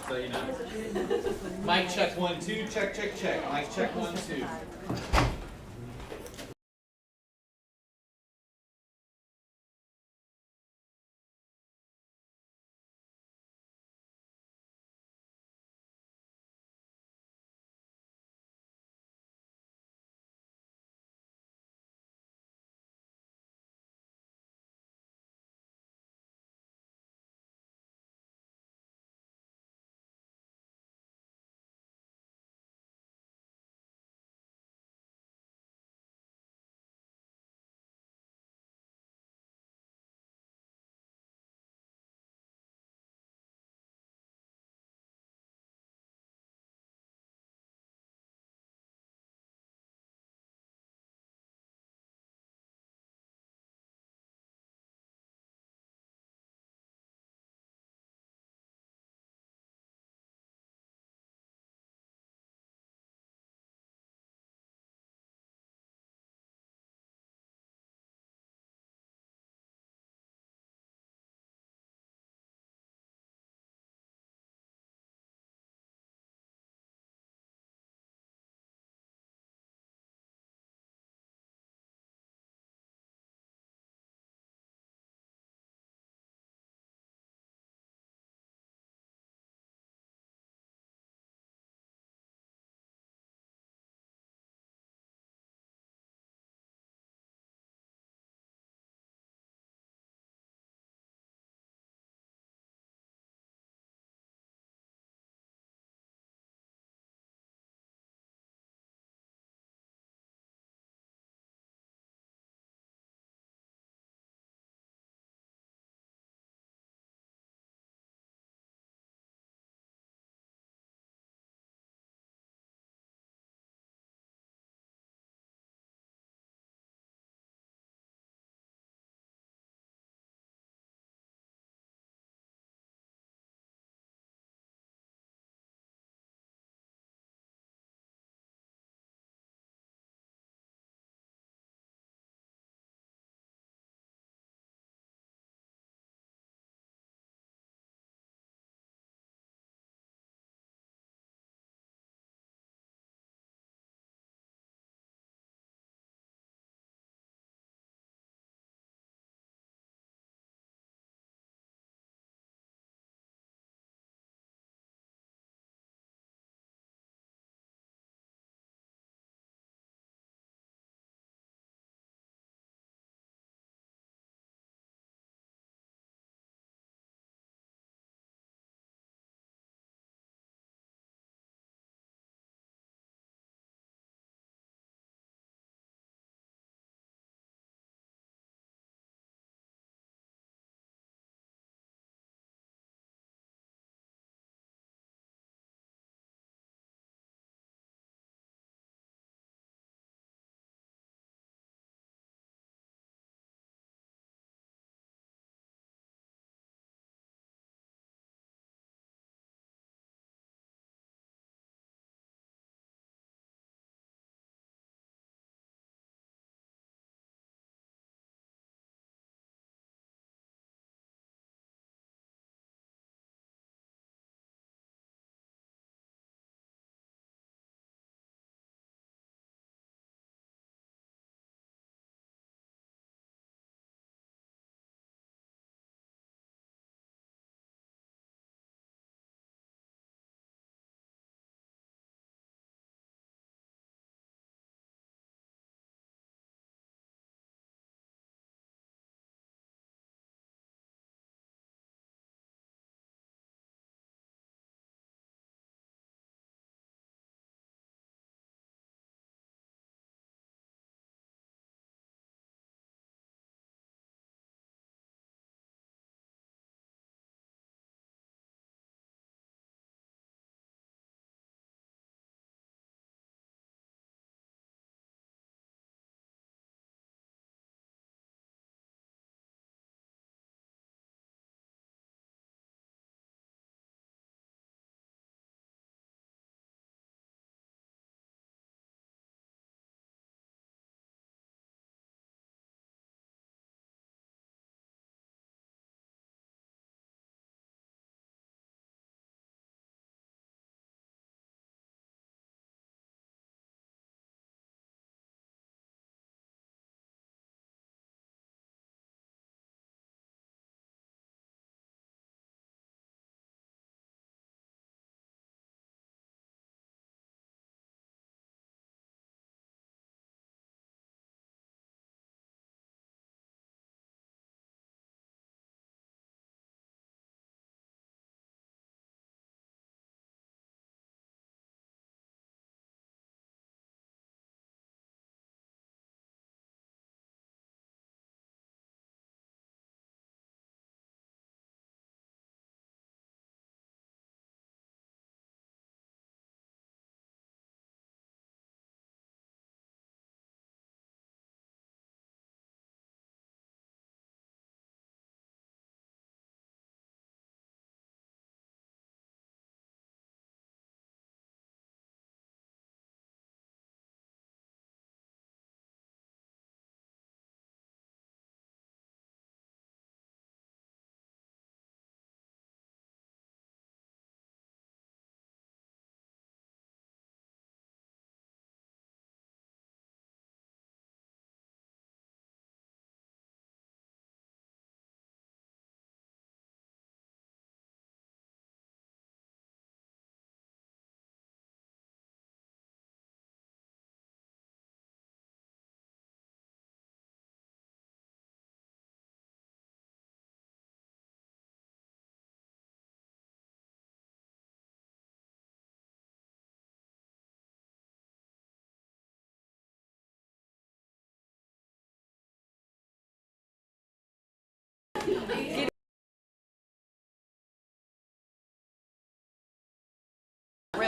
so you know. Mic check 1 2, check check check. Mic check 1 2.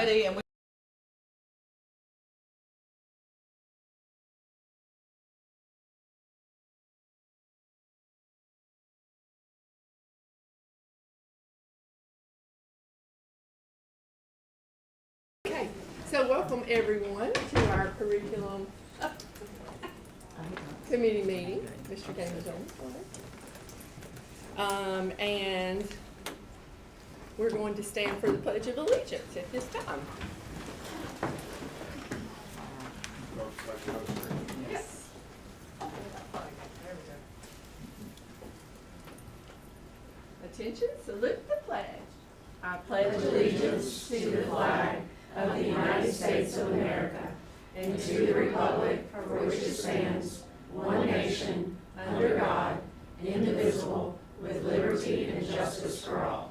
ready, and we Okay, so welcome everyone to our curriculum committee meeting. Mr. Gaines on. And we're going to stand for the Pledge of Allegiance at this time. Yes. Attention, salute the flag. I pledge allegiance to the flag of the United States of America and to the republic for which it stands, one nation, under God, indivisible, with liberty and justice for all.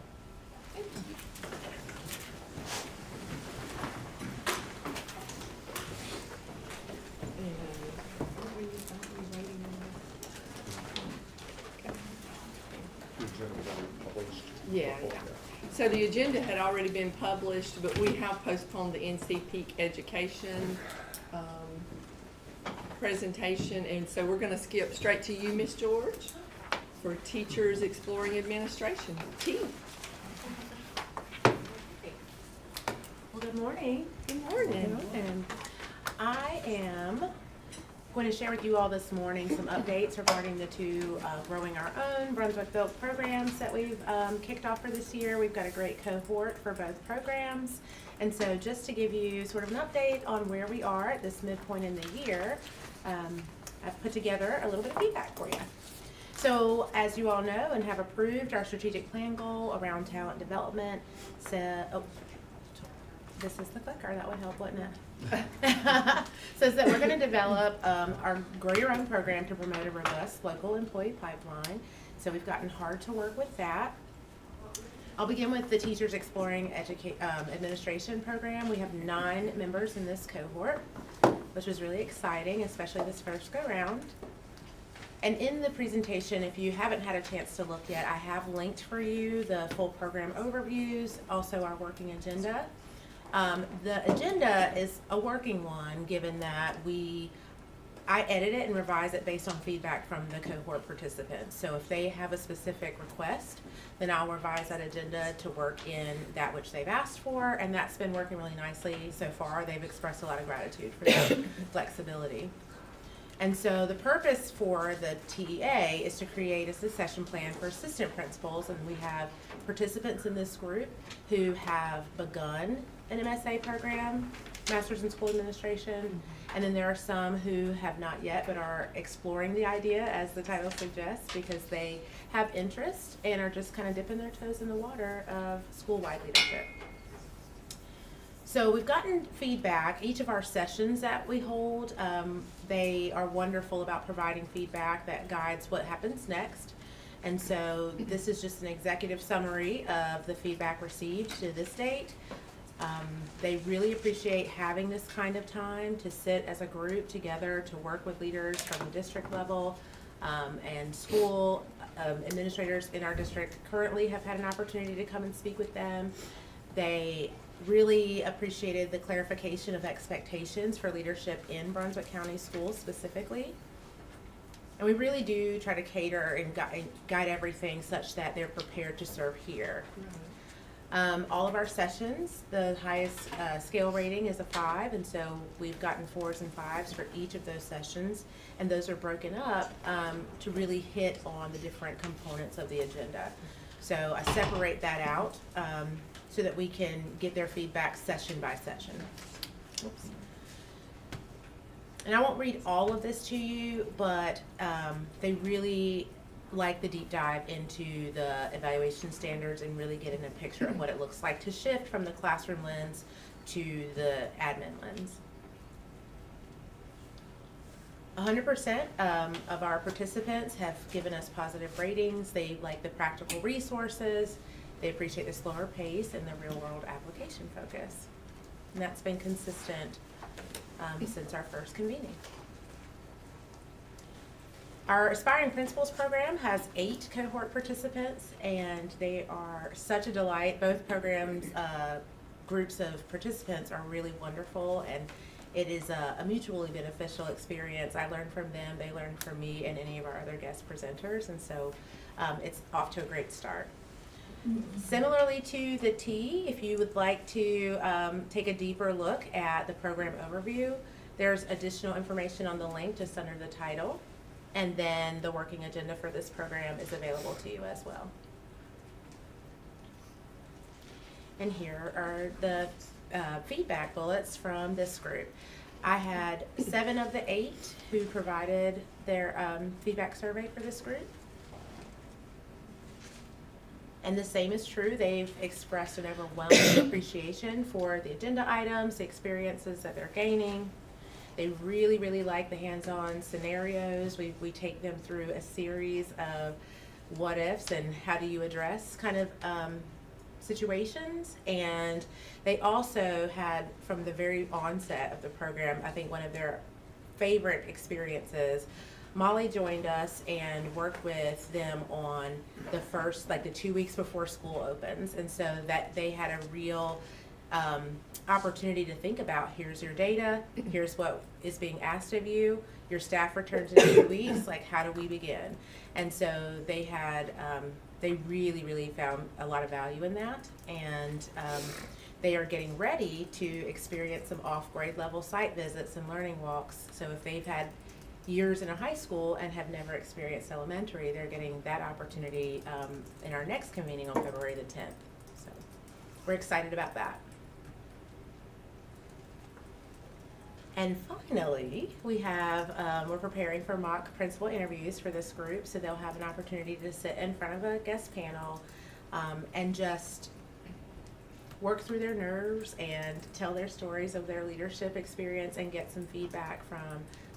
Yeah. So the agenda had already been published, but we have postponed the NC Peak Education presentation, and so we're going to skip straight to you, Miss George, for Teachers Exploring Administration. T. Well, good morning. Good morning. And I am going to share with you all this morning some updates regarding the two Growing Our Own Brunswick-built programs that we've kicked off for this year. We've got a great cohort for both programs. And so just to give you sort of an update on where we are at this midpoint in the year, I've put together a little bit of feedback for you. So as you all know and have approved, our strategic plan goal around talent development this is the clicker, that would help, wouldn't it? Says that we're going to develop our Grow Your Own program to promote a robust local employee pipeline. So we've gotten hard to work with that. I'll begin with the Teachers Exploring Administration program. We have 9 members in this cohort, which was really exciting, especially this first go round. And in the presentation, if you haven't had a chance to look yet, I have linked for you the full program overviews, also our working agenda. The agenda is a working one, given that I edit it and revise it based on feedback from the cohort participants. So if they have a specific request, then I'll revise that agenda to work in that which they've asked for, and that's been working really nicely so far. They've expressed a lot of gratitude for that flexibility. And so the purpose for the TEA is to create a succession plan for assistant principals, and we have participants in this group who have begun an MSA program, Master's in School Administration, and then there are some who have not yet but are exploring the idea, as the title suggests, because they have interest and are just kind of dipping their toes in the water of school-wide leadership. So we've gotten feedback. Each of our sessions that we hold, they are wonderful about providing feedback that guides what happens next. And so this is just an executive summary of the feedback received to this date. They really appreciate having this kind of time to sit as a group together to work with leaders from the district level, and school administrators in our district currently have had an opportunity to come and speak with them. They really appreciated the clarification of expectations for leadership in Brunswick County schools specifically. And we really do try to cater and guide everything such that they're prepared to serve here. All of our sessions, the highest scale rating is a 5, and so we've gotten 4s and 5s for each of those sessions, and those are broken up to really hit on the different components of the agenda. So I separate that out so that we can get their feedback session by session. Oops. And I won't read all of this to you, but they really like the deep dive into the evaluation standards and really getting a picture of what it looks like to shift from the classroom lens to the admin lens. 100% of our participants have given us positive ratings. They like the practical resources. They appreciate the slower pace and the real world application focus. And that's been consistent since our first convening. Our Aspiring Principals program has 8 cohort participants, and they are such a delight. Both programs groups of participants are really wonderful, and it is a mutually beneficial experience. I learn from them, they learn from me, and any of our other guest presenters, and so it's off to a great start. Similarly to the T, if you would like to take a deeper look at the program overview, there's additional information on the link just under the title, and then the working agenda for this program is available to you as well. And here are the feedback bullets from this group. I had 7 of the 8 who provided their feedback survey for this group. And the same is true. They've expressed an overwhelming appreciation for the agenda items, the experiences that they're gaining. They really, really like the hands-on scenarios. We take them through a series of what ifs and how do you address kind of situations. And they also had, from the very onset of the program, I think one of their favorite experiences, Molly joined us and worked with them on the first, like the 2 weeks before school opens. And so that they had a real opportunity to think about, here's your data, here's what is being asked of you, your staff returns in 2 weeks, like how do we begin? And so they had, they really, really found a lot of value in that. And they are getting ready to experience some off-grade level site visits and learning walks. So if they've had years in a high school and have never experienced elementary, they're getting that opportunity in our next convening on February the 10th. So we're excited about that. And finally, we have, we're preparing for mock principal interviews for this group, so they'll have an opportunity to sit in front of a guest panel and just work through their nerves and tell their stories of their leadership experience and get some feedback from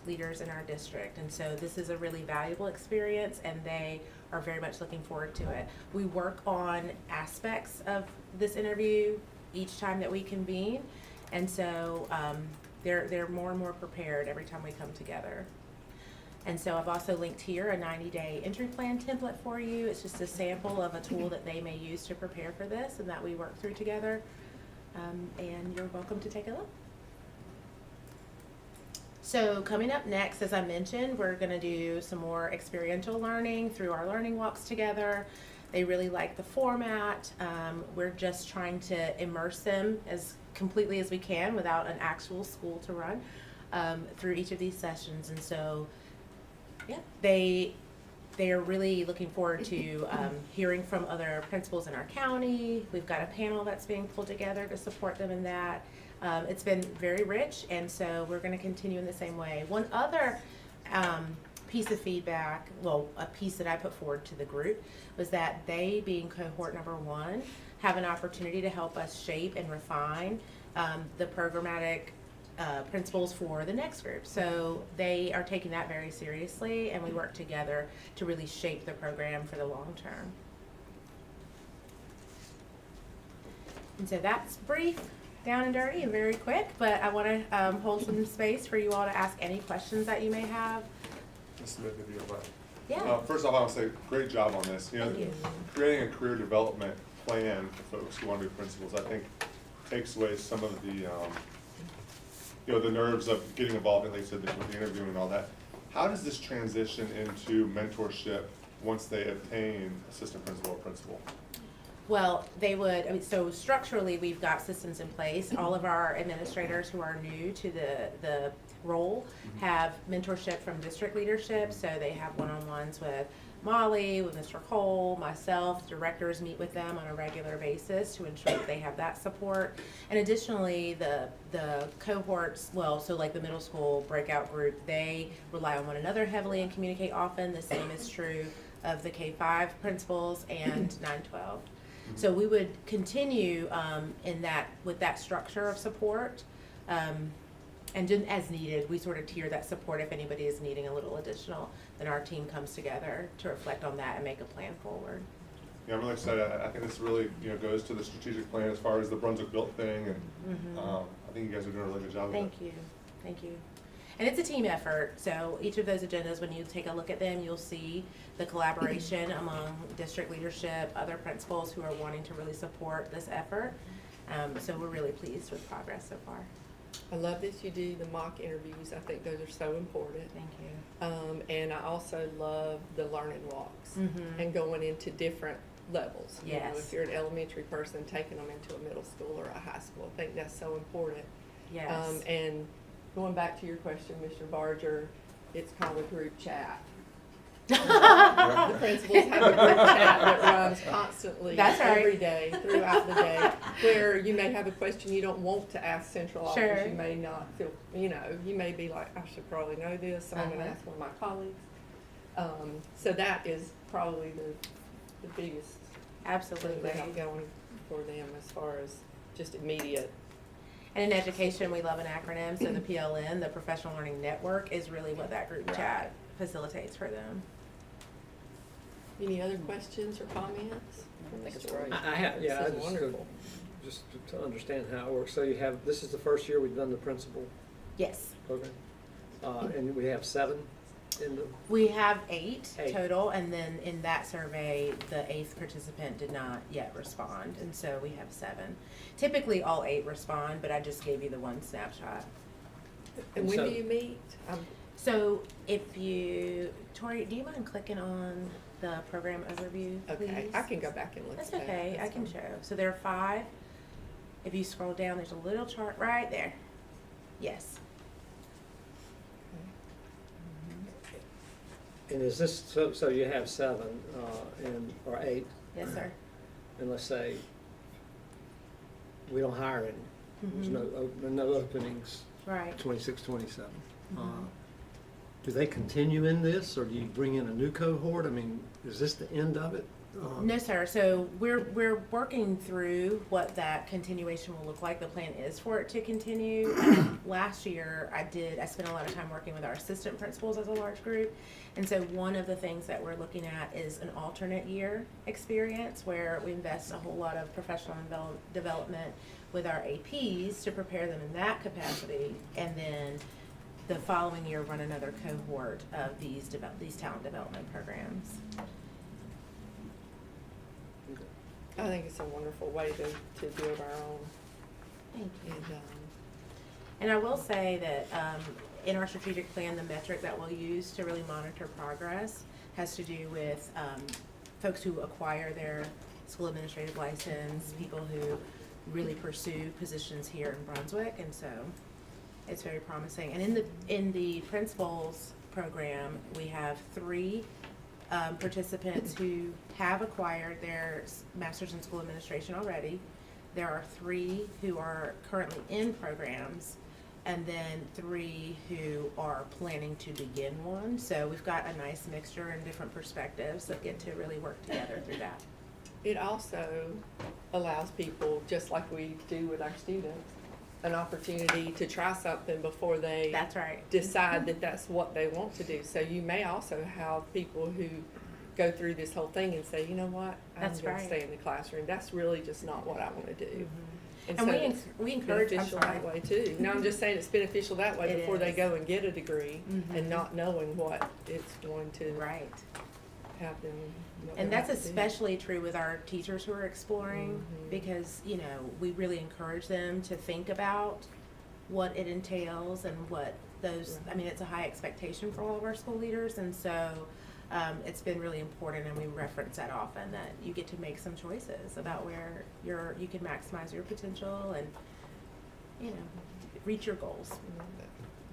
leaders in our district. And so this is a really valuable experience, and they are very much looking forward to it. We work on aspects of this interview each time that we convene, and so they're more and more prepared every time we come together. And so I've also linked here a 90-day entry plan template for you. It's just a sample of a tool that they may use to prepare for this and that we work through together. And you're welcome to take a look. So coming up next, as I mentioned, we're going to do some more experiential learning through our learning walks together. They really like the format. We're just trying to immerse them as completely as we can without an actual school to run through each of these sessions. And so, yeah, they are really looking forward to hearing from other principals in our county. We've got a panel that's being pulled together to support them in that. It's been very rich, and so we're going to continue in the same way. One other piece of feedback, well, a piece that I put forward to the group, was that they, being cohort number 1, have an opportunity to help us shape and refine the programmatic principles for the next group. So they are taking that very seriously, and we work together to really shape the program for the long term. And so that's brief, down and dirty, and very quick, but I want to hold some space for you all to ask any questions that you may have. This is a video, but Yeah. first off, I want to say great job on this. Thank you. Creating a career development plan for folks who want to be principals, I think, takes away some of the, the nerves of getting involved in, like you said, with the interviewing and all that. How does this transition into mentorship once they obtain assistant principal or principal? Well, they would, I mean, so structurally, we've got systems in place. All of our administrators who are new to the role have mentorship from district leadership, so they have one-on-ones with Molly, with Mr. Cole, myself. Directors meet with them on a regular basis to ensure that they have that support. And additionally, the cohorts, well, so like the middle school breakout group, they rely on one another heavily and communicate often. The same is true of the K-5 principals and 9-12. So we would continue in that, with that structure of support, and then as needed, we sort of tier that support. If anybody is needing a little additional, then our team comes together to reflect on that and make a plan forward. Yeah, I'm really excited. I think this really, goes to the strategic plan as far as the Brunswick Built thing, and I think you guys are doing a really good job of it. Thank you. And it's a team effort, so each of those agendas, when you take a look at them, you'll see the collaboration among district leadership, other principals who are wanting to really support this effort. So we're really pleased with progress so far. I love that you do the mock interviews. I think those are so important. Thank you. And I also love the learning walks Mhm. and going into different levels. You know, Yes. if you're an elementary person, taking them into a middle school or a high school, I think that's so important. Yes. And going back to your question, Mr. Barger, it's called a group chat. The principals have a group chat that runs constantly, That's right. every day, throughout the day, where you may have a question you don't want to ask central office. Sure. You may not feel, you know, you may be like, I should probably know this, so I'm gonna Uh-huh. ask one of my colleagues. So that is probably the biggest thing Absolutely. they have going for them as far as just immediate. And in education, we love an acronym, so the PLN, the Professional Learning Network, is really what that group chat facilitates for them. Any other questions or comments? I think it's Mr. great. George? I have, yeah, I This is just, wonderful. just to understand how it works. So you have, this is the first year we've done the principal Yes. program? And we have 7 in the, We have 8 8. total, and then in that survey, the 8th participant did not yet respond, and so we have 7. Typically, all 8 respond, but I just gave you the one snapshot. And when So- do you meet? So if you, Tori, do you mind clicking on the program overview, please? Okay, I can go back and look at That's that. okay, I That's can fine. show. So there are 5. If you scroll down, there's a little chart right there. Yes. and is this, so you have 7, or 8, Yes, sir. and let's say we don't hire any. There's Mhm. no openings, Right. 26, 27. Mhm. Do they continue in this, or do you bring in a new cohort? I mean, is this the end of it? No, sir. So we're working through what that continuation will look like. The plan is for it to continue. Last year, I spent a lot of time working with our assistant principals as a large group. And so one of the things that we're looking at is an alternate year experience where we invest a whole lot of professional development with our APs to prepare them in that capacity. And then the following year, run another cohort of these talent development programs. I think it's a wonderful way to build our own. Thank you. And, And I will say that in our strategic plan, the metric that we'll use to really monitor progress has to do with folks who acquire their school administrative license, people who really pursue positions here in Brunswick, and so it's very promising. And in the principals program, we have 3 participants who have acquired their master's in school administration already. There are 3 who are currently in programs, and then 3 who are planning to begin one. So we've got a nice mixture and different perspectives that get to really work together through that. it also allows people, just like we do with our students, an opportunity to try something before they That's right. decide that that's what they want to do. So you may also have people who go through this whole thing and say, you know what, I'm That's going to right. stay in the classroom. That's really just not what I want to do. And so we it's we encourage, I'm beneficial sorry. that way too. No, I'm just saying it's beneficial that way It before they is. go and get a degree Mhm. and not knowing what it's going to Right. have them. what And they that's have to do. especially true with our teachers who are exploring, Mhm. because, you know, we really encourage them to think about what it entails and what those, I mean, it's a high expectation for all of our school leaders, and so it's been really important, and we reference that often, that you get to make some choices about where you can maximize your potential and, you know, reach your goals.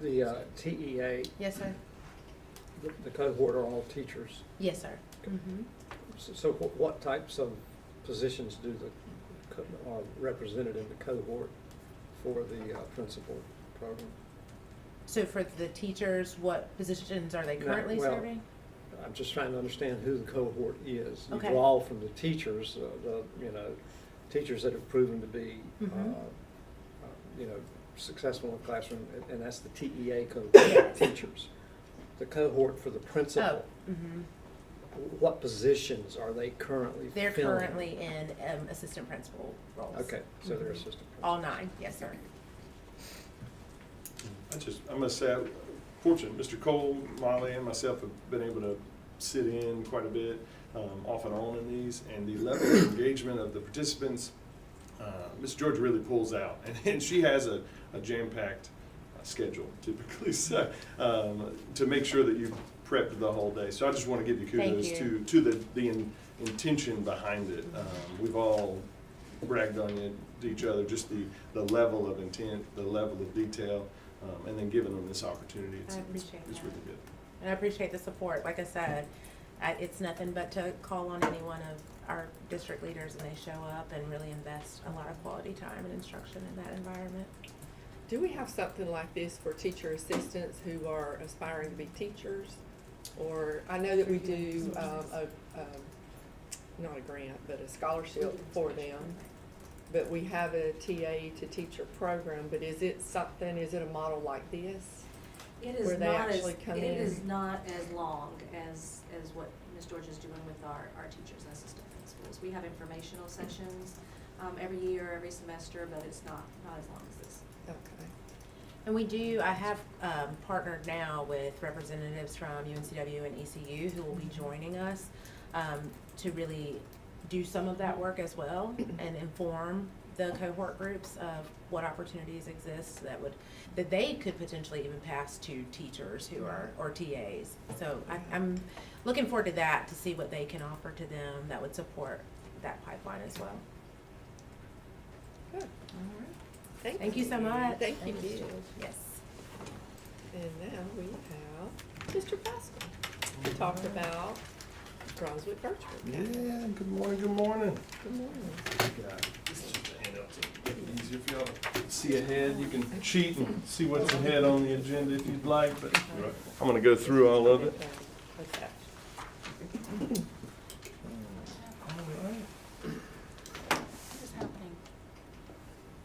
The TEA, Yes, sir. the cohort are all teachers. Yes, sir. Mm-hmm. So what types of positions do are represented in the cohort for the principal program? So for the teachers, what positions are they No, currently well, serving? I'm just trying to understand who the cohort is. You Okay. draw from the teachers, teachers that have proven to be, Mhm. successful in the classroom, and that's the TEA cohort, Yes. teachers. The cohort for the principal, Oh, mhm. what positions are they currently They're filling? currently in assistant principal roles. Okay, so they're Mhm. assistant principals. All 9, yes, sir. I'm gonna say, I'm fortunate, Mr. Cole, Molly, and myself have been able to sit in quite a bit, off and on in these, and the level of engagement of the participants Miss George really pulls out, and she has a jam-packed schedule typically, so to make sure that you prep the whole day. So I just want to give you kudos Thank you. to the intention behind it. We've all bragged on it to each other, just the level of intent, the level of detail, and then giving them this opportunity. I appreciate It's that. really good. And I appreciate the support. Like I said, it's nothing but to call on any one of our district leaders and they show up and really invest a lot of quality time and instruction in that environment. Do we have something like this for teacher assistants who are aspiring to be teachers? Or, I know that we do, not a grant, but a scholarship for them. But we have a TA to teacher program, but is it a model like this? It is Where they not as, actually come it in? is not as long as what Ms. George is doing with our teachers and assistant principals. We have informational sessions, every year, every semester, but it's not as long as this. Okay. And I have partnered now with representatives from UNCW and ECU who will be joining us to really do some of that work as well and inform the cohort groups of what opportunities exist that they could potentially even pass to teachers who are, or TAs. So I'm looking forward to that, to see what they can offer to them that would support that pipeline as well. Good. All right. Thank you so much. Thank you. Thank you. Yes. And now we have Mr. Pascal to talk about Brunswick Virtual Academy. Yeah, good morning, good morning. Good morning. This is just a handout to make it easier for y'all to see ahead. You can cheat and see what's ahead on the agenda if you'd like, but I'm gonna go through all of it. Okay. All right. What is happening?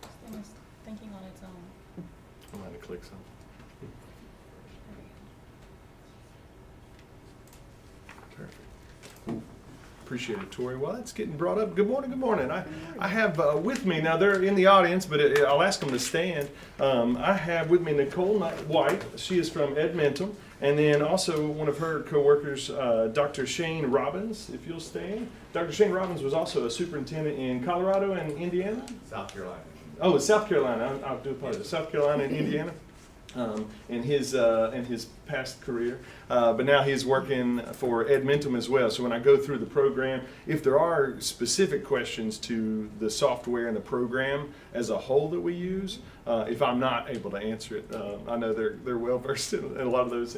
This thing is thinking on its own. I'm gonna click some. Perfect. Appreciate it, Tori. Well, that's getting brought up. Good morning, good morning. I have with me, now they're in the audience, but I'll ask them to stand. I have with me Nicole White. She is from Edmentum. And then also one of her coworkers, Dr. Shane Robbins, if you'll stand. Dr. Shane Robbins was also a superintendent in Colorado and Indiana. South Carolina. Oh, it's South Carolina. I do apologize. South Carolina and Indiana. In his past career, but now he's working for Edmentum as well. So when I go through the program, if there are specific questions to the software and the program as a whole that we use, if I'm not able to answer it, I know they're well versed in a lot of those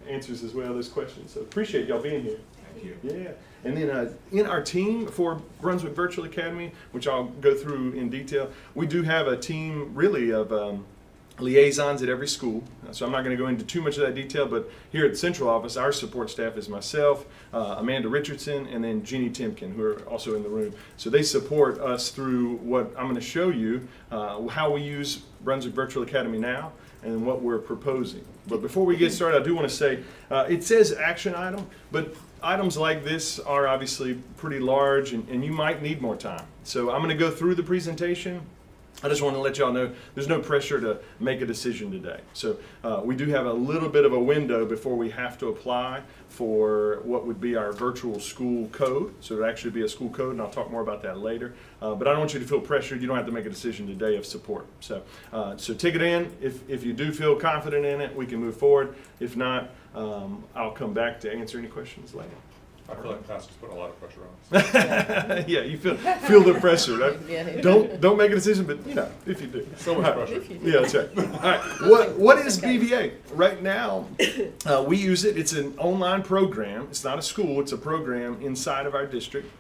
answers as well, those questions. So appreciate y'all being here. Thank you. Yeah, and then in our team for Brunswick Virtual Academy, which I'll go through in detail, we do have a team really of liaisons at every school. So I'm not going to go into too much of that detail, but here at the central office, our support staff is myself, Amanda Richardson, and then Jeannie Timken, who are also in the room. So they support us through what I'm going to show you, how we use Brunswick Virtual Academy now, and what we're proposing. But before we get started, I do want to say, it says action item, but items like this are obviously pretty large, and you might need more time. So I'm going to go through the presentation. I just want to let y'all know there's no pressure to make a decision today. So we do have a little bit of a window before we have to apply for what would be our virtual school code. So it would actually be a school code, and I'll talk more about that later. But I don't want you to feel pressured. You don't have to make a decision today of support. So take it in. If you do feel confident in it, we can move forward. If not, I'll come back to answer any questions later. I feel like class is putting a lot of pressure on us. Yeah, you feel the pressure. Right? Yeah. Don't make a decision, but if you do. So much pressure. If you do. Yeah, that's right. All right. What is BVA? Right now, we use it. It's an online program. It's not a school. It's a program inside of our district.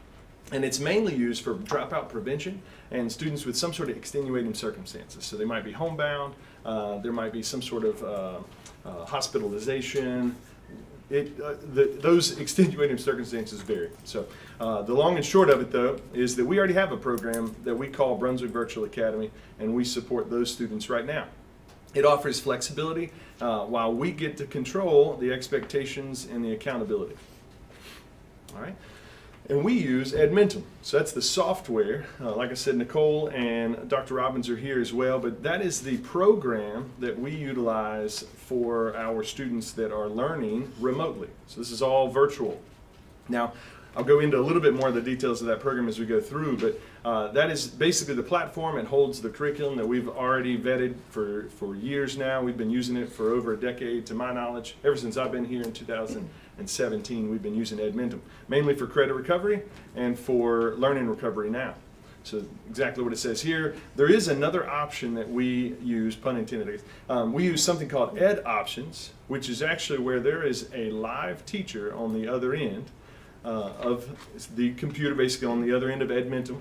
And it's mainly used for dropout prevention and students with some sort of extenuating circumstances. So they might be homebound. There might be some sort of hospitalization. Those extenuating circumstances vary. So the long and short of it, though, is that we already have a program that we call Brunswick Virtual Academy, and we support those students right now. It offers flexibility while we get to control the expectations and the accountability. All right. And we use Edmentum. So that's the software. Like I said, Nicole and Dr. Robbins are here as well, but that is the program that we utilize for our students that are learning remotely. So this is all virtual. Now, I'll go into a little bit more of the details of that program as we go through, but that is basically the platform. It holds the curriculum that we've already vetted for years now. We've been using it for over a decade, to my knowledge. Ever since I've been here in 2017, we've been using Edmentum, mainly for credit recovery and for learning recovery now. So exactly what it says here. There is another option that we use, pun intended. We use something called Ed Options, which is actually where there is a live teacher on the other end of the computer, basically on the other end of Edmentum.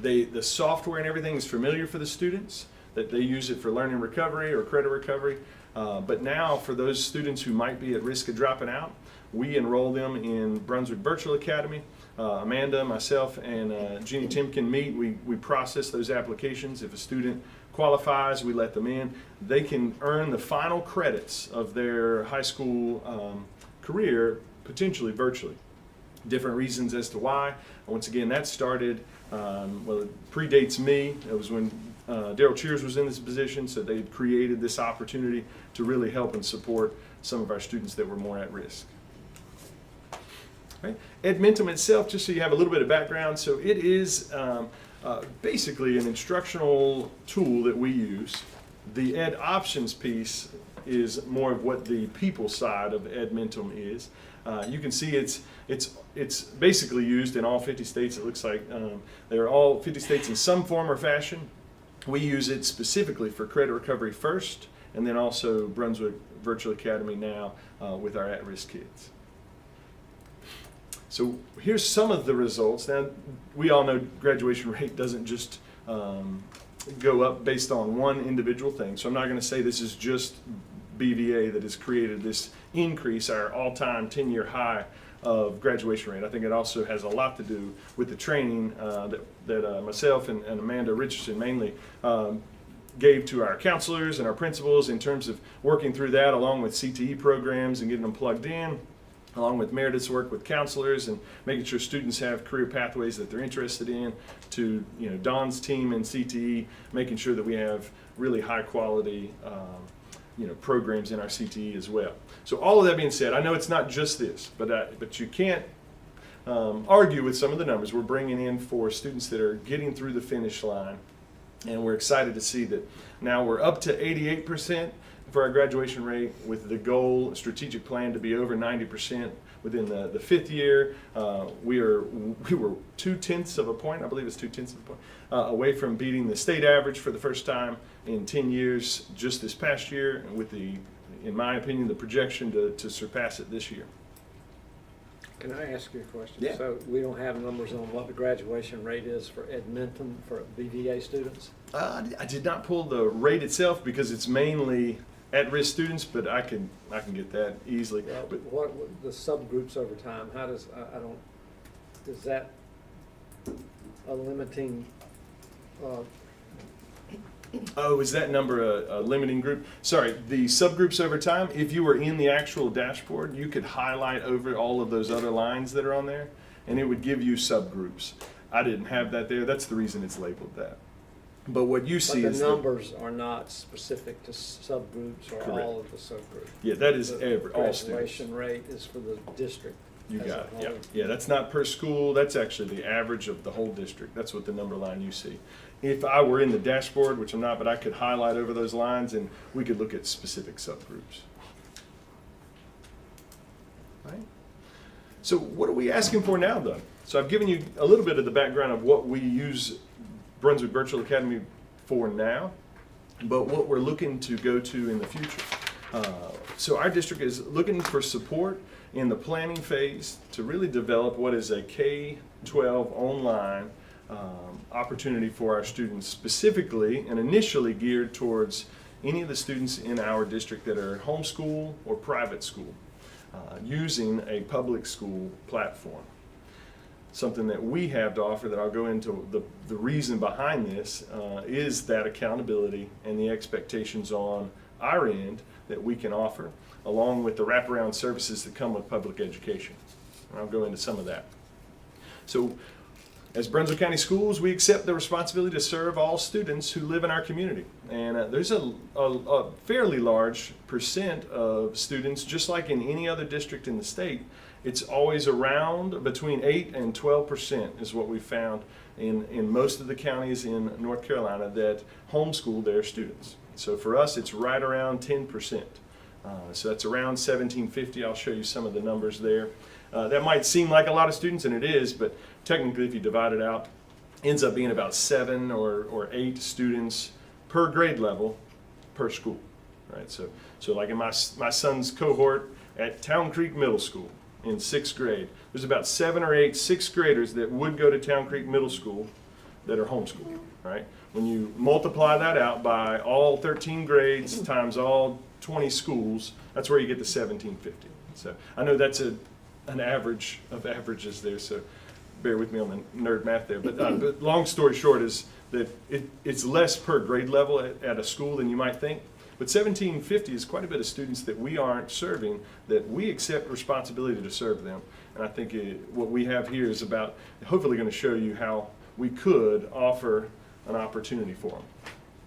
The software and everything is familiar for the students, that they use it for learning recovery or credit recovery. But now for those students who might be at risk of dropping out, we enroll them in Brunswick Virtual Academy. Amanda, myself, and Jeannie Timken meet. We process those applications. If a student qualifies, we let them in. They can earn the final credits of their high school career, potentially virtually. Different reasons as to why. Once again, that started, well, it predates me. It was when Daryl Cheers was in this position, so they created this opportunity to really help and support some of our students that were more at risk. Right. Edmentum itself, just so you have a little bit of background, so it is basically an instructional tool that we use. The Ed Options piece is more of what the people side of Edmentum is. You can see it's basically used in all 50 states. It looks like they're all 50 states in some form or fashion. We use it specifically for credit recovery first, and then also Brunswick Virtual Academy now with our at-risk kids. So here's some of the results. Now, we all know graduation rate doesn't just go up based on one individual thing. So I'm not going to say this is just BVA that has created this increase, our all-time 10-year high of graduation rate. I think it also has a lot to do with the training that myself and Amanda Richardson mainly gave to our counselors and our principals in terms of working through that, along with CTE programs and getting them plugged in, along with Meredith's work with counselors and making sure students have career pathways that they're interested in, to Don's team in CTE, making sure that we have really high quality programs in our CTE as well. So all of that being said, I know it's not just this, but you can't argue with some of the numbers we're bringing in for students that are getting through the finish line, and we're excited to see that now we're up to 88% for our graduation rate, with the goal, strategic plan, to be over 90% within the fifth year. We were 0.2 of a point, I believe it's 0.2 of a point, away from beating the state average for the first time in 10 years just this past year, and with in my opinion, the projection to surpass it this year. Can I ask you a question? Yeah. So we don't have numbers on what the graduation rate is for Edmentum for BVA students? I did not pull the rate itself because it's mainly at-risk students, but I can get that easily. Well, But what the subgroups over time? How does is that a limiting? Oh, is that number a limiting group? Sorry, the subgroups over time, if you were in the actual dashboard, you could highlight over all of those other lines that are on there, and it would give you subgroups. I didn't have that there. That's the reason it's labeled that. But what you see But is the numbers are not specific to subgroups or Correct. all of the subgroups. Yeah, that is The all students. graduation rate is for the district. You as got a it. Yeah, whole. yeah. That's not per school. That's actually the average of the whole district. That's what the number line you see. If I were in the dashboard, which I'm not, but I could highlight over those lines, and we could look at specific subgroups. Right. So what are we asking for now, though? So I've given you a little bit of the background of what we use Brunswick Virtual Academy for now, but what we're looking to go to in the future. So our district is looking for support in the planning phase to really develop what is a K-12 online opportunity for our students, specifically and initially geared towards any of the students in our district that are homeschool or private school, using a public school platform. Something that we have to offer, that I'll go into the reason behind this, is that accountability and the expectations on our end that we can offer, along with the wraparound services that come with public education. And I'll go into some of that. So, as Brunswick County Schools, we accept the responsibility to serve all students who live in our community. And there's a fairly large percent of students, just like in any other district in the state, It's always around between 8 and 12% is what we found in most of the counties in North Carolina that homeschool their students. So for us, it's right around 10%. So that's around 1,750. I'll show you some of the numbers there. That might seem like a lot of students, and it is, but technically if you divide it out, ends up being about 7 or 8 students per grade level per school, right? So like in my son's cohort at Town Creek Middle School in 6th grade, there's about 7 or 8 6th graders that would go to Town Creek Middle School that are homeschooled, right? When you multiply that out by all 13 grades times all 20 schools, that's where you get the 1,750. So I know that's an average of averages there, so bear with me on the nerd math there. But long story short is that it's less per grade level at a school than you might think. But 1,750 is quite a bit of students that we aren't serving, that we accept responsibility to serve them. And I think what we have here is about hopefully going to show you how we could offer an opportunity for them.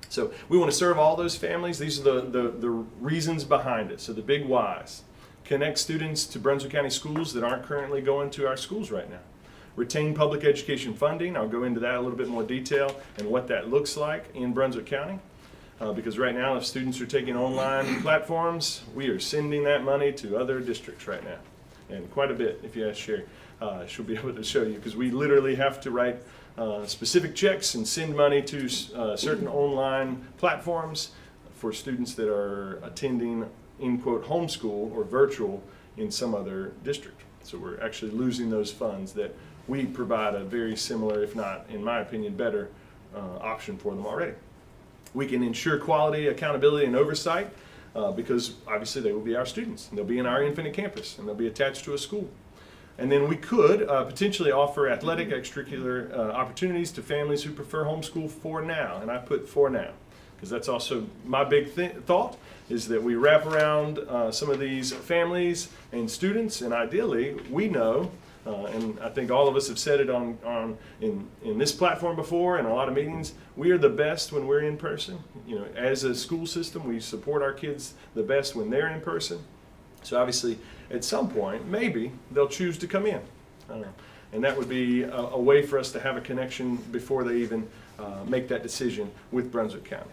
So we want to serve all those families. These are the reasons behind it. So the big whys. Connect students to Brunswick County schools that aren't currently going to our schools right now. Retain public education funding. I'll go into that a little bit more detail and what that looks like in Brunswick County. Because right now, if students are taking online platforms, we are sending that money to other districts right now. And quite a bit, if you ask Sherry, she'll be able to show you, because we literally have to write specific checks and send money to certain online platforms for students that are attending, in quote, homeschool or virtual in some other district. So we're actually losing those funds that we provide a very similar, if not, in my opinion, better option for them already. We can ensure quality, accountability, and oversight because obviously they will be our students. And they'll be in our Infinite Campus and they'll be attached to a school. And then we could potentially offer athletic extracurricular opportunities to families who prefer homeschool for now. And I put for now because that's also my big thought is that we wrap around some of these families and students, and ideally we know, and I think all of us have said it in this platform before and a lot of meetings, we are the best when we're in person. You know, as a school system, we support our kids the best when they're in person. So obviously, at some point, maybe they'll choose to come in. And that would be a way for us to have a connection before they even make that decision with Brunswick County.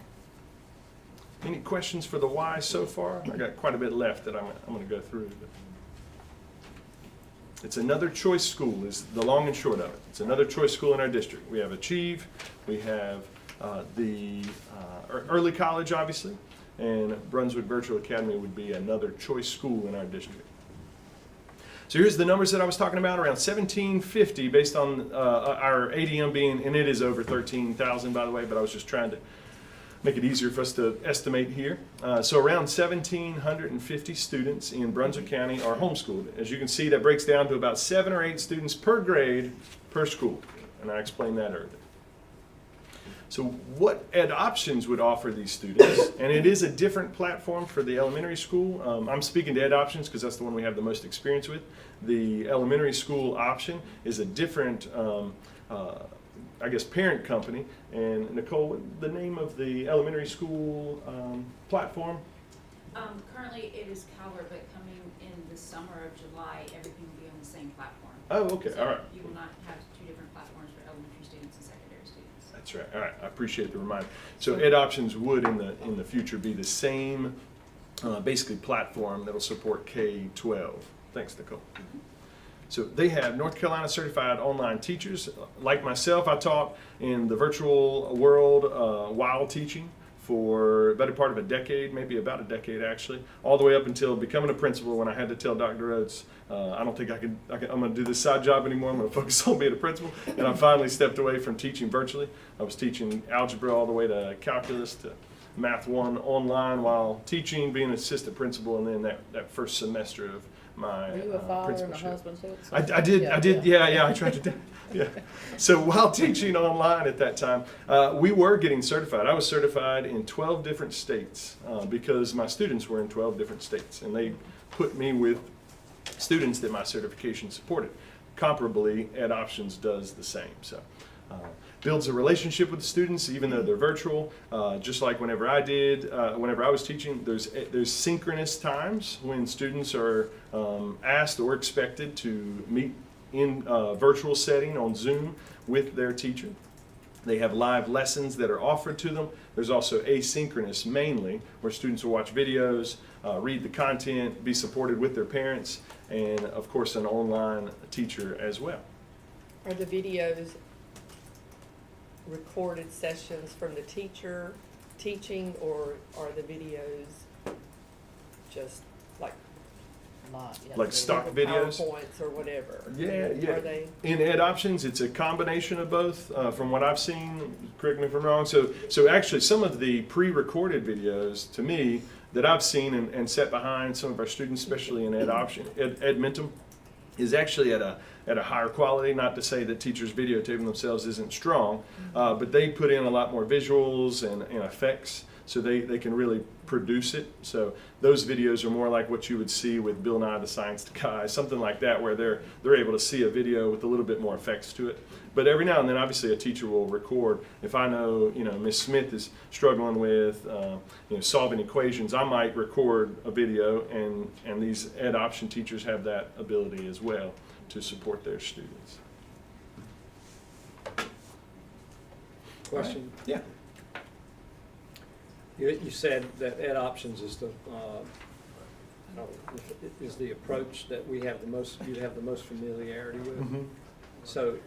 Any questions for the why so far? I got quite a bit left that I'm going to go through. It's another choice school is the long and short of it. It's another choice school in our district. We have Achieve, we have the early college, obviously, and Brunswick Virtual Academy would be another choice school in our district. So here's the numbers that I was talking about, around 1,750 based on our ADM being, and it is over 13,000 by the way, but I was just trying to make it easier for us to estimate here. So around 1,750 students in Brunswick County are homeschooled. As you can see, that breaks down to about 7 or 8 students per grade per school, and I explained that earlier. So what Ed Options would offer these students, and it is a different platform for the elementary school. I'm speaking to Ed Options because that's the one we have the most experience with. The elementary school option is a different I guess, parent company. And Nicole, the name of the elementary school platform? Currently it is Calvert, but coming in the summer of July, everything will be on the same platform. Oh, okay, So all right. you will not have 2 different platforms for elementary students and secondary students. That's right, all right, I appreciate the reminder. So Ed Options would in the future be the same basically platform that'll support K-12. Thanks, Nicole. So they have North Carolina certified online teachers. Like myself, I taught in the virtual world while teaching for a better part of a decade, maybe about a decade actually, all the way up until becoming a principal when I had to tell Dr. Rhodes, I don't think I'm going to do this side job anymore. I'm going to focus on being a principal. And I finally stepped away from teaching virtually. I was teaching algebra all the way to calculus to Math 1 online while teaching, being an assistant principal, and then that first semester of my Are you a father and a principalship. husband too? I did, yeah, I tried to do, yeah. So while teaching online at that time, we were getting certified. I was certified in 12 different states because my students were in 12 different states, and they put me with students that my certification supported. Comparably, Ed Options does the same. So builds a relationship with the students, even though they're virtual. Just like whenever I was teaching, there's synchronous times when students are asked or expected to meet in a virtual setting on Zoom with their teacher. They have live lessons that are offered to them. There's also asynchronous, mainly, where students will watch videos, read the content, be supported with their parents, and of course an online teacher as well. Are the videos recorded sessions from the teacher teaching, or are the videos just like Like stock videos? PowerPoints or whatever? Yeah, yeah. Are they? In Ed Options, it's a combination of both. From what I've seen, correct me if I'm wrong. So actually, some of the pre-recorded videos, to me, that I've seen and set behind some of our students, especially in Ed Mentum, is actually at a higher quality. Not to say that teachers videotaping themselves isn't strong, but they put in a lot more visuals and effects, so they can really produce it. So those videos are more like what you would see with Bill Nye the Science Guy, something like that, where they're able to see a video with a little bit more effects to it. But every now and then, obviously, a teacher will record. If I know, Miss Smith is struggling with, solving equations, I might record a video, and these Ed Option teachers have that ability as well to support their students. Question? Yeah. You said that Ed Options is the approach that you have the most familiarity with. Mm-hmm. So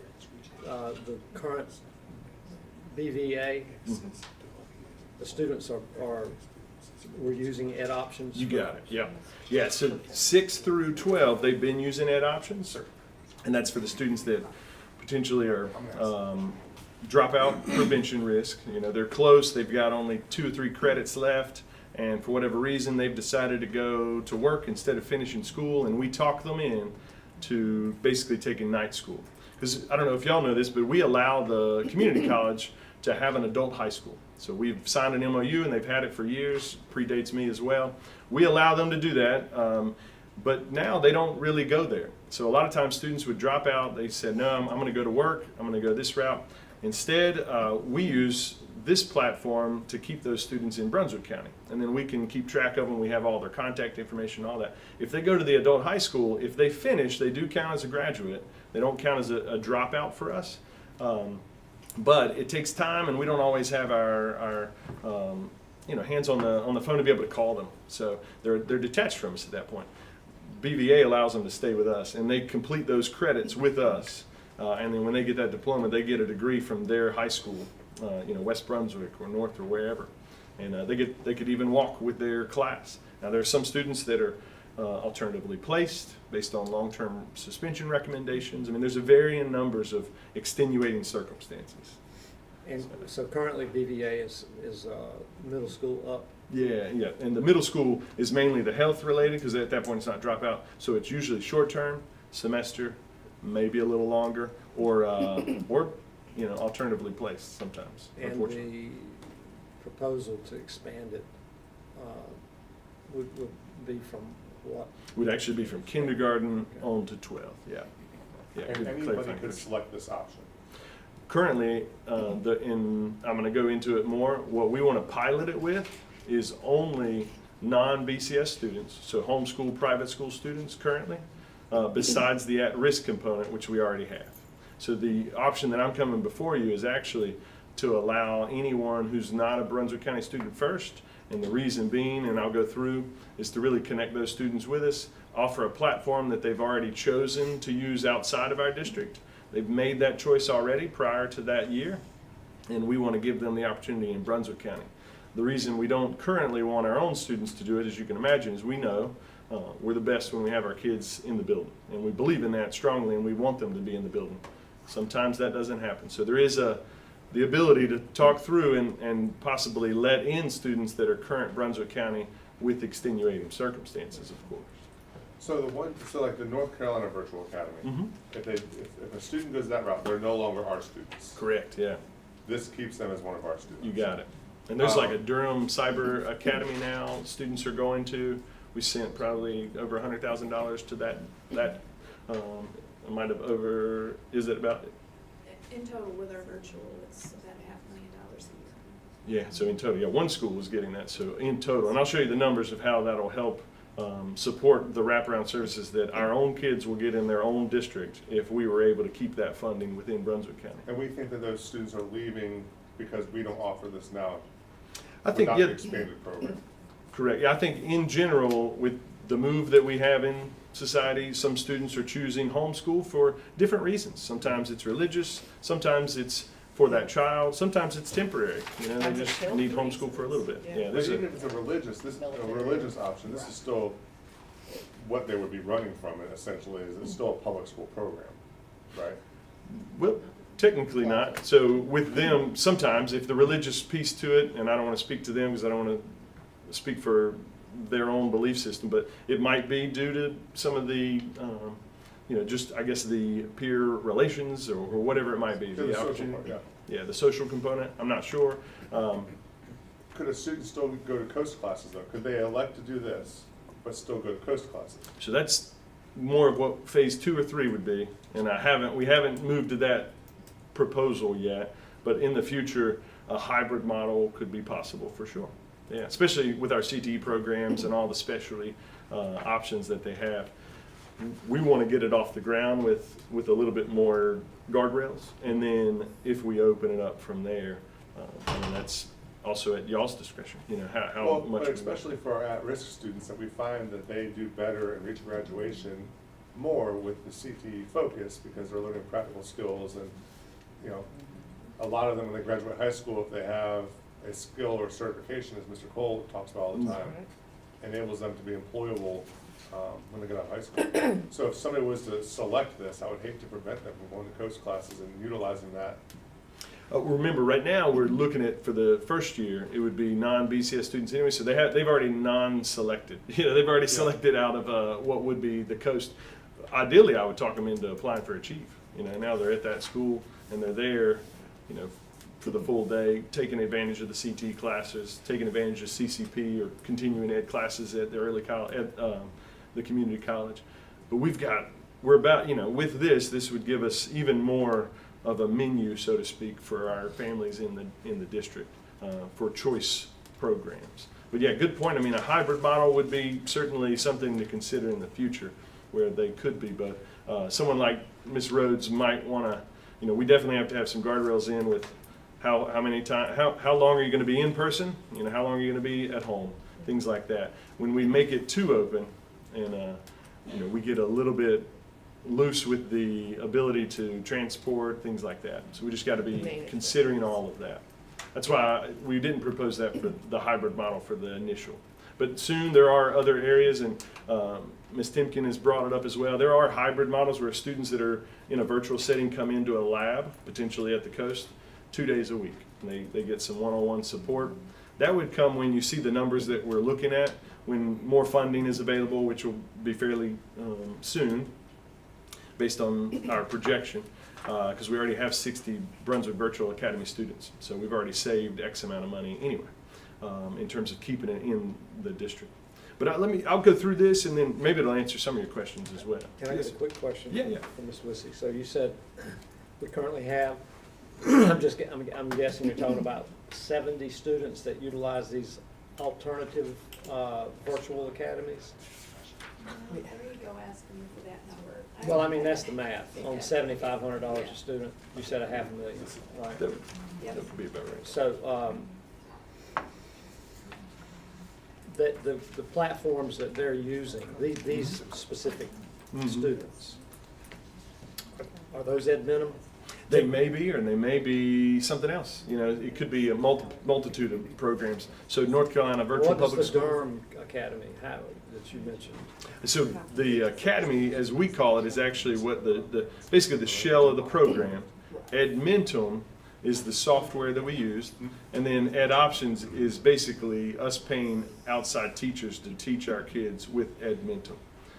the current BVA, the students we're using Ed Options. You got it. Yeah. Yeah. So 6 through 12, they've been using Ed Options, and that's for the students that potentially are dropout prevention risk. They're close. They've got only 2 or 3 credits left, and for whatever reason, they've decided to go to work instead of finishing school, and we talk them in to basically taking night school. Because I don't know if y'all know this, but we allow the community college to have an adult high school. So we've signed an MOU, and they've had it for years, predates me as well. We allow them to do that, but now they don't really go there. So a lot of times students would drop out. They said, no, I'm going to go to work. I'm going to go this route. Instead, we use this platform to keep those students in Brunswick County, and then we can keep track of them. We have all their contact information, all that. If they go to the adult high school, if they finish, they do count as a graduate. They don't count as a dropout for us. But it takes time, and we don't always have our hands on the phone to be able to call them. So they're detached from us at that point. BVA allows them to stay with us, and they complete those credits with us. And then when they get that diploma, they get a degree from their high school, West Brunswick or North or wherever, and they could even walk with their class. Now there are some students that are alternatively placed based on long-term suspension recommendations. I mean, there's a varying numbers of extenuating circumstances. And so currently BVA is middle school up. Yeah, and the middle school is mainly the health related, because at that point it's not dropout. So it's usually short-term, semester, maybe a little longer, or alternatively placed sometimes. And Unfortunately, the proposal to expand it would be from what? would actually be from kindergarten on to 12. Yeah. And good anybody clarifying could question. select this option. Currently, I'm going to go into it more. What we want to pilot it with is only non-BCS students, so homeschool private school students currently, besides the at-risk component, which we already have. So the option that I'm coming before you is actually to allow anyone who's not a Brunswick County student first, and the reason being, and I'll go through, is to really connect those students with us, offer a platform that they've already chosen to use outside of our district. They've made that choice already prior to that year, and we want to give them the opportunity in Brunswick County. The reason we don't currently want our own students to do it, as you can imagine, is we know we're the best when we have our kids in the building, and we believe in that strongly, and we want them to be in the building. Sometimes that doesn't happen. So there is the ability to talk through and possibly let in students that are current Brunswick County with extenuating circumstances, of course. So like the North Carolina Virtual Academy, Mm-hmm. if a student goes that route, they're no longer our students. Correct, yeah. This keeps them as one of our students. You got it. And there's like a Durham Cyber Academy now students are going to. We sent probably over $100,000 to that. I might have is it about? In total with our virtual, it's about $500,000 a year. Yeah, so in total, yeah, one school is getting that, so in total, and I'll show you the numbers of how that'll help support the wraparound services that our own kids will get in their own district if we were able to keep that funding within Brunswick County. And we think that those students are leaving because we don't offer this now I think, without yeah, the expanded program. correct. Yeah, I think in general, with the move that we have in society, some students are choosing homeschool for different reasons. Sometimes it's religious, sometimes it's for that child, sometimes it's temporary. You know, they Sometimes just it's need health homeschool for a little bit. reasons. Yeah, But there's even a, if it's a religious option, this is still what they would be running from, it essentially, is it's still a public school program, right? well, technically not. So with them, sometimes if the religious piece to it, and I don't want to speak to them because I don't want to speak for their own belief system, but it might be due to some of the, just I guess the peer relations or whatever it might be. To the social opportunity. part, yeah. Yeah, the social component. I'm not sure. Could a student still go to coast classes though? Could they elect to do this, but still go to coast classes? So that's more of what phase 2 or 3 would be, and we haven't moved to that proposal yet. But in the future, a hybrid model could be possible for sure. Yeah, especially with our CTE programs and all the specialty options that they have. We want to get it off the ground with a little bit more guardrails, and then if we open it up from there, that's also at y'all's discretion. You know how Well, much. but especially for our at-risk students, that we find that they do better and reach graduation more with the CTE focus because they're learning practical skills, and a lot of them when they graduate high school, if they have a skill or certification, as Mr. Cole talks about all the time, enables them to be employable when they get out of high school. So if somebody was to select this, I would hate to prevent them from going to coast classes and utilizing that. Remember, right now we're looking at, for the first year, it would be non-BCS students anyway. So they've already non-selected. They've already selected out of what would be the coast. Ideally, I would talk them into applying for a chief. Now they're at that school and they're there, for the full day, taking advantage of the CT classes, taking advantage of CCP or continuing ed classes at the early college, at the community college. But with this would give us even more of a menu, so to speak, for our families in the district for choice programs. But yeah, good point. I mean, a hybrid model would be certainly something to consider in the future where they could be. But someone like Ms. Rhodes might want to, we definitely have to have some guardrails in with how long are you going to be in person? How long are you going to be at home? Things like that. When we make it too open, and we get a little bit loose with the ability to transport, things like that. So we just got to be considering all of that. That's why we didn't propose that for the hybrid model for the initial. But soon there are other areas, and Ms. Timken has brought it up as well. There are hybrid models where students that are in a virtual setting come into a lab, potentially at the coast, 2 days a week. And they get some one-on-one support. That would come when you see the numbers that we're looking at, when more funding is available, which will be fairly soon, based on our projection, because we already have 60 Brunswick Virtual Academy students. So we've already saved X amount of money anyway, in terms of keeping it in the district. But I'll go through this, and then maybe it'll answer some of your questions as well. Can I get a quick question? Yeah. From Ms. Wissy? So you said we currently have, I'm guessing you're talking about 70 students that utilize these alternative virtual academies? There you go, asking me for that number. Well, I mean, that's the math. On $7,500 a student, you said $500,000, right? That would be about right. So, the platforms that they're using, these specific students, are those ed minimum? They may be, or they may be something else. It could be a multitude of programs. So North Carolina Virtual Public What is the School. Durham Academy, that you mentioned? So the academy, as we call it, is actually what basically the shell of the program. Edmentum is the software that we use, and then Ed Options is basically us paying outside teachers to teach our kids with Edmentum.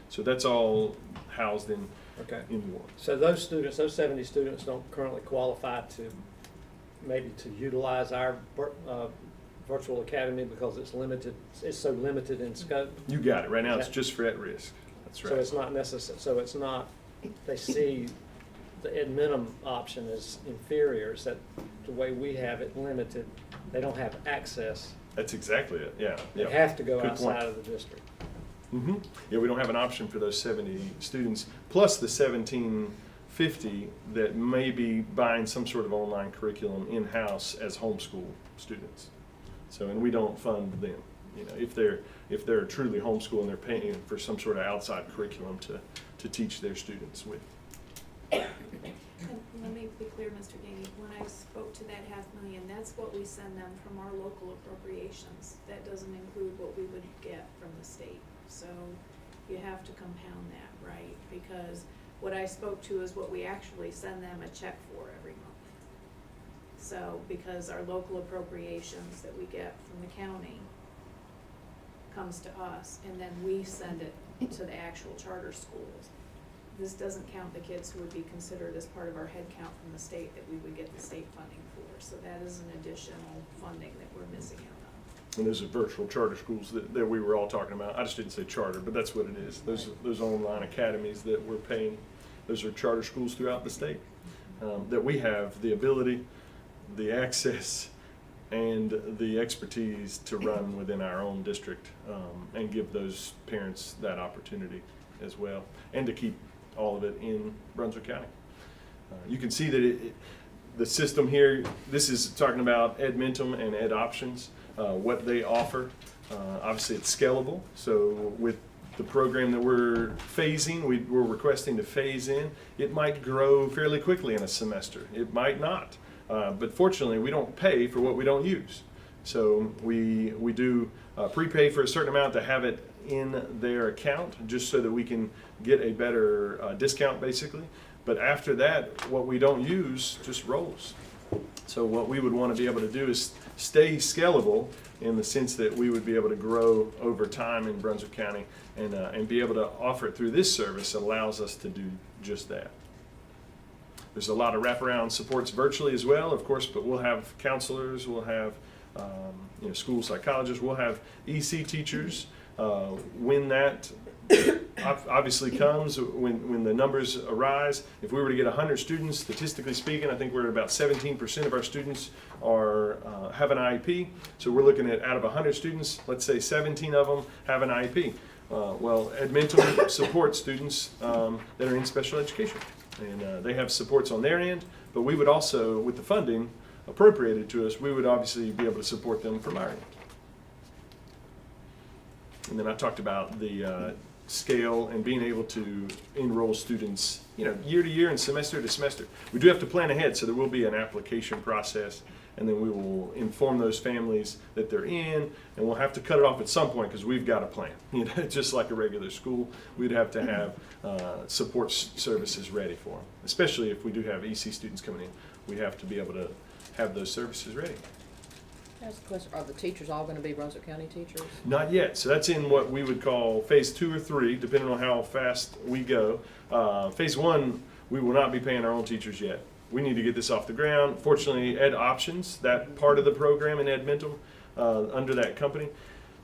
So that's all housed in one. So those 70 students don't currently qualify to utilize our virtual academy because it's so limited in scope? You got it. Right now it's just for at risk. That's right. So it's not necessary, they see the Edmentum option is inferior, is that the way we have it limited, they don't have access. That's exactly it, yeah. They yeah. have to go Good outside point. of the district. Mm-hmm. Yeah, we don't have an option for those 70 students, plus the 1750 that may be buying some sort of online curriculum in-house as homeschool students. So, and we don't fund them. You know, if they're truly homeschool and they're paying for some sort of outside curriculum to teach their students with. And let me be clear, Mr. Ganey, when I spoke to that $500,000, that's what we send them from our local appropriations. That doesn't include what we would get from the state. So you have to compound that, right? Because what I spoke to is what we actually send them a check for every month. So, because our local appropriations that we get from the county comes to us, and then we send it to the actual charter schools. This doesn't count the kids who would be considered as part of our head count from the state that we would get the state funding for. So that is an additional funding that we're missing out on. And those are virtual charter schools that we were all talking about. I just didn't say charter, but that's what it is. Those online academies that we're paying, those are charter schools throughout the state that we have the ability, the access, and the expertise to run within our own district and give those parents that opportunity as well, and to keep all of it in Brunswick County. You can see that the system here, this is talking about Edmentum and Ed Options, what they offer. Obviously it's scalable, so with the program that we're phasing, we're requesting to phase in, it might grow fairly quickly in a semester. It might not. But fortunately, we don't pay for what we don't use. So we do prepay for a certain amount to have it in their account, just so that we can get a better discount, basically. But after that, what we don't use just rolls. So what we would want to be able to do is stay scalable in the sense that we would be able to grow over time in Brunswick County and be able to offer it through this service that allows us to do just that. There's a lot of wraparound supports virtually as well, of course, but we'll have counselors, we'll have school psychologists, we'll have EC teachers. When that obviously comes, when the numbers arise, if we were to get 100 students, statistically speaking, I think we're at about 17% of our students have an IEP. So we're looking at, out of 100 students, let's say 17 of them have an IEP. Well, Edmentum supports students that are in special education. And they have supports on their end, but we would also, with the funding appropriated to us, we would obviously be able to support them from our end. And then I talked about the scale and being able to enroll students, year to year and semester to semester. We do have to plan ahead, so there will be an application process, and then we will inform those families that they're in, and we'll have to cut it off at some point because we've got a plan. Just like a regular school, we'd have to have support services ready for them, especially if we do have EC students coming in. We have to be able to have those services ready. That's the question, are the teachers all gonna be Brunswick County teachers? Not yet. So that's in what we would call phase 2 or 3, depending on how fast we go. Phase 1, we will not be paying our own teachers yet. We need to get this off the ground. Fortunately, Ed Options, that part of the program in Edmentum, under that company,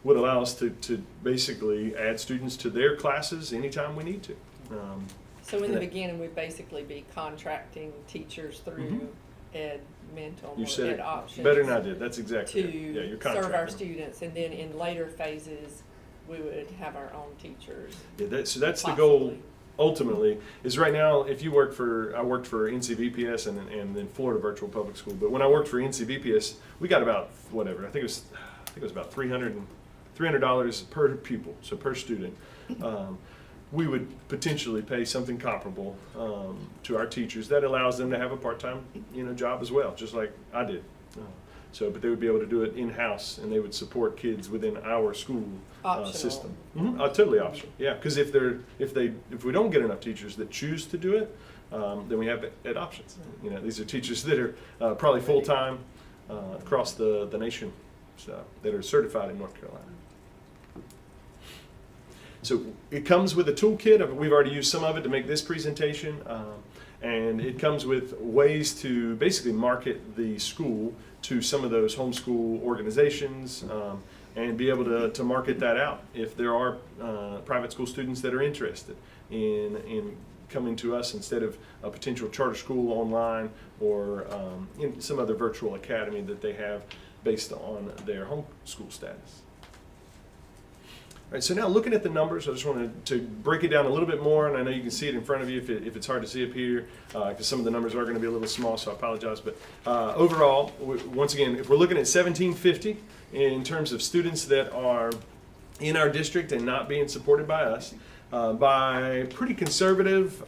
would allow us to basically add students to their classes anytime we need to. So in the beginning, we'd basically be contracting teachers through Edmentum You or said Ed it Options. better than I did. That's exactly it. Yeah, you're to serve our contracting. students, and then in later phases, we would have our own teachers. Yeah, so that's the goal. Possibly. Ultimately, is right now, if you work for, I worked for NCVPS and then Florida Virtual Public School, but when I worked for NCVPS, we got about, whatever, I think it was about $300 per pupil, so per student. We would potentially pay something comparable to our teachers. That allows them to have a part-time, job as well, just like I did. But they would be able to do it in-house, and they would support kids within our school system. Totally optional. Yeah, because if we don't get enough teachers that choose to do it, then we have Ed Options. These are teachers that are probably full-time across the nation, so that are certified in North Carolina. So it comes with a toolkit. We've already used some of it to make this presentation, and it comes with ways to basically market the school to some of those homeschool organizations and be able to market that out if there are private school students that are interested in coming to us instead of a potential charter school online or in some other virtual academy that they have based on their homeschool status. All right, so now looking at the numbers, I just wanted to break it down a little bit more, and I know you can see it in front of you if it's hard to see up here, because some of the numbers are going to be a little small, so I apologize. But overall, once again, if we're looking at 1,750 in terms of students that are in our district and not being supported by us, by pretty conservative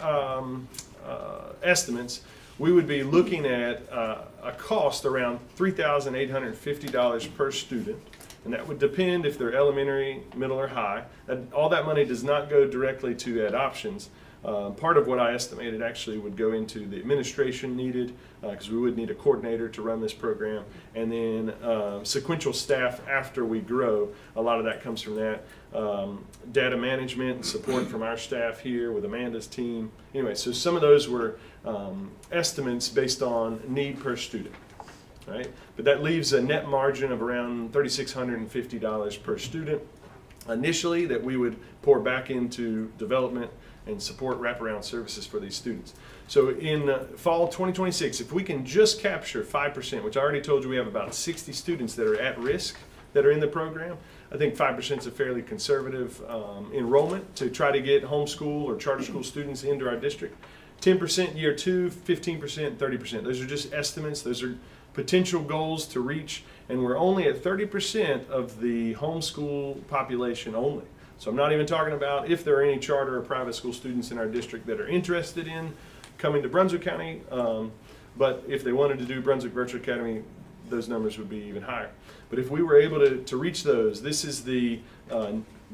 estimates, we would be looking at a cost around $3,850 per student. And that would depend if they're elementary, middle, or high. All that money does not go directly to Ed Options. Part of what I estimated actually would go into the administration needed, because we would need a coordinator to run this program, and then sequential staff after we grow. A lot of that comes from that. Data management and support from our staff here with Amanda's team. Anyway, so some of those were estimates based on need per student. Right? But that leaves a net margin of around $3,650 per student initially that we would pour back into development and support wraparound services for these students. So in fall 2026, if we can just capture 5%, which I already told you we have about 60 students that are at risk that are in the program, I think 5% is a fairly conservative enrollment to try to get homeschool or charter school students into our district. 10% year 2, 15%, 30%. Those are just estimates. Those are potential goals to reach, and we're only at 30% of the homeschool population only. So I'm not even talking about if there are any charter or private school students in our district that are interested in coming to Brunswick County, but if they wanted to do Brunswick Virtual Academy, those numbers would be even higher. But if we were able to reach those, this is the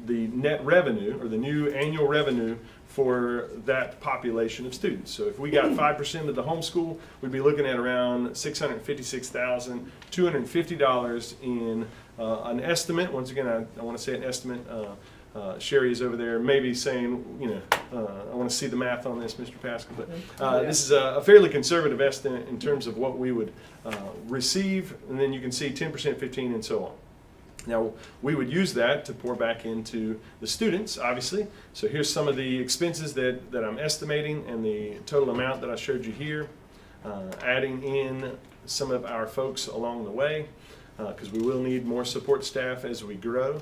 net revenue, or the new annual revenue for that population of students. So if we got 5% of the homeschool, we'd be looking at around $656,250 in an estimate. Once again, I want to say an estimate. Sherry is over there maybe saying, I want to see the math on this, Mr. Pascal, but this is a fairly conservative estimate in terms of what we would receive, and then you can see 10%, 15%, and so on. Now, we would use that to pour back into the students, obviously. So here's some of the expenses that I'm estimating and the total amount that I showed you here, adding in some of our folks along the way, because we will need more support staff as we grow.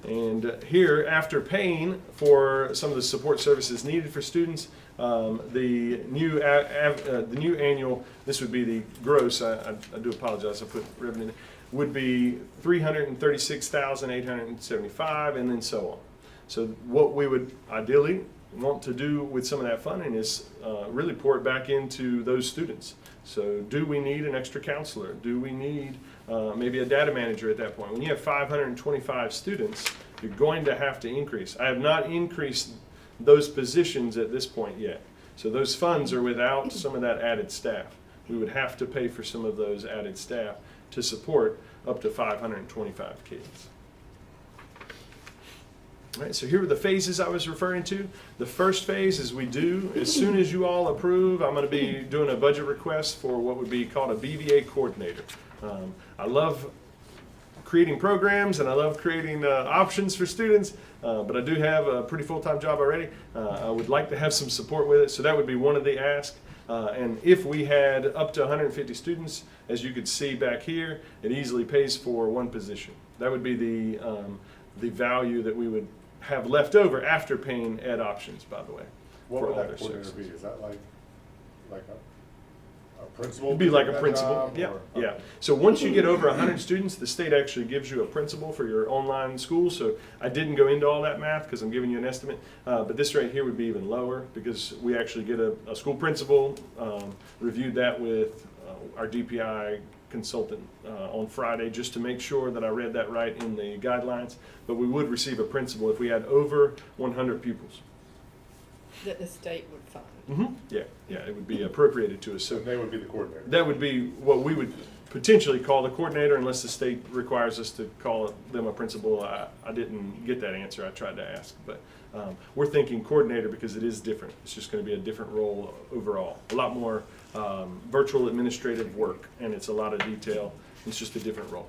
And here, after paying for some of the support services needed for students, the new annual, this would be the gross, I do apologize, I put revenue there, would be $336,875, and then so on. So what we would ideally want to do with some of that funding is really pour it back into those students. So do we need an extra counselor? Do we need maybe a data manager at that point? When you have 525 students, you're going to have to increase. I have not increased those positions at this point yet. So those funds are without some of that added staff. We would have to pay for some of those added staff to support up to 525 kids. All right, so here are the phases I was referring to. The first phase is as soon as you all approve, I'm going to be doing a budget request for what would be called a BVA coordinator. I love creating programs and I love creating options for students, but I do have a pretty full-time job already. I would like to have some support with it, so that would be one of the asks. And if we had up to 150 students, as you could see back here, it easily pays for one position. That would be the value that we would have left over after paying Ed Options, by the way. What for would all that their coordinator services. be? Is that like a principal? It'd be like a that principal, job, yeah, or- yeah. So once you get over 100 students, the state actually gives you a principal for your online school. So I didn't go into all that math because I'm giving you an estimate, but this right here would be even lower because we actually get a school principal, reviewed that with our DPI consultant on Friday just to make sure that I read that right in the guidelines, but we would receive a principal if we had over 100 pupils. That the state would fund. Yeah, it would be appropriated to us. So So they would be the coordinator. that would be what we would potentially call the coordinator unless the state requires us to call them a principal. I didn't get that answer. I tried to ask, but we're thinking coordinator because it is different. It's just going to be a different role overall. A lot more virtual administrative work, and it's a lot of detail. It's just a different role.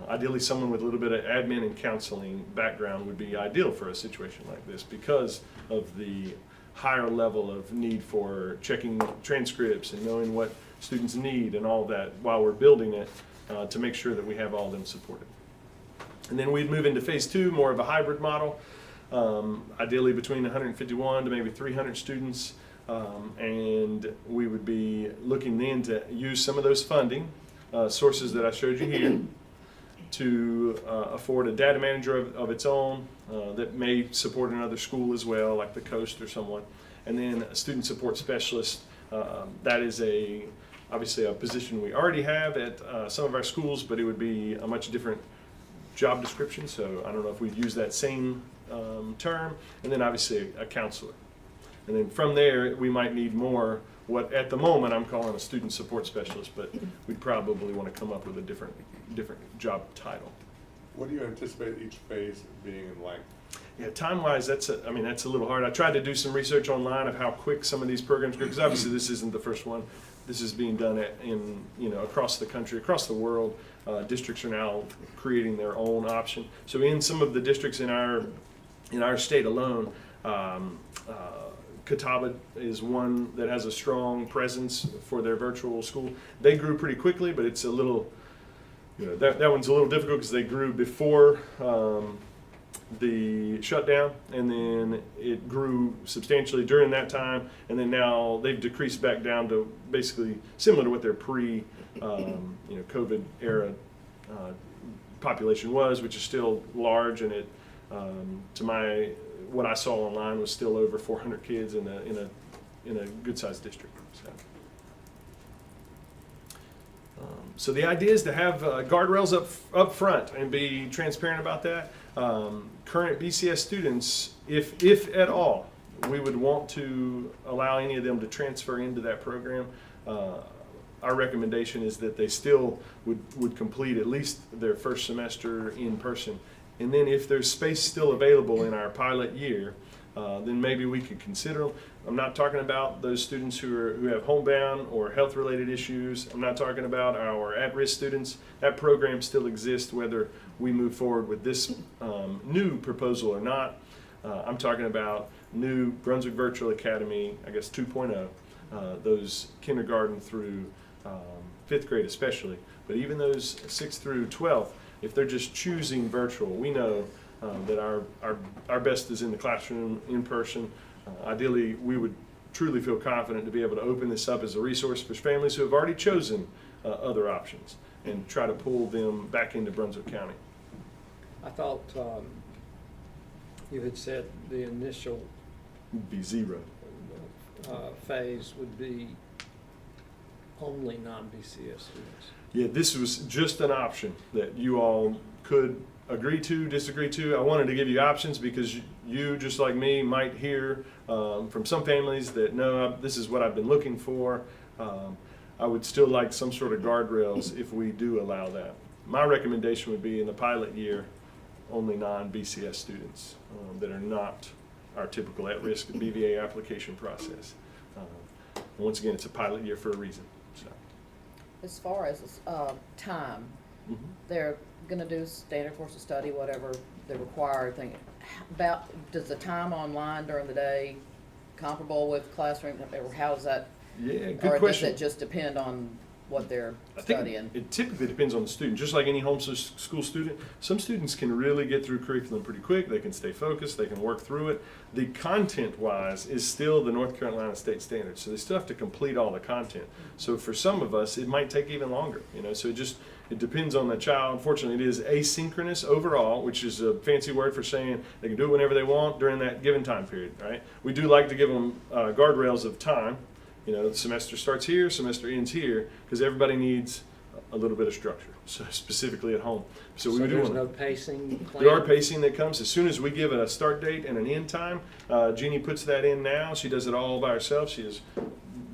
Ideally, someone with a little bit of admin and counseling background would be ideal for a situation like this because of the higher level of need for checking transcripts and knowing what students need and all that while we're building it to make sure that we have all of them supported. And then we'd move into phase 2, more of a hybrid model, ideally between 151 to maybe 300 students. And we would be looking then to use some of those funding sources that I showed you here to afford a data manager of its own that may support another school as well, like the Coast or someone. And then a student support specialist. That is obviously a position we already have at some of our schools, but it would be a much different job description. So I don't know if we'd use that same term. And then obviously a counselor. And then from there, we might need more, what at the moment I'm calling a student support specialist, but we'd probably want to come up with a different job title. What do you anticipate each phase being in length? Yeah, time-wise, that's a little hard. I tried to do some research online of how quick some of these programs go, because obviously this isn't the first one. This is being done across the country, across the world. Districts are now creating their own option. So in some of the districts in our state alone, Catawba is one that has a strong presence for their virtual school. They grew pretty quickly, but it's a little, that one's a little difficult because they grew before the shutdown, and then it grew substantially during that time, and then now they've decreased back down to basically similar to what their pre-COVID era population was, which is still large, and it, what I saw online was still over 400 kids in a good-sized district. So the idea is to have guardrails up front and be transparent about that. Current BCS students, if at all, we would want to allow any of them to transfer into that program. Our recommendation is that they still would complete at least their first semester in person. And then if there's space still available in our pilot year, then maybe we could consider them. I'm not talking about those students who have homebound or health-related issues. I'm not talking about our at-risk students. That program still exists whether we move forward with this new proposal or not. I'm talking about new Brunswick Virtual Academy, I guess 2.0, those kindergarten through 5th grade especially. But even those 6th through 12th, if they're just choosing virtual, we know that our best is in the classroom, in person. Ideally, we would truly feel confident to be able to open this up as a resource for families who have already chosen other options and try to pull them back into Brunswick County. I thought you had said the initial It'd be 0. phase would be only non-BCS students. Yeah, this was just an option that you all could agree to, disagree to. I wanted to give you options because you, just like me, might hear from some families that, no, this is what I've been looking for. I would still like some sort of guardrails if we do allow that. My recommendation would be in the pilot year, only non-BCS students that are not our typical at-risk BVA application process. Once again, it's a pilot year for a reason. So. As far as time, Mm-hmm. they're going to do standard course of study, whatever the required thing. Does the time online during the day comparable with classroom? Or how is that? Yeah, good question. Or does it just depend on what they're studying? It typically depends on the student. Just like any homeschool student, some students can really get through curriculum pretty quick. They can stay focused. They can work through it. The content-wise is still the North Carolina state standard, so they still have to complete all the content. So for some of us, it might take even longer. So it depends on the child. Unfortunately, it is asynchronous overall, which is a fancy word for saying they can do it whenever they want during that given time period. Right? We do like to give them guardrails of time. The semester starts here, semester ends here, because everybody needs a little bit of structure, so specifically at home. So we do there's want no pacing plan? There are pacing that comes as soon as we give it a start date and an end time. Jeannie puts that in now. She does it all by herself. She is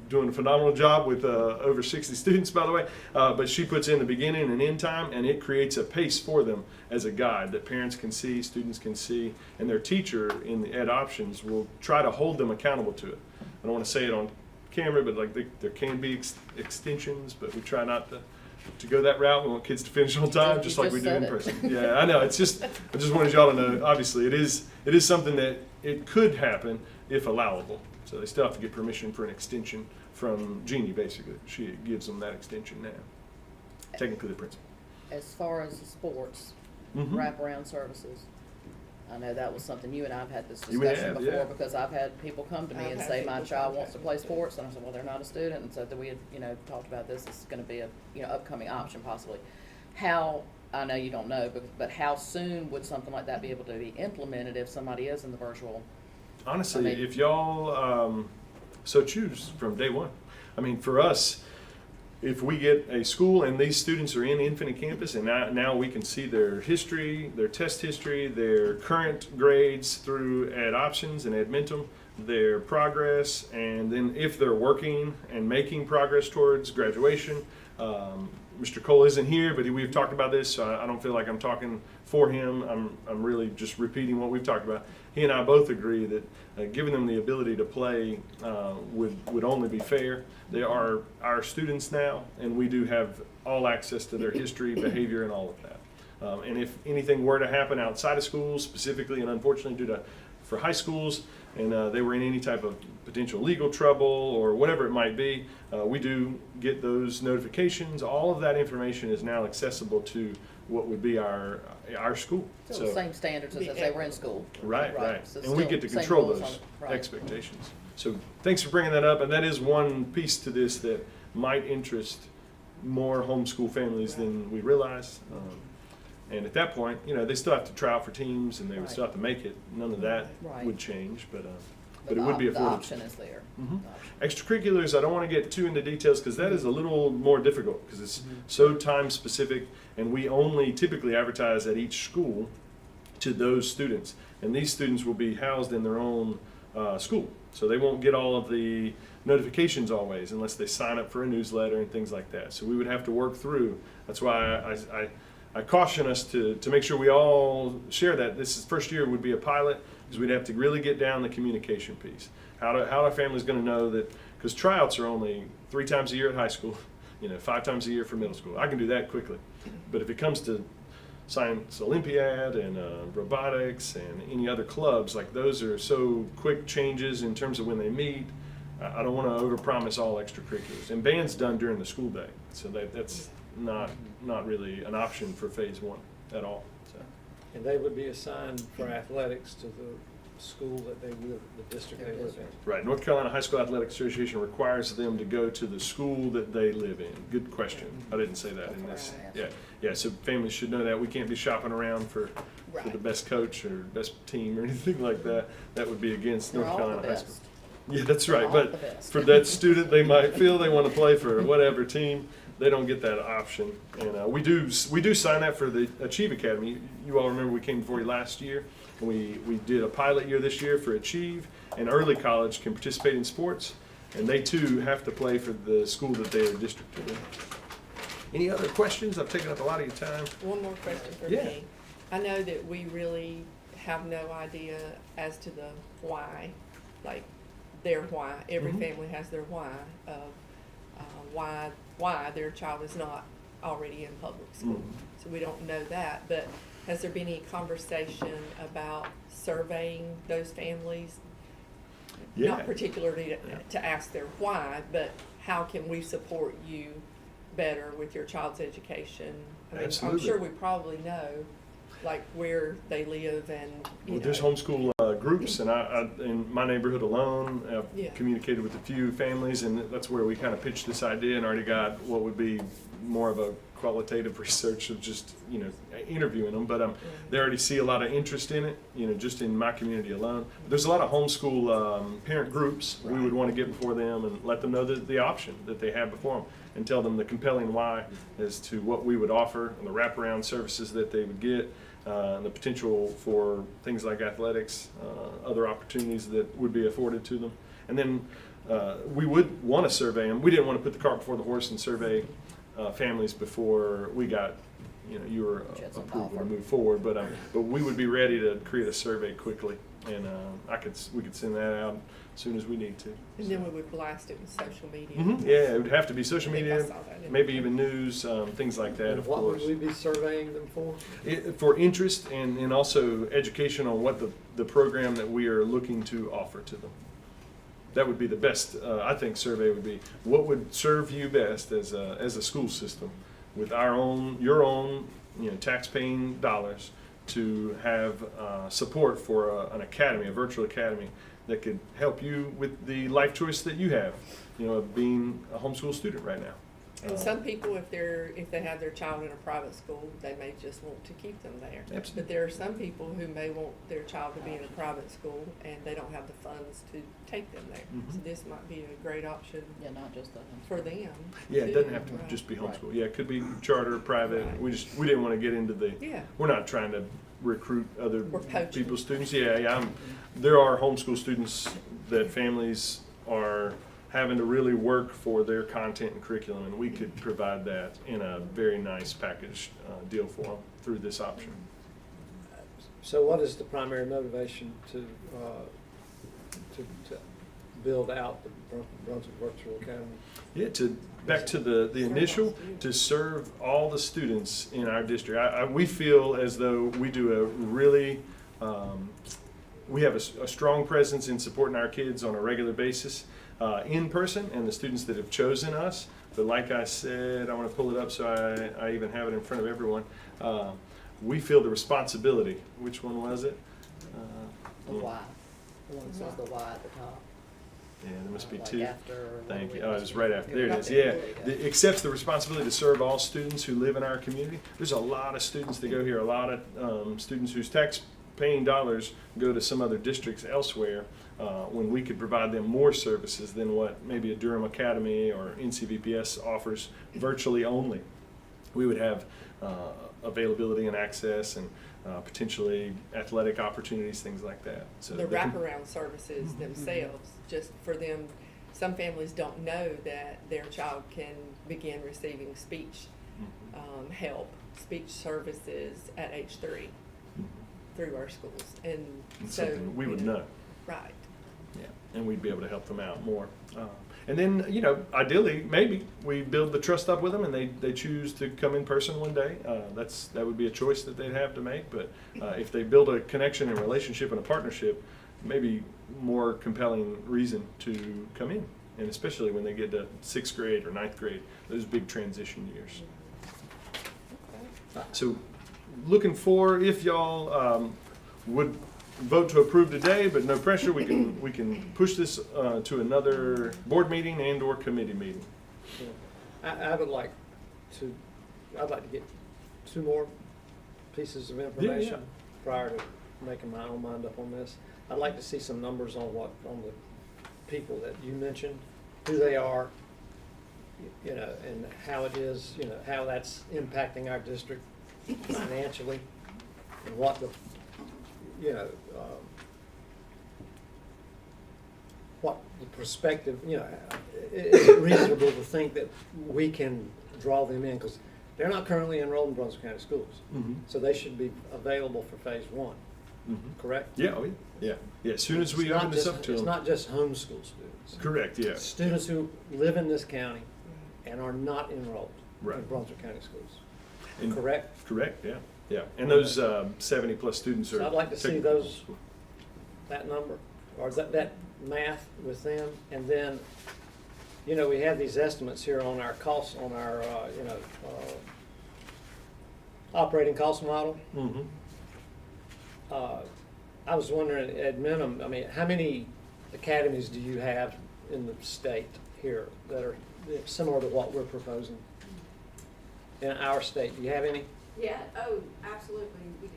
doing a phenomenal job with over 60 students, by the way. But she puts in the beginning and end time, and it creates a pace for them as a guide that parents can see, students can see, and their teacher in the ed options will try to hold them accountable to it. I don't want to say it on camera, but there can be extensions, but we try not to go that route. We want kids to finish on time, just like we do in person. Yeah, I know. I just wanted y'all to know. Obviously, it is something that it could happen if allowable. So they still have to get permission for an extension from Jeannie, basically. She gives them that extension now. Technically the principal. As far as the sports, Mhm. wraparound services, I know that was something you and I've had this You discussion have, before, yeah. because I've had people come to me I've and had say, my people child wants to contact play me. sports, and I said, well, they're not a student, and so that we had, talked about this is gonna be a, upcoming option possibly. How, I know you don't know, but how soon would something like that be able to be implemented if somebody is in the virtual? Honestly, I mean- if y'all so choose from day one. I mean, for us, if we get a school and these students are in Infinite Campus, and now we can see their history, their test history, their current grades through Ad Options and Admentum, their progress, and then if they're working and making progress towards graduation. Mr. Cole isn't here, but we've talked about this, so I don't feel like I'm talking for him. I'm really just repeating what we've talked about. He and I both agree that giving them the ability to play would only be fair. They are our students now, and we do have all access to their history, behavior, and all of that. And if anything were to happen outside of schools, specifically and unfortunately for high schools, and they were in any type of potential legal trouble or whatever it might be, we do get those notifications. All of that information is now accessible to what would be our school. So the same standards as if they were in school. Right. So And we still get to same control rules those on it. Right. expectations. So thanks for bringing that up, and that is one piece to this that might interest more homeschool families than we realize. And at that point, they still have to try out for teams, and they would still have to make it. None of that Right. would change, but But it would be the afforded. option is there. Mhm. The option. Extracurriculars, I don't want to get too into details because that is a little more difficult because it's so time specific, and we only typically advertise at each school to those students. And these students will be housed in their own school. So they won't get all of the notifications always unless they sign up for a newsletter and things like that. So we would have to work through. That's why I caution us to make sure we all share that. This first year would be a pilot because we'd have to really get down the communication piece. How are families going to know that? Because tryouts are only 3 times a year at high school, 5 times a year for middle school. I can do that quickly. But if it comes to Science Olympiad and robotics and any other clubs, like those are so quick changes in terms of when they meet. I don't want to overpromise all extracurriculars. And band's done during the school day, so that's not really an option for phase 1 at all. So. And they would be assigned for athletics to the school that they live, the district they live in. Right, North Carolina High School Athletic Association requires them to go to the school that they live in. Good question. I didn't say that in this. Yeah. So families should know that. We can't be shopping around for the best coach or best team or anything like that. That would be against They're North all Carolina the High best. School. Yeah, that's right. All the But best. for that student, they might feel they want to play for whatever team. They don't get that option. And we do sign that for the Achieve Academy. You all remember we came before you last year. And we did a pilot year this year for Achieve, and early college can participate in sports, and they too have to play for the school that they are districted in. Any other questions? I've taken up a lot of your time. One more question for Yeah. me. I know that we really have no idea as to the why, like their why. Every Mhm. family has their why of why their child is not already in public school. Mhm. So we don't know that, but has there been any conversation about surveying those families? Yeah. Not particularly to ask their why, but how can we support you better with your child's education? I mean, Absolutely. I'm sure we probably know, like, where they live and, you Well, know. there's homeschool groups, and I in my neighborhood alone, I've Yeah. communicated with a few families, and that's where we kind of pitched this idea and already got what would be more of a qualitative research of just, interviewing them. But they already see a lot of interest in it, just in my community alone. There's a lot of homeschool parent groups we would want to get before them and let them know the option that they have before them and tell them the compelling why as to what we would offer and the wraparound services that they would get. And the potential for things like athletics, other opportunities that would be afforded to them. And then we would want to survey them. We didn't want to put the cart before the horse and survey families before we got, your approval to move forward. But we would be ready to create a survey quickly, and we could send that out as soon as we need to. And then we would blast it with social media. Yeah, it would have to be social I think I media, saw that in maybe the- even news, things like that, And of what would course. we be surveying them for? For interest and also education on what the program that we are looking to offer to them. that would be the best, I think, survey would be, what would serve you best as a school system with your own, tax-paying dollars to have support for an academy, a virtual academy that could help you with the life choice that you have, of being a homeschool student right now. And some people, if they have their child in a private school, they may just want to keep them there. Absolutely. But there are some people who may want their child to be in a private school and they don't have the funds to take them there. Mhm. So this might be a great option Yeah, not just the. for them. Yeah, it doesn't have to Right. just be Right. homeschool. Yeah, it could be charter, private. Right. We didn't want to get into the. Yeah. We're not trying to recruit other We're poaching. people's students. Yeah. There are homeschool students that families are having to really work for their content and curriculum, and we could provide that in a very nice package deal for them through this option. So what is the primary motivation to build out the Brunswick Virtual Academy? Yeah, back to the initial, to serve all the students in our district. We feel as though we do a really, we have a strong presence in supporting our kids on a regular basis in person, and the students that have chosen us. But like I said, I want to pull it up so I even have it in front of everyone. We feel the responsibility. Which one was it? The Y, the one that says the Y at the top. Yeah, there must be Like two. after or Thank you. what Oh, we- it's right after. There it is. There Yeah. you go. Accepts the responsibility to serve all students who live in our community. There's a lot of students that go here, a lot of students whose tax-paying dollars go to some other districts elsewhere, when we could provide them more services than what maybe a Durham Academy or NCVPS offers virtually only. We would have availability and access and potentially athletic opportunities, things like that. So The they can- wraparound services themselves, just for them, some families don't know that their child can begin receiving speech help, speech services at age 3 through our schools. And It's so. something we would know. Right. Yeah, and we'd be able to help them out more. And then, ideally, maybe we build the trust up with them and they choose to come in person one day. That would be a choice that they'd have to make. But if they build a connection and relationship and a partnership, maybe more compelling reason to come in. And especially when they get to 6th grade or 9th grade, those big transition years. So looking for, if y'all would vote to approve today, but no pressure, we can push this to another board meeting and or committee meeting. I'd like to get 2 more pieces of information prior to making my own mind up on this. I'd like to see some numbers on the people that you mentioned, who they are, and how it is, how that's impacting our district financially, and what the, what the perspective, is it reasonable to think that we can draw them in? Because they're not currently enrolled in Brunswick County Schools, so they should be available for phase 1, correct? Yeah, yeah. As soon as we It's not open this just- up to It's them. not just homeschool students. Correct, yeah. Students who live in this county and are not enrolled in Right. Brunswick County Schools, And- correct? Correct, yeah. Yeah, and those 70-plus students are. So I'd like to see technical. those, that number, or that math with them, and then, we have these estimates here on our costs, on our, operating cost model. Mhm. I was wondering, at minimum, how many academies do you have in the state here that are similar to what we're proposing? In our state, do you have any? Yeah, oh, absolutely, we do.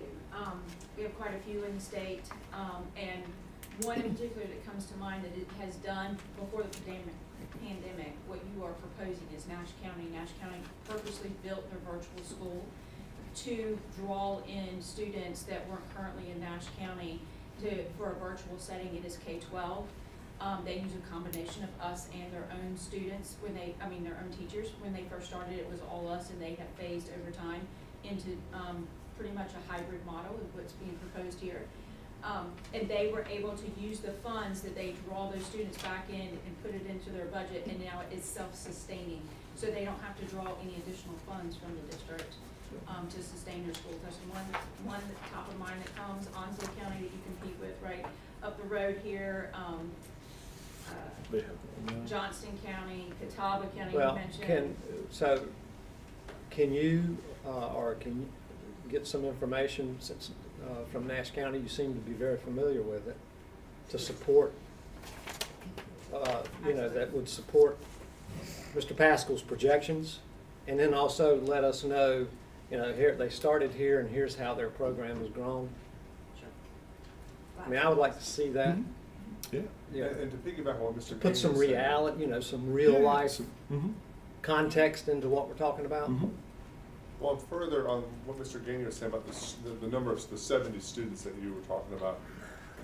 We have quite a few in the state, and one in particular that comes to mind that it has done before the pandemic, what you are proposing is Nash County. Nash County purposely built their virtual school to draw in students that weren't currently in Nash County for a virtual setting. It is K-12. They use a combination of us and their own students their own teachers. When they first started, it was all us, and they have phased over time into pretty much a hybrid model of what's being proposed here. And they were able to use the funds that they draw those students back in and put it into their budget, and now it's self-sustaining. So they don't have to draw any additional funds from the district to sustain their school. There's one top of mind that comes, Onslow County, that you compete with right up the road here. They have, Johnston County, Catawba County, you Well, mentioned. can you, or can you get some information since, from Nash County, you seem to be very familiar with it, to support, that would support Mr. Pascal's projections? And then also let us know, here, they started here and here's how their program has grown. I mean, I would like to see that. yeah. Yeah. And to piggyback on what Mr. Put some Gaines said- reality, some real life Mm-hmm. context into what we're talking about. Mm-hmm. Well, further on what Mr. Gainey was saying about the number of the 70 students that you were talking about,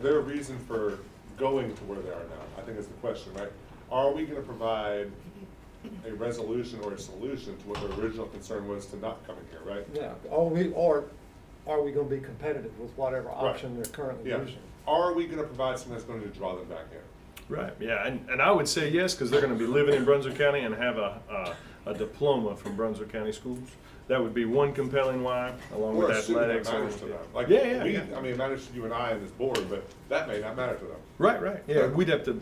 their reason for going to where they are now, I think is the question, right? Are we gonna provide a resolution or a solution to what their original concern was to not coming here, right? Yeah, or are we gonna be competitive with whatever option they're currently Yeah. using? Are we gonna provide something that's going to draw them back in? Right, yeah, and I would say yes, because they're gonna be living in Brunswick County and have a diploma from Brunswick County Schools. That would be one compelling why, along Or with a student that athletics. matters to them. Like, Yeah. I mean, it matters to you and I and this board, but that may not matter to them. Right, yeah, we'd have to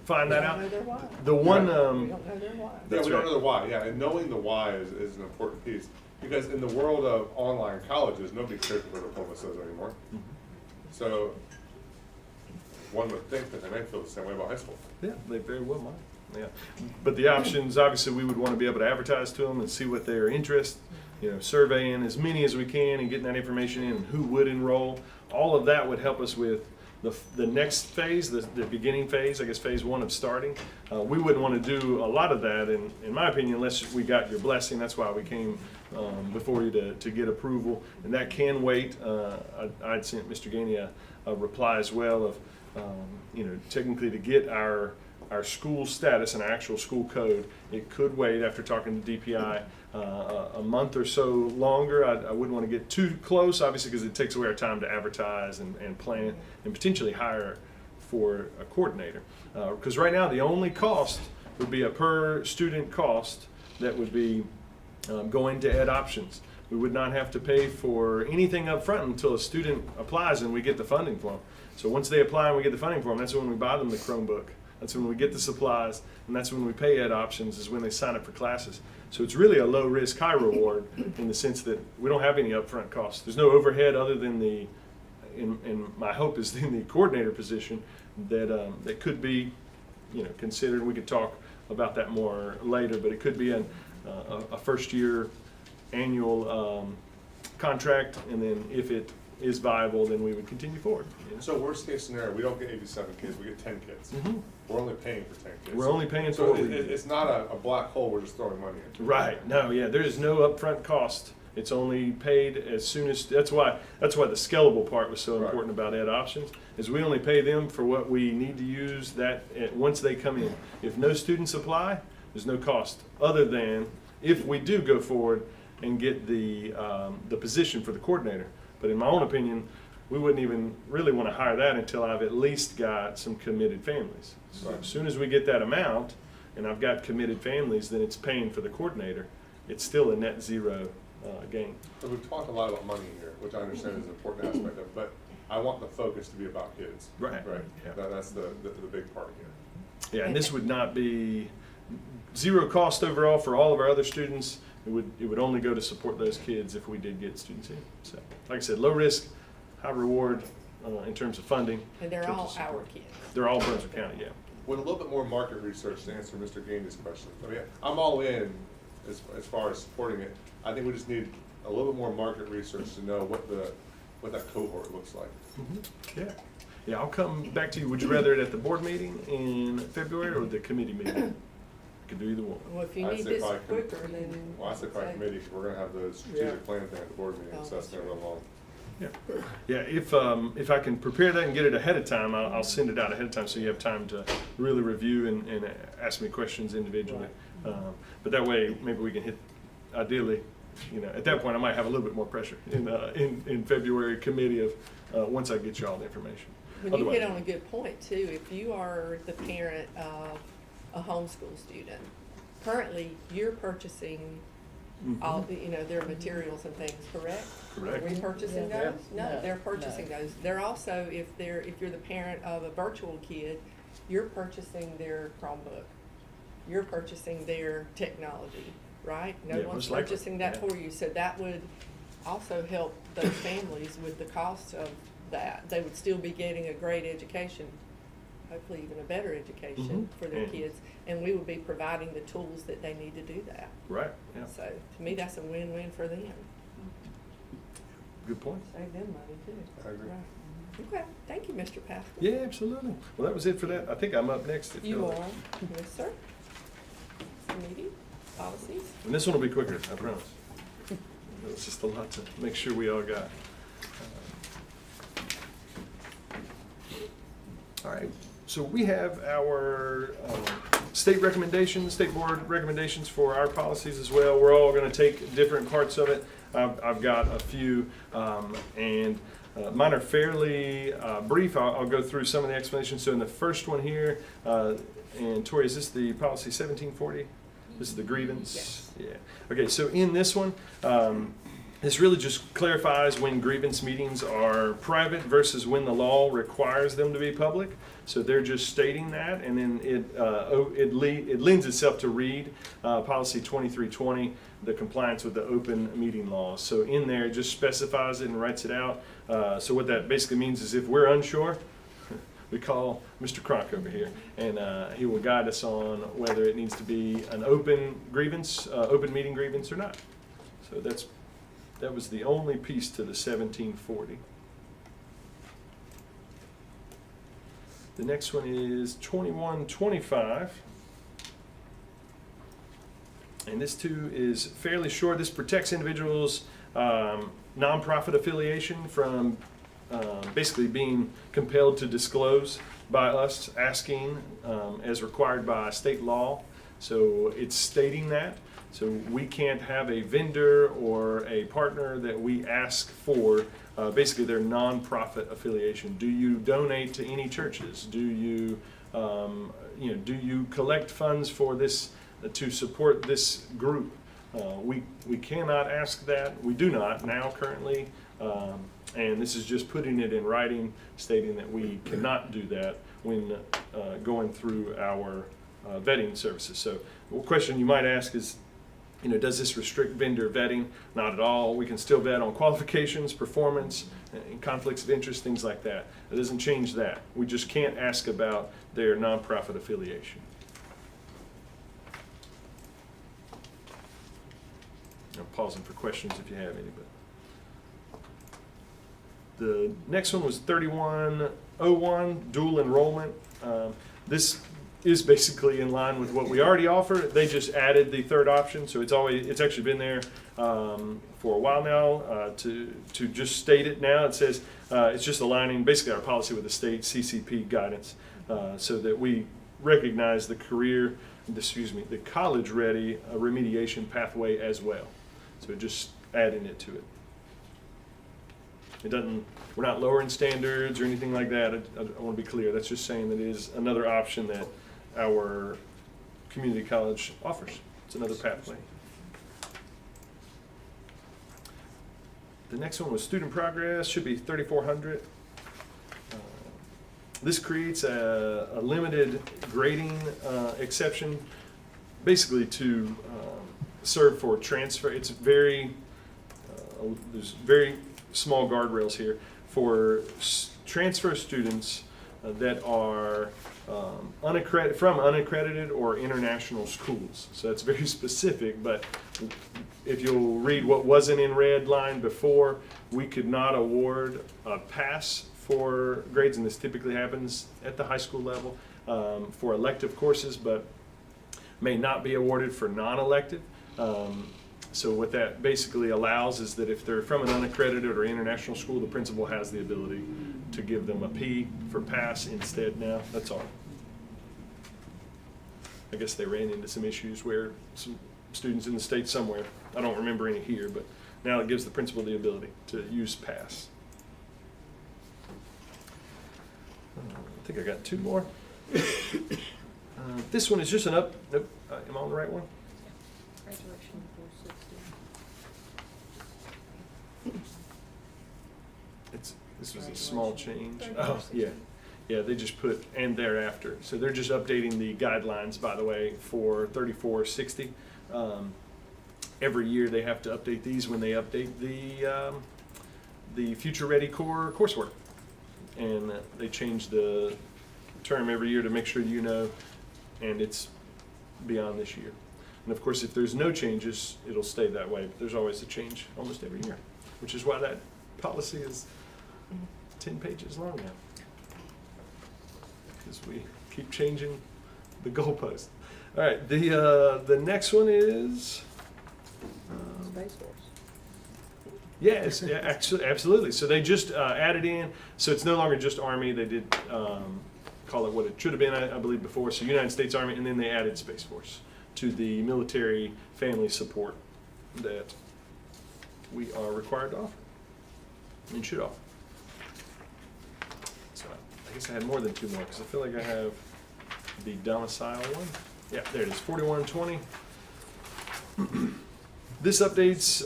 find We that don't out. know their why. The one, We don't know their why. Yeah, That's we don't right. know the why, yeah, and knowing the why is an important piece. Because in the world of online colleges, nobody cares what their diploma says anymore. Mm-hmm. So, one would think that they may feel the same way about high school. yeah, they very well might, yeah. But the options, obviously, we would want to be able to advertise to them and see what their interest, surveying as many as we can and getting that information in, and who would enroll. All of that would help us with the next phase, the beginning phase, I guess phase one of starting. We wouldn't want to do a lot of that, in my opinion, unless we got your blessing. That's why we came before you to get approval, and that can wait. I'd sent Mr. Gainey a reply as well of, technically to get our school status and our actual school code, it could wait after talking to DPI a month or so longer. I wouldn't want to get too close, obviously, because it takes away our time to advertise and plan and potentially hire for a coordinator. Because right now, the only cost would be a per student cost that would be going to Ed Options. We would not have to pay for anything up front until a student applies and we get the funding for them. So once they apply and we get the funding for them, that's when we buy them the Chromebook. That's when we get the supplies, and that's when we pay Ed Options, is when they sign up for classes. So it's really a low risk, high reward in the sense that we don't have any upfront costs. There's no overhead other than in my hope is in the coordinator position that could be, considered. We could talk about that more later, but it could be a first year annual contract, and then if it is viable, then we would continue forward. So worst case scenario, we don't get 87 kids, we get 10 kids. Mhm. We're only paying for 10 kids. We're only paying So for what we it's not a black hole we're just throwing money into. Right. No. Yeah. There is no upfront cost. It's only paid as soon as. That's why the scalable part was so Right. important about Ed Options. Is we only pay them for what we need to use that once they come in. If no students apply, there's no cost other than if we do go forward and get the position for the coordinator. But in my own opinion, we wouldn't even really want to hire that until I've at least got some committed families. So Right. as soon as we get that amount and I've got committed families, then it's paying for the coordinator. It's still a net zero gain. So we've talked a lot about money here, which I understand is an important aspect of it, but I want the focus to be about kids. Right. Right, Yeah. that's the big part here. Yeah, and this would not be zero cost overall for all of our other students. It would only go to support those kids if we did get students in. So, like I said, low risk, high reward in terms of funding. And they're in terms all of support. our kids. They're all Brunswick County, yeah. With a little bit more market research to answer Mr. Gainey's question, I mean, I'm all in as far as supporting it. I think we just need a little bit more market research to know what that cohort looks like. Yeah. Yeah, I'll come back to you. Would you rather it at the board meeting in February or the committee meeting? I could do either one. Well, if you I'd need say this probably quicker, then. Well, I said by committee, we're gonna have the strategic plan thing at the board meeting, so that's gonna run long. Yeah, yeah. If I can prepare that and get it ahead of time, I'll send it out ahead of time so you have time to really review and ask me questions individually. But that way, maybe we can hit. Ideally, at that point, I might have a little bit more pressure in February committee of once I get you all the information. When you hit Otherwise- on a good point too, if you are the parent of a homeschool student, currently you're purchasing all the, their materials and things, correct? Correct. Are we purchasing Yeah. those? No, No, they're purchasing no. those. They're also, if you're the parent of a virtual kid, you're purchasing their Chromebook, you're purchasing their technology, right? No Yeah, one's most likely, purchasing that yeah. for you, so that would also help those families with the cost of that. They would still be getting a great education, hopefully even a better education Mhm. for their And- kids, and we would be providing the tools that they need to do that. Right, yeah. So, to me, that's a win-win for them. Good point. Save them money too. I agree. Right. Okay, thank you, Mr. Pascal. Yeah, absolutely. Well, that was it for that. I think I'm up next. if You y'all- are, yes, sir. Meeting, policies. And this one will be quicker, I promise. It's just a lot to make sure we all got. All right, so we have our state recommendations, state board recommendations for our policies as well. We're all gonna take different parts of it. I've got a few, and mine are fairly brief. I'll go through some of the explanations. So in the first one here, and Tori, is this the policy 1740? This is the grievance? Yes. Yeah. Okay, so in this one, this really just clarifies when grievance meetings are private versus when the law requires them to be public. So they're just stating that, and then it lends itself to read policy 2320, the compliance with the open meeting laws. So in there, it just specifies it and writes it out. So what that basically means is if we're unsure, we call Mr. Cronk over here, and he will guide us on whether it needs to be an open grievance, open meeting grievance or not. So that was the only piece to the 1740. The next one is 2125. And this too is fairly short. This protects individuals' nonprofit affiliation from basically being compelled to disclose by us asking as required by state law. So it's stating that. So we can't have a vendor or a partner that we ask for basically their nonprofit affiliation. Do you donate to any churches? Do you, do you collect funds for this to support this group? We cannot ask that. We do not now currently. And this is just putting it in writing, stating that we cannot do that when going through our vetting services. So a question you might ask is, does this restrict vendor vetting? Not at all. We can still vet on qualifications, performance, and conflicts of interest, things like that. It doesn't change that. We just can't ask about their nonprofit affiliation. I'm pausing for questions if you have any. But the next one was 3101, dual enrollment. This is basically in line with what we already offer. They just added the third option, so it's actually been there for a while now. To just state it now, it says it's just aligning basically our policy with the state CCP guidance, so that we recognize the college-ready remediation pathway as well. So just adding it to it. It doesn't. We're not lowering standards or anything like that. I want to be clear. That's just saying that it is another option that our community college offers. It's another pathway. The next one was student progress, should be 3,400. This creates a limited grading exception, basically to serve for transfer. It's there's very small guardrails here for transfer students that are from unaccredited or international schools. So that's very specific, but if you'll read what wasn't in red line before, we could not award a pass for grades, and this typically happens at the high school level for elective courses, but may not be awarded for non-elective. So what that basically allows is that if they're from an unaccredited or international school, the principal has the ability to give them a P for pass instead now. That's all. I guess they ran into some issues where some students in the state somewhere, I don't remember any here, but now it gives the principal the ability to use pass. I think I got two more. This one is just an nope, am I on the right one? Graduation 460. This was a small change. Oh, yeah. Yeah, they just put "and thereafter." So they're just updating the guidelines, by the way, for 3460. Every year they have to update these when they update the Future Ready Core coursework. And they change the term every year to make sure you know, and it's beyond this year. And of course, if there's no changes, it'll stay that way, but there's always a change almost every year, which is why that policy is 10 pages long now. Because we keep changing the goalpost. All right, the next one is Space Force. yes, yeah, actually, absolutely. So they just added in. So it's no longer just Army. They did call it what it should have been, I believe, before. So United States Army, and then they added Space Force to the military family support that we are required to offer and should offer. So I guess I had more than two more because I feel like I have the domicile one. Yeah, there it is, 4120. This updates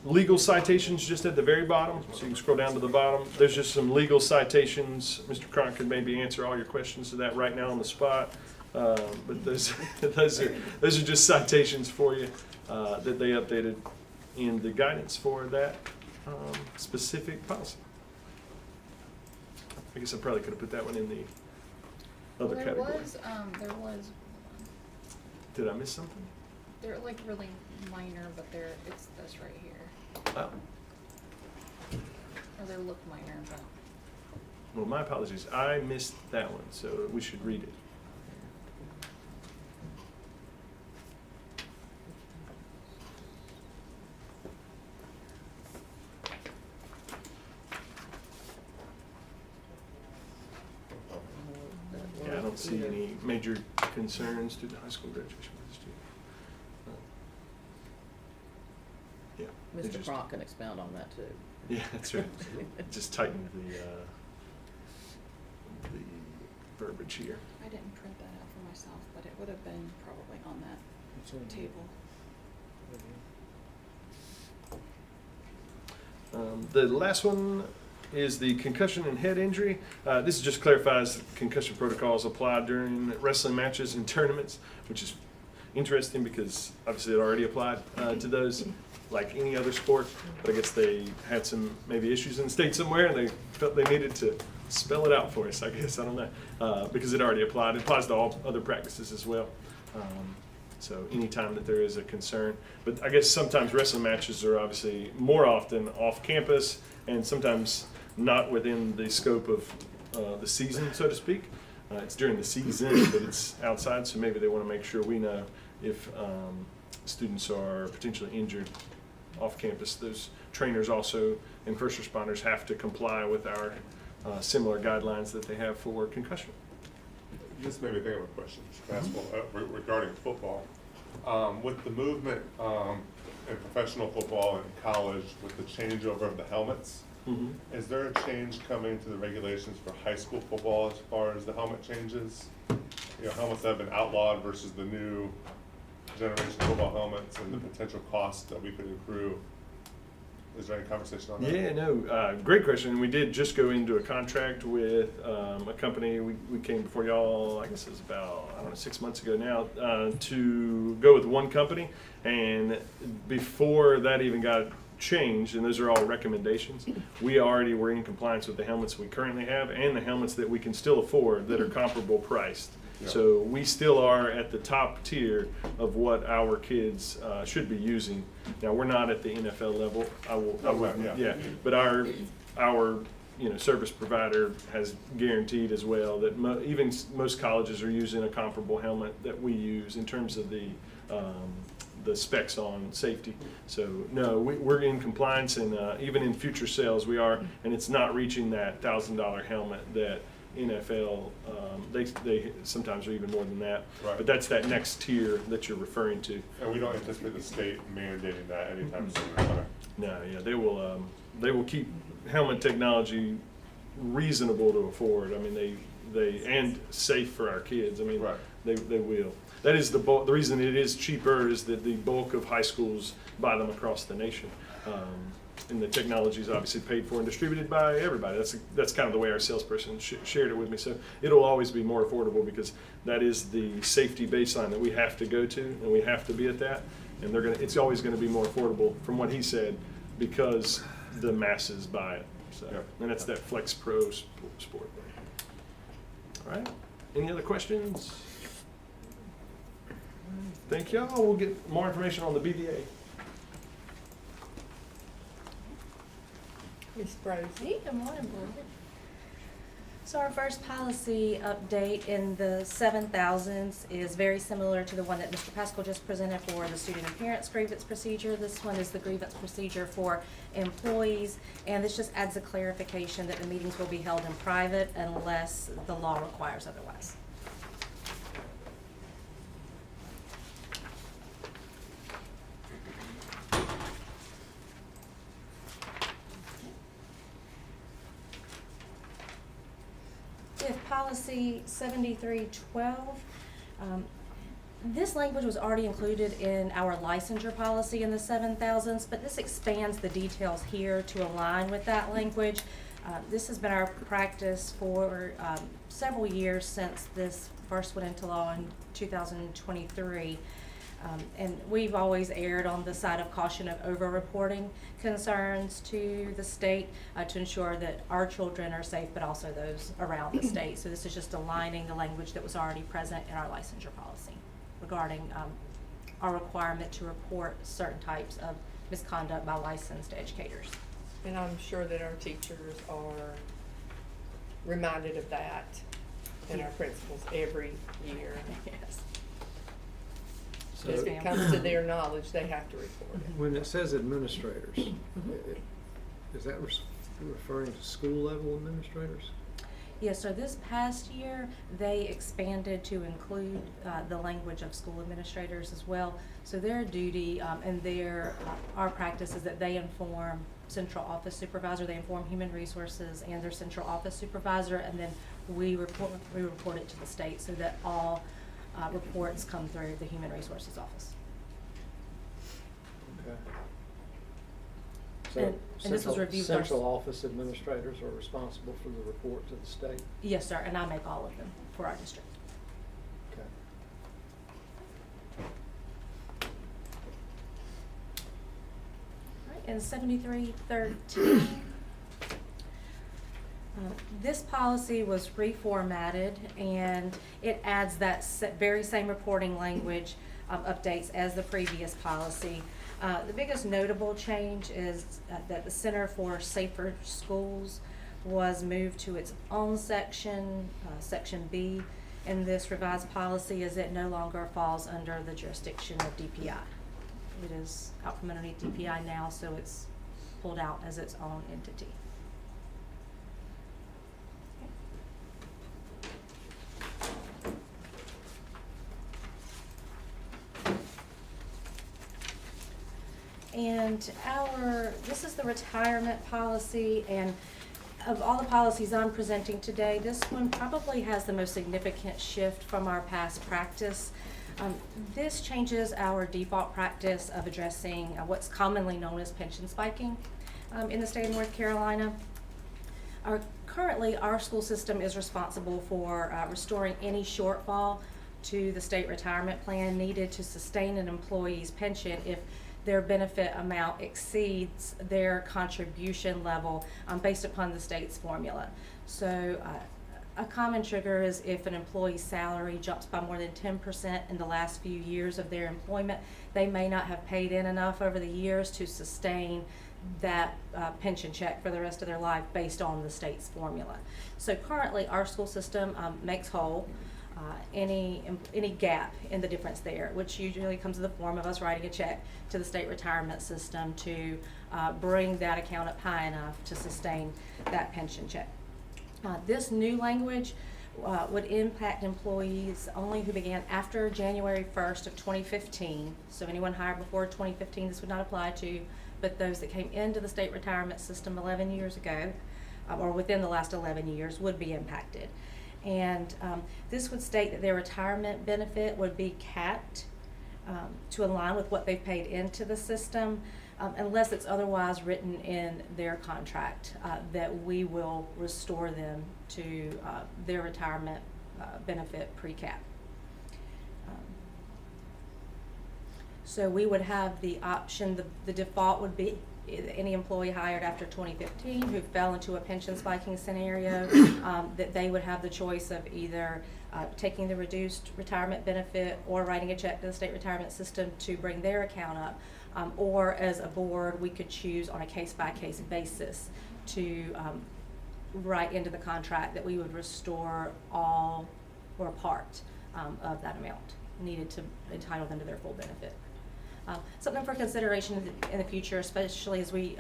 legal citations just at the very bottom, so you can scroll down to the bottom. There's just some legal citations. Mr. Cronk could maybe answer all your questions to that right now on the spot. But those are just citations for you that they updated in the guidance for that specific policy. I guess I probably could have put that one in the other category. There was, Did I miss something? they're like really minor, but it's this right here. Oh, Or they look minor, but. well, my apologies. I missed that one, so we should read it. Yeah, I don't see any major concerns to the high school graduation for the student. Yeah. they Mr. just- Cronk can expound on that too. Yeah, that's right. Just tighten the verbiage here. I didn't print that out for myself, but it would have been probably on that table. The last one is the concussion and head injury. This just clarifies that concussion protocols apply during wrestling matches and tournaments, which is interesting because obviously it already applied to those like any other sport. But I guess they had some maybe issues in the state somewhere and they felt they needed to spell it out for us, I guess. I don't know. Because it already applied. It applies to all other practices as well. So anytime that there is a concern. But I guess sometimes wrestling matches are obviously more often off campus and sometimes not within the scope of the season, so to speak. It's during the season, but it's outside, so maybe they want to make sure we know if students are potentially injured off campus. Those trainers also and first responders have to comply with our similar guidelines that they have for concussion. This made me think of a question, basketball, regarding football. With the movement in professional football and college, with the changeover of the helmets, is there a change coming to the regulations for high school football as far as the helmet changes? You know, helmets that have been outlawed versus the new generation football helmets and the potential cost that we could accrue. Is there any conversation on that? Yeah, no, great question. And we did just go into a contract with a company. We came before y'all, I guess it was about, I don't know, 6 months ago now, to go with one company. And before that even got changed, and those are all recommendations, we already were in compliance with the helmets we currently have and the helmets that we can still afford that are comparable priced. Yeah. So we still are at the top tier of what our kids should be using. Now, we're not at the NFL level. Yeah. But our service provider has guaranteed as well that even most colleges are using a comparable helmet that we use in terms of the specs on safety. So no, we're in compliance, and even in future sales we are, and it's not reaching that $1,000 helmet that NFL, they sometimes are even more than that. Right. But that's that next tier that you're referring to. And we don't anticipate the state mandating that anytime soon. Okay. No, yeah, they will keep helmet technology reasonable to afford. I mean, they and safe for our kids. I mean, Right. they will. That is the bulk. The reason it is cheaper is that the bulk of high schools buy them across the nation. And the technology is obviously paid for and distributed by everybody. That's kind of the way our salesperson shared it with me. So it'll always be more affordable because that is the safety baseline that we have to go to, and we have to be at that. And it's always going to be more affordable from what he said because the masses buy it. So, Yeah. and that's that Flex Pro sport. All right. Any other questions? Thank y'all. We'll get more information on the BDA. Ms. Brosey? Good morning, board. So our first policy update in the 7,000s is very similar to the one that Mr. Pascal just presented for the student and parents grievance procedure. This one is the grievance procedure for employees, and this just adds a clarification that the meetings will be held in private unless the law requires otherwise. With policy 7312, this language was already included in our licensure policy in the 7,000s, but this expands the details here to align with that language. This has been our practice for several years since this first went into law in 2023. And we've always erred on the side of caution of over-reporting concerns to the state to ensure that our children are safe, but also those around the state. So this is just aligning the language that was already present in our licensure policy regarding our requirement to report certain types of misconduct by licensed educators. And I'm sure that our teachers are reminded of that and our principals every year. Yes. So If it comes to their knowledge, they have to report it. when it says administrators, is that referring to school level administrators? Yes, so this past year, they expanded to include the language of school administrators as well. So their duty and our practice is that they inform central office supervisor, they inform human resources and their central office supervisor, and then we report it to the state so that all reports come through the human resources office. Okay. And So this was reviewed first. central office administrators are responsible for the report to the state? Yes, sir, and I make all of them for our district. Okay. All right, and 7313. This policy was reformatted, and it adds that very same reporting language updates as the previous policy. The biggest notable change is that the Center for Safer Schools was moved to its own section, Section B, in this revised policy, as it no longer falls under the jurisdiction of DPI. It is out from underneath DPI now, so it's pulled out as its own entity. And this is the retirement policy, and of all the policies I'm presenting today, this one probably has the most significant shift from our past practice. This changes our default practice of addressing what's commonly known as pension spiking in the state of North Carolina. Currently, our school system is responsible for restoring any shortfall to the state retirement plan needed to sustain an employee's pension if their benefit amount exceeds their contribution level based upon the state's formula. So a common trigger is if an employee's salary jumps by more than 10% in the last few years of their employment, they may not have paid in enough over the years to sustain that pension check for the rest of their life based on the state's formula. So currently, our school system makes whole any gap in the difference there, which usually comes in the form of us writing a check to the state retirement system to bring that account up high enough to sustain that pension check. This new language would impact employees only who began after January 1st of 2015. So anyone hired before 2015, this would not apply to, but those that came into the state retirement system 11 years ago, or within the last 11 years, would be impacted. And this would state that their retirement benefit would be capped to align with what they've paid into the system, unless it's otherwise written in their contract, that we will restore them to their retirement benefit pre-cap. So we would have the option, the default would be any employee hired after 2015 who fell into a pension spiking scenario, that they would have the choice of either taking the reduced retirement benefit or writing a check to the state retirement system to bring their account up. Or as a board, we could choose on a case-by-case basis to write into the contract that we would restore all or part of that amount needed to entitle them to their full benefit. Something for consideration in the future, especially as we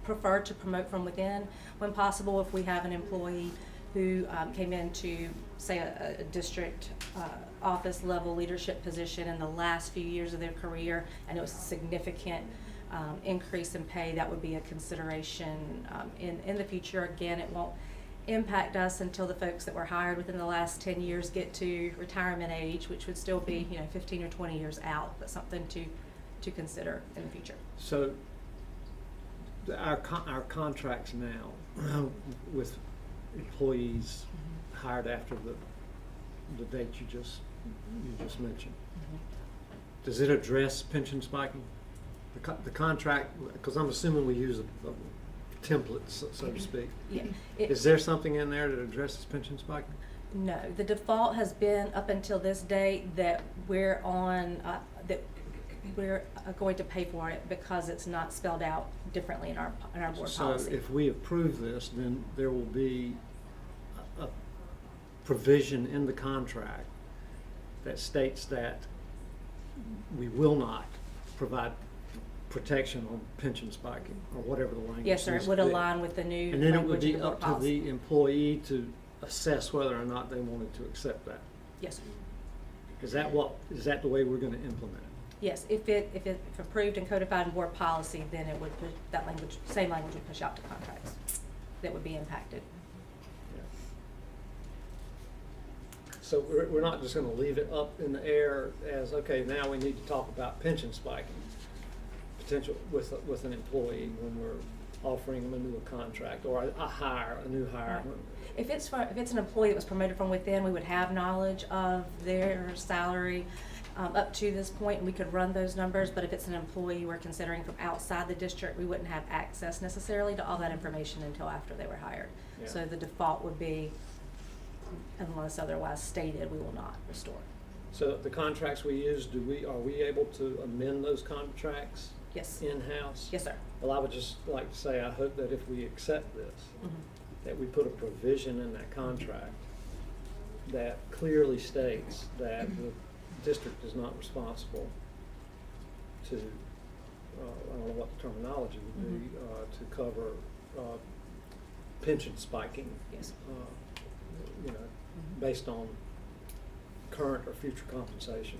prefer to promote from within when possible. If we have an employee who came into, say, a district office level leadership position in the last few years of their career, and it was a significant increase in pay, that would be a consideration in the future. Again, it won't impact us until the folks that were hired within the last 10 years get to retirement age, which would still be 15 or 20 years out, but something to consider in the future. So our contracts now with employees hired after the date you just mentioned, does it address pension spiking? The contract, because I'm assuming we use a template, so to speak. Yeah. Is there something in there that addresses pension spiking? No, the default has been up until this date that we're on, that we're going to pay for it because it's not spelled out differently in our board policy. So if we approve this, then there will be a provision in the contract that states that we will not provide protection on pension spiking, or whatever the language is. Yes, sir, it would align with the new and then it would language in be the board up to policy. the employee to assess whether or not they wanted to accept that. Yes, sir. Is that the way we're going to implement it? Yes, if approved and codified in board policy, then it would put that language, same language would push out to contracts that would be impacted. So we're not just going to leave it up in the air as, okay, now we need to talk about pension spiking potential with an employee when we're offering them a new contract or a new hire. Right. If it's an employee that was promoted from within, we would have knowledge of their salary up to this point, and we could run those numbers. But if it's an employee we're considering from outside the district, we wouldn't have access necessarily to all that information until after they were hired. Yeah. So the default would be, unless otherwise stated, we will not restore. So the contracts we use, are we able to amend those contracts? Yes. In-house? Yes, sir. Well, I would just like to say, I hope that if we accept this, Mhm. that we put a provision in that contract that clearly states that the district is not responsible to, I don't know what the terminology would be, to cover pension spiking. Yes. Based on current or future compensation.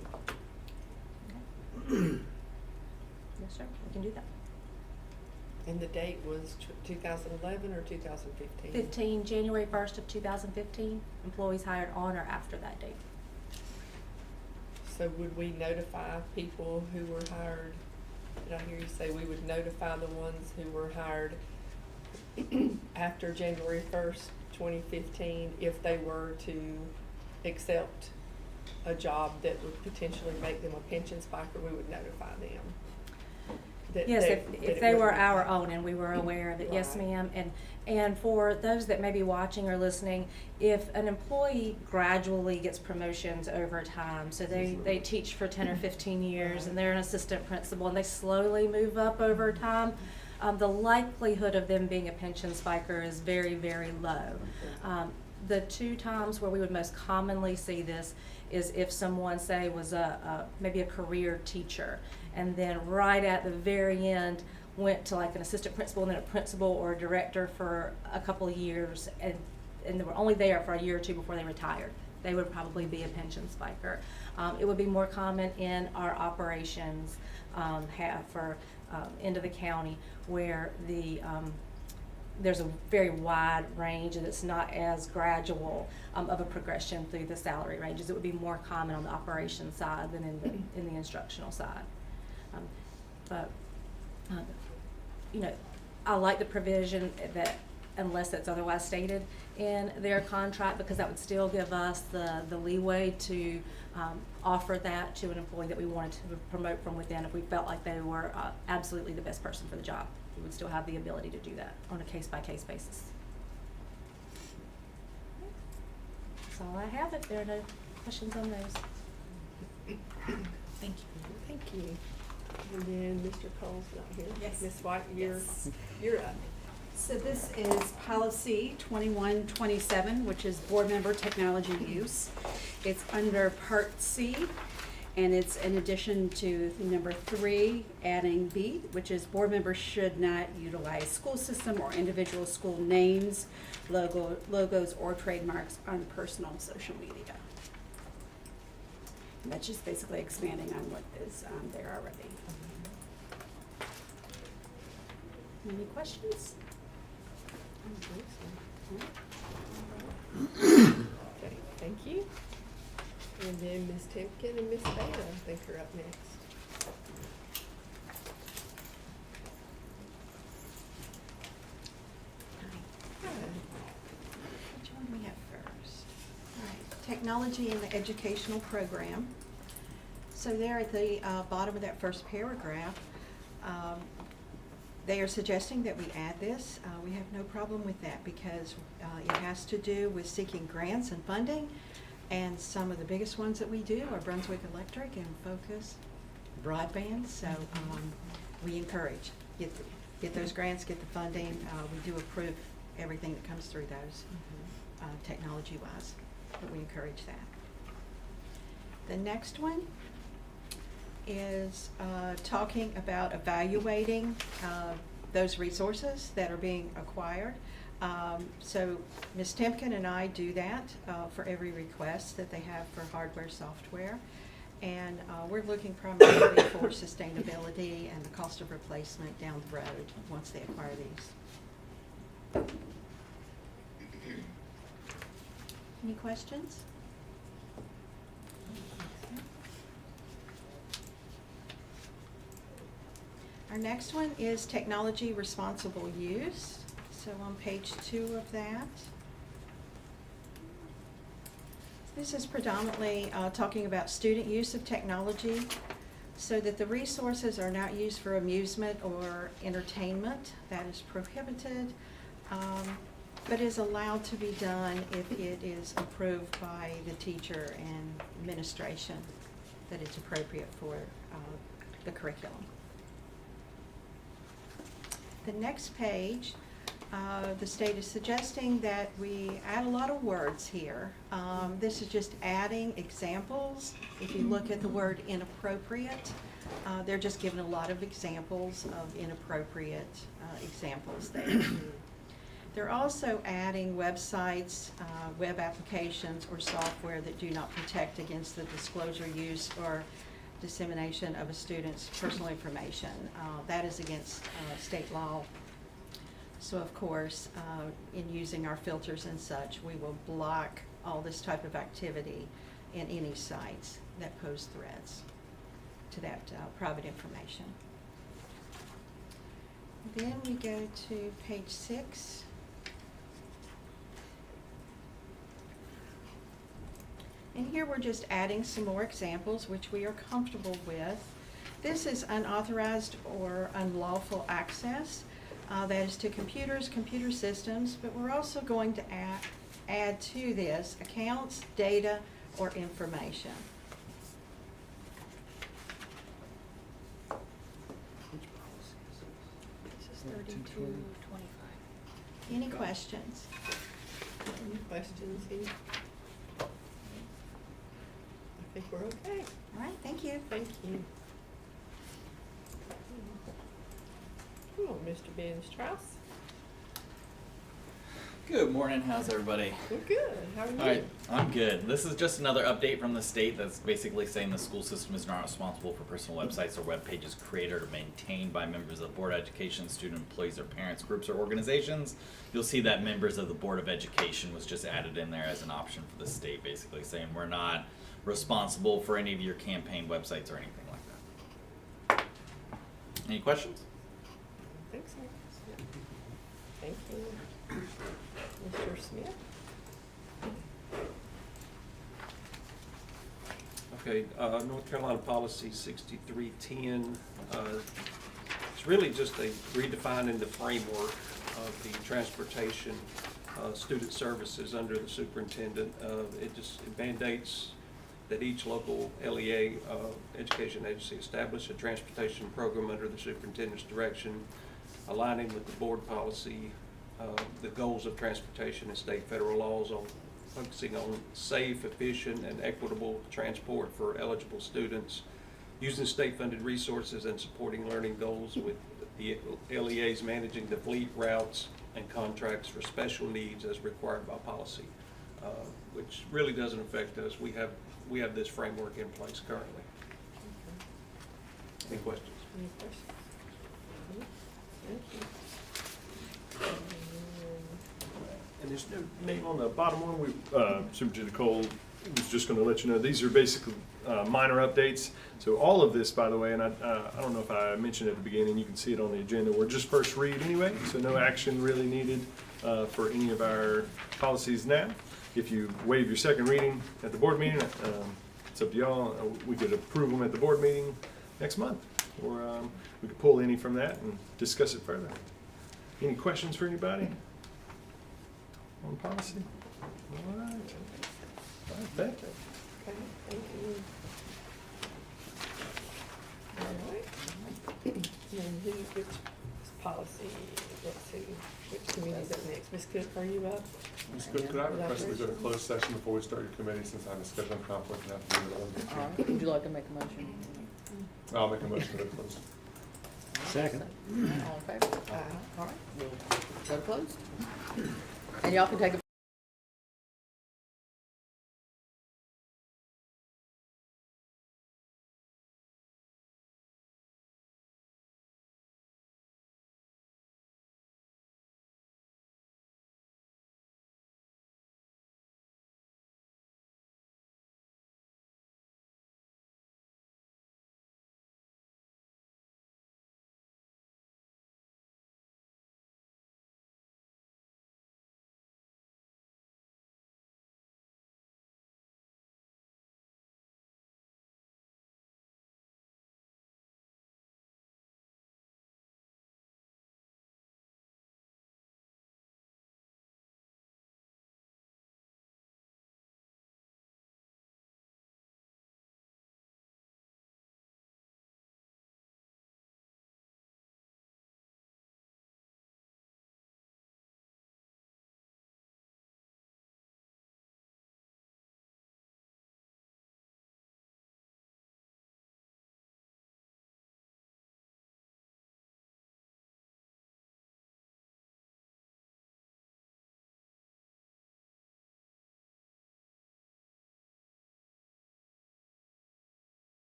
Yes, sir. We can do that. And the date was 2011 or 2015? 15, January 1st of 2015, employees hired on or after that date. So would we notify people who were hired? Did I hear you say we would notify the ones who were hired after January 1st, 2015, if they were to accept a job that would potentially make them a pension spiker? We would notify them. Yes, if they were our own and we were aware of it, yes, Right. ma'am. And for those that may be watching or listening, if an employee gradually gets promotions over time, so they teach for 10 or 15 years and they're an assistant principal and they slowly move up over time, the likelihood of them being a pension spiker is very, very low. The two times where we would most commonly see this is if someone, say, was maybe a career teacher, and then right at the very end went to like an assistant principal and then a principal or a director for a couple of years, and they were only there for a year or two before they retired. They would probably be a pension spiker. It would be more common in our operations for end of the county, where there's a very wide range and it's not as gradual of a progression through the salary ranges. It would be more common on the operations side than in the instructional side. But You know, I like the provision that unless it's otherwise stated in their contract, because that would still give us the leeway to offer that to an employee that we wanted to promote from within if we felt like they were absolutely the best person for the job. We would still have the ability to do that on a case-by-case basis. That's all I have. If there are no questions on those. Thank you. Thank you. And then Mr. Cole's not here. Yes. Ms. White, Yes. you're up. So this is policy 2127, which is board member technology use. It's under Part C, and it's in addition to number 3, adding B, which is board members should not utilize school system or individual school names, logos, or trademarks on personal social media. And that's just basically expanding on what is there already. Any questions? Okay, thank you. And then Ms. Timpkin and Ms. Beta, I think are up next. Which one do we have first? All right, technology in the educational program. So there at the bottom of that first paragraph, they are suggesting that we add this. We have no problem with that because it has to do with seeking grants and funding. And some of the biggest ones that we do are Brunswick Electric and Focus Broadband. So we encourage, get those grants, get the funding. We do approve everything that comes through those technology-wise, but we encourage that. The next one is talking about evaluating those resources that are being acquired. So Ms. Timpkin and I do that for every request that they have for hardware, software. And we're looking primarily for sustainability and the cost of replacement down the road once they acquire these. Any questions? Our next one is technology responsible use. So on page 2 of that. This is predominantly talking about student use of technology so that the resources are not used for amusement or entertainment. That is prohibited, but is allowed to be done if it is approved by the teacher and administration that it's appropriate for the curriculum. The next page, the state is suggesting that we add a lot of words here. This is just adding examples. If you look at the word inappropriate, they're just giving a lot of examples of inappropriate examples there. They're also adding websites, web applications, or software that do not protect against the disclosure, use, or dissemination of a student's personal information. That is against state law. So of course, in using our filters and such, we will block all this type of activity in any sites that pose threats to that private information. Then we go to page 6. And here we're just adding some more examples which we are comfortable with. This is unauthorized or unlawful access. That is to computers, computer systems, but we're also going to add to this accounts, data, or information. This is 3225. Any questions? Any questions? I think we're okay. All right, thank you. Thank you. Come on, Mr. Ben Strauss. Good morning, how's everybody? We're good. How are you? Alright, I'm good. This is just another update from the state that's basically saying the school system is not responsible for personal websites or web pages created or maintained by members of the Board of Education, student employees, or parents, groups, or organizations. You'll see that members of the Board of Education was just added in there as an option for the state, basically saying we're not responsible for any of your campaign websites or anything like that. Any questions? think so. Thank you. Mr. Smith? Okay, North Carolina Policy 6310, it's really just a redefining the framework of the transportation student services under the superintendent. It mandates that each local LEA education agency establish a transportation program under the superintendent's direction, aligning with the board policy, the goals of transportation and state federal laws on focusing on safe, efficient, and equitable transport for eligible students, using state-funded resources and supporting learning goals, with the LEAs managing the fleet routes and contracts for special needs as required by policy, which really doesn't affect us. We have this framework in place currently. Any questions? Any questions? Thank you. And there's no name on the bottom one. Superintendent Cole was just going to let you know, these are basically minor updates. So all of this, by the way, and I don't know if I mentioned at the beginning, you can see it on the agenda, we're just first read anyway, so no action really needed for any of our policies now. If you waive your second reading at the board meeting, it's up to y'all. We could approve them at the board meeting next month, or we could pull any from that and discuss it further. Any questions for anybody on policy? All right. All right, thank you. Okay, thank you. All right. And which policy, let's see, which committee's up next? Ms. Cook, are you up? Ms. Cook, could I request that we go to closed session before we start your committee, since I have a scheduling conflict and have to do it All all? right, would you like to make a motion? I'll make a motion to close. Second. All in favor? All right. We'll go to close. And y'all can take a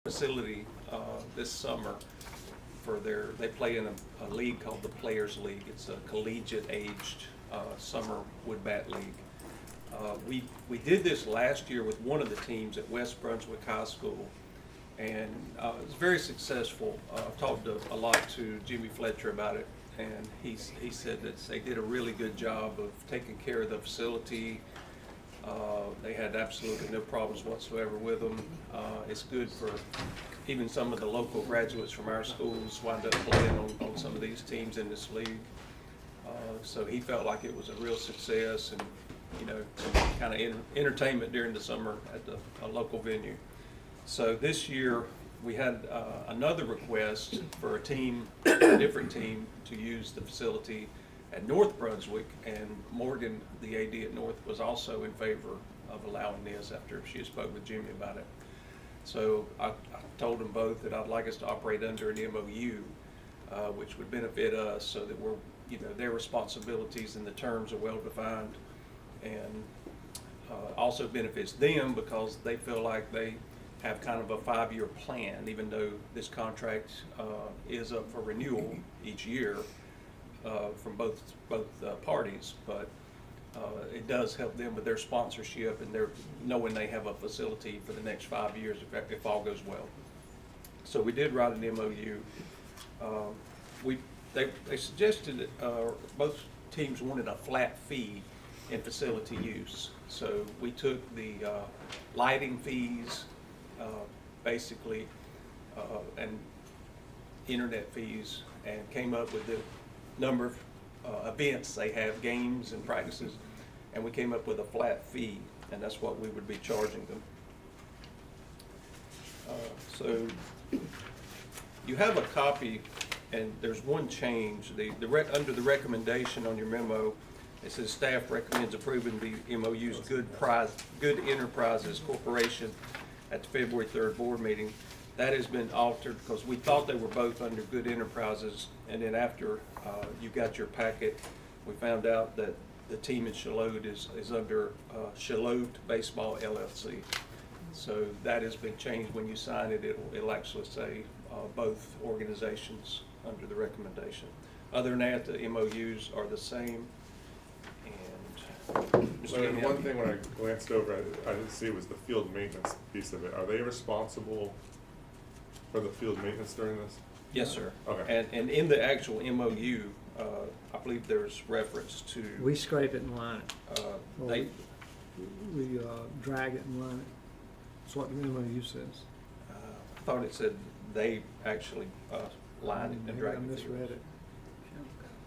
facility this summer for they play in a league called the Players League. It's a collegiate aged summer wood bat league. We did this last year with one of the teams at West Brunswick High School, and it was very successful. I've talked a lot to Jimmy Fletcher about it, and he said that they did a really good job of taking care of the facility. They had absolutely no problems whatsoever with them. It's good for even some of the local graduates from our schools wind up playing on some of these teams in this league. So he felt like it was a real success, and you know, some kind of entertainment during the summer at a local venue. So this year we had another request for a different team, to use the facility at North Brunswick, and Morgan, the AD at North, was also in favor of allowing this after she spoke with Jimmy about it. So I told them both that I'd like us to operate under an MOU, which would benefit us, so that we're, you know, their responsibilities and the terms are well defined, and also benefits them because they feel like they have kind of a 5-year plan, even though this contract is up for renewal each year from both parties, but it does help them with their sponsorship and their knowing they have a facility for the next 5 years if all goes well. So we did write an MOU. They suggested both teams wanted a flat fee in facility use. So we took the lighting fees, basically, and internet fees, and came up with the number of events they have, games and practices, and we came up with a flat fee, and that's what we would be charging them. So you have a copy, and there's one change. Under the recommendation on your memo, it says staff recommends approving the MOU's Good Enterprises Corporation at the February 3rd board meeting. That has been altered because we thought they were both under Good Enterprises, and then after you got your packet, we found out that the team in Shalode is under Shalode Baseball LLC. So that has been changed. When you sign it, it'll actually say both organizations under the recommendation. Other than that, the MOUs are the same. And So one thing when I glanced over, I didn't see was the field maintenance piece of it. Are they responsible for the field maintenance during this? Yes, sir. Okay. And in the actual MOU, I believe there's reference to. We scrape it and line it. They, We drag it and line it. That's what the MOU says. I thought it said they actually line it and Maybe drag I it. misread it.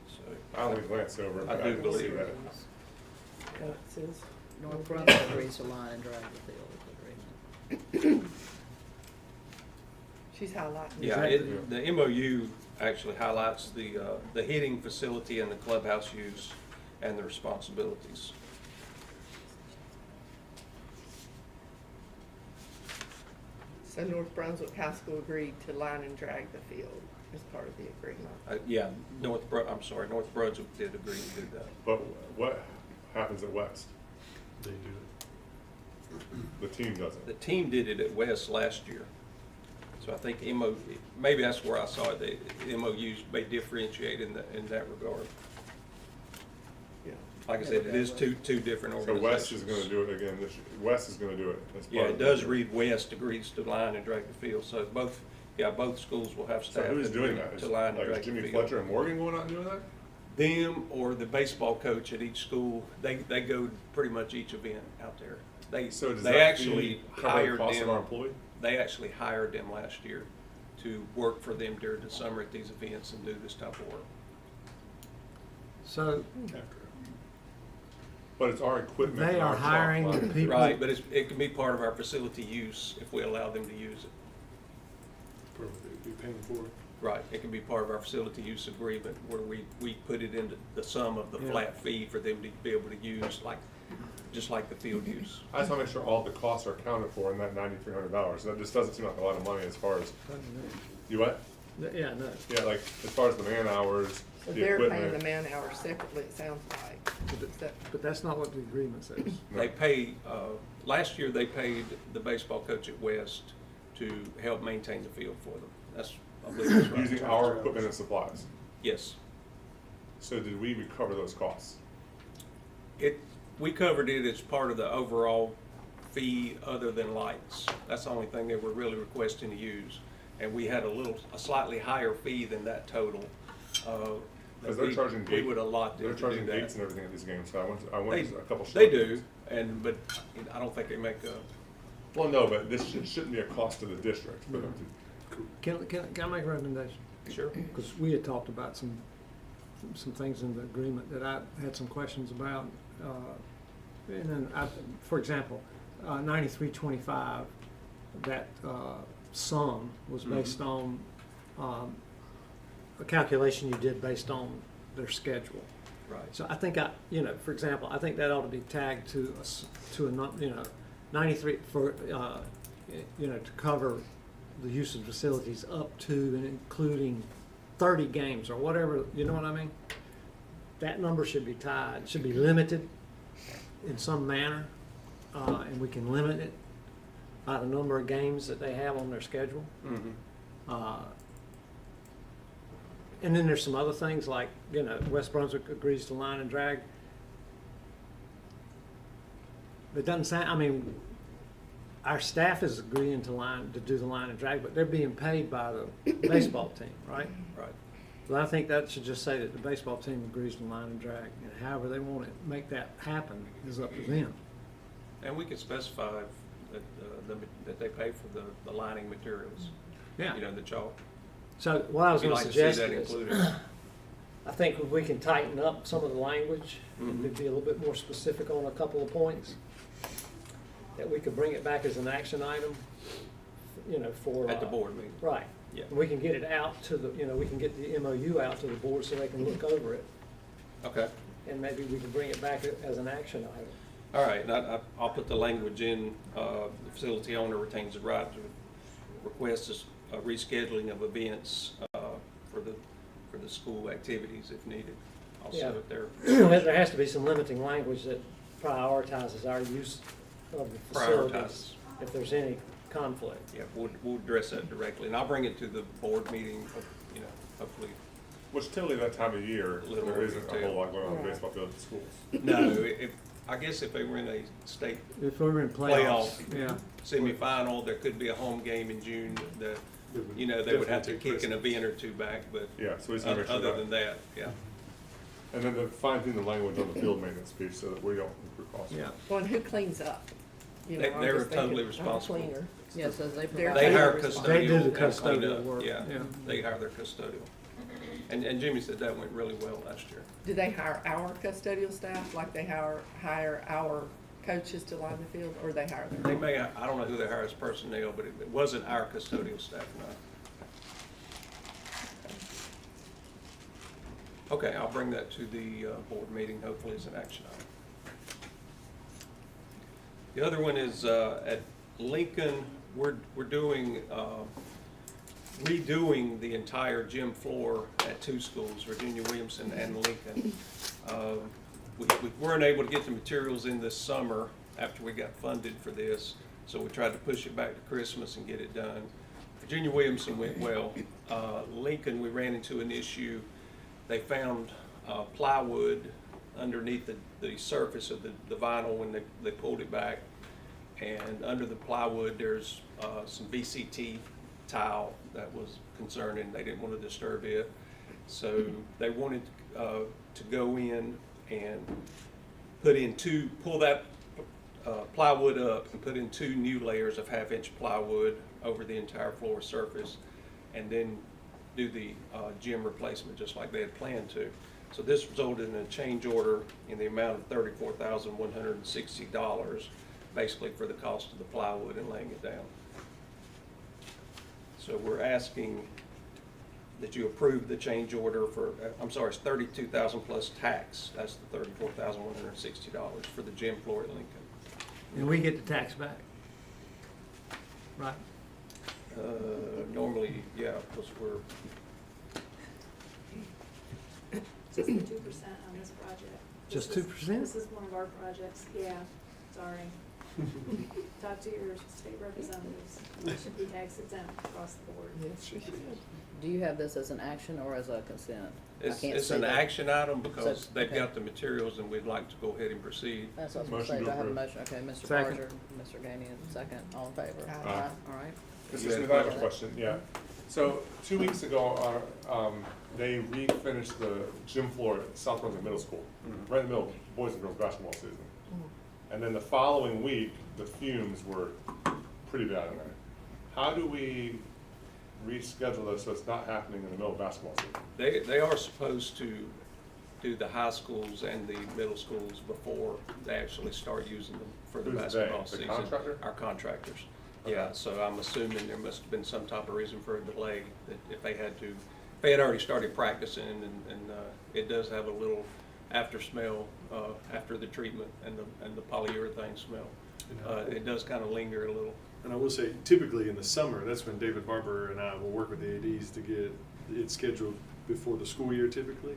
So I only glanced over, I but I do didn't see believe that. it. It says North Brunswick agrees to line and drag the field agreement. she's highlighting. Yeah, Exactly. the MOU actually highlights the hitting facility and the clubhouse use and the responsibilities. So North Brunswick High School agreed to line and drag the field as part of the agreement. Yeah, North Brunswick did agree to do that. But what happens at West? They do it. The team doesn't. The team did it at West last year. So I think maybe that's where I saw it. The MOUs may differentiate in that regard. Yeah. Like I said, it is two different So organizations. West is gonna do it again this year. West is gonna do it as part Yeah, of it the- does read West agrees to line and drag the field. So both schools will have So staff who's that doing agree that? Is, to line and like, drag is the Jimmy field. Fletcher and Morgan going out and doing that? Them or the baseball coach at each school, they go to pretty much each event out there. So does They that actually fee cover the hired cost of our them. employee? They actually hired them last year to work for them during the summer at these events and do this type of work. So But it's our equipment. they and are our hiring clock the line. people. Right, but it can be part of our facility use if we allow them to use it. Be paying for it. Right, it can be part of our facility use agreement where we put it into the sum of the Yeah. flat fee for them to be able to use, just like the field use. I just wanna make sure all the costs are accounted for in that $9,300. That just doesn't seem like a lot of money as far as, you what? Yeah, no. Yeah, like, as far as the man hours, So the they're paying the equipment. man hours separately, it sounds like. Is that- But that's not what the agreement says. No. They pay, last year they paid the baseball coach at West to help maintain the field for them. That's, I believe that's right. Using our equipment and supplies. Yes. So did we recover those costs? We covered it as part of the overall fee other than lights. That's the only thing they were really requesting to use. And we had a slightly higher fee than that total. Because they're charging We would allot them they're to charging do that. gates and everything at these games, so I went to a couple. They short do, games. but I don't think they make a, Well, no, but this shouldn't be a cost to the district for them to. Can I make a recommendation? sure. Because we had talked about some things in the agreement that I had some questions about. And then, for example, 9325, that sum was based on a calculation you did based on their schedule. Right. So I think for example, I think that ought to be tagged to 93 for, to cover the use of facilities up to and including 30 games or whatever, you know what I mean? That number should be tied, should be limited in some manner, and we can limit it by the number of games that they have on their schedule. Mm-hmm. And then there's some other things like, West Brunswick agrees to line and drag. It doesn't sound, our staff is agreeing to do the line and drag, but they're being paid by the baseball team, right? Right. But I think that should just say that the baseball team agrees to line and drag, and however they want to make that happen is up to them. And we could specify that they pay for the lining materials. Yeah. The chalk. So what I was We'd going like to to see suggest that is, included. I think if we can tighten up some of the language, Mhm. and be a little bit more specific on a couple of points, that we could bring it back as an action item, for. At the board meeting. Right. Yeah. And we can get it out to the, we can get the MOU out to the board so they can look over it, Okay. and maybe we can bring it back as an action item. All right, and I'll put the language in, the facility owner retains the right to request a rescheduling of events for the school activities if needed. Also, Yeah. if they're There has to be some limiting language that prioritizes our use of the facilities, Prioritizes. if there's any conflict. Yeah, we'll address that directly, and I'll bring it to the board meeting, hopefully. Which typically that time of year, Little there more isn't a detail. whole lot going on in the baseball field at schools. No, I guess if they were in a state If we were in playoffs, yeah. semifinal, there could be a home game in June that, they would have to kick an event or two back, but Yeah, so we just gotta make sure other that. than that, yeah. And then to fine tune the language on the field maintenance piece so that we don't incur costs. Yeah. Well, and who cleans up? I'm They're just thinking, totally I'm a responsible. cleaner. Yeah, so they They're- provide. They hire responsible. custodial. They do the and clean custodial up. work, Yeah, yeah. they hire their custodial. And Jimmy said that went really well last year. Do they hire our custodial staff, like they hire our coaches to line the field, or they hire They their? may, I don't know who they hire as personnel, but it wasn't our custodial staff, no. Okay, I'll bring that to the board meeting, hopefully as an action item. The other one is at Lincoln, we're doing, redoing the entire gym floor at two schools, Virginia Williamson and Lincoln. We weren't able to get the materials in this summer after we got funded for this, so we tried to push it back to Christmas and get it done. Virginia Williamson went well. Lincoln, we ran into an issue. They found plywood underneath the surface of the vinyl when they pulled it back. And under the plywood, there's some VCT tile that was concerning. They didn't want to disturb it. So they wanted to go in and pull that plywood up and put in 2 new layers of 1/2-inch plywood over the entire floor surface, and then do the gym replacement just like they had planned to. So this resulted in a change order in the amount of $34,160, basically for the cost of the plywood and laying it down. So we're asking that you approve the change order for, I'm sorry, it's $32,000 plus tax. That's the $34,160 for the gym floor at Lincoln. And we get the tax back. Right? Normally, yeah, because we're, Just the 2% on this project. Just This is- 2%? This is one of our projects, yeah, sorry. Talk to your state representatives, it should be tax exempt across the board. Yes, she should. Do you have this as an action or as a consent? I It's, can't it's see an that. action item because So, they've okay. got the materials and we'd like to go ahead and proceed. That's what I was Motion gonna say. to Do I have a approve. motion? Okay, Mr. Second. Barger, Mr. Gainian, second. All in favor? Aye. All right. Mr. Smith, I have a question, yeah. So 2 weeks ago, they refinished the gym floor at South Brunswick Middle School, right in the middle of boys and girls basketball season. And then the following week, the fumes were pretty bad in there. How do we reschedule this so it's not happening in the middle of basketball season? They are supposed to do the high schools and the middle schools before they actually start using them for the Who's they? basketball The season. contractor? Our contractors. Okay. Yeah, so I'm assuming there must have been some type of reason for a delay, that if they had already started practicing, and it does have a little after smell, after the treatment and the polyurethane smell. It does kind of linger a little. And I will say, typically in the summer, that's when David Barber and I will work with the ADs to get it scheduled before the school year typically.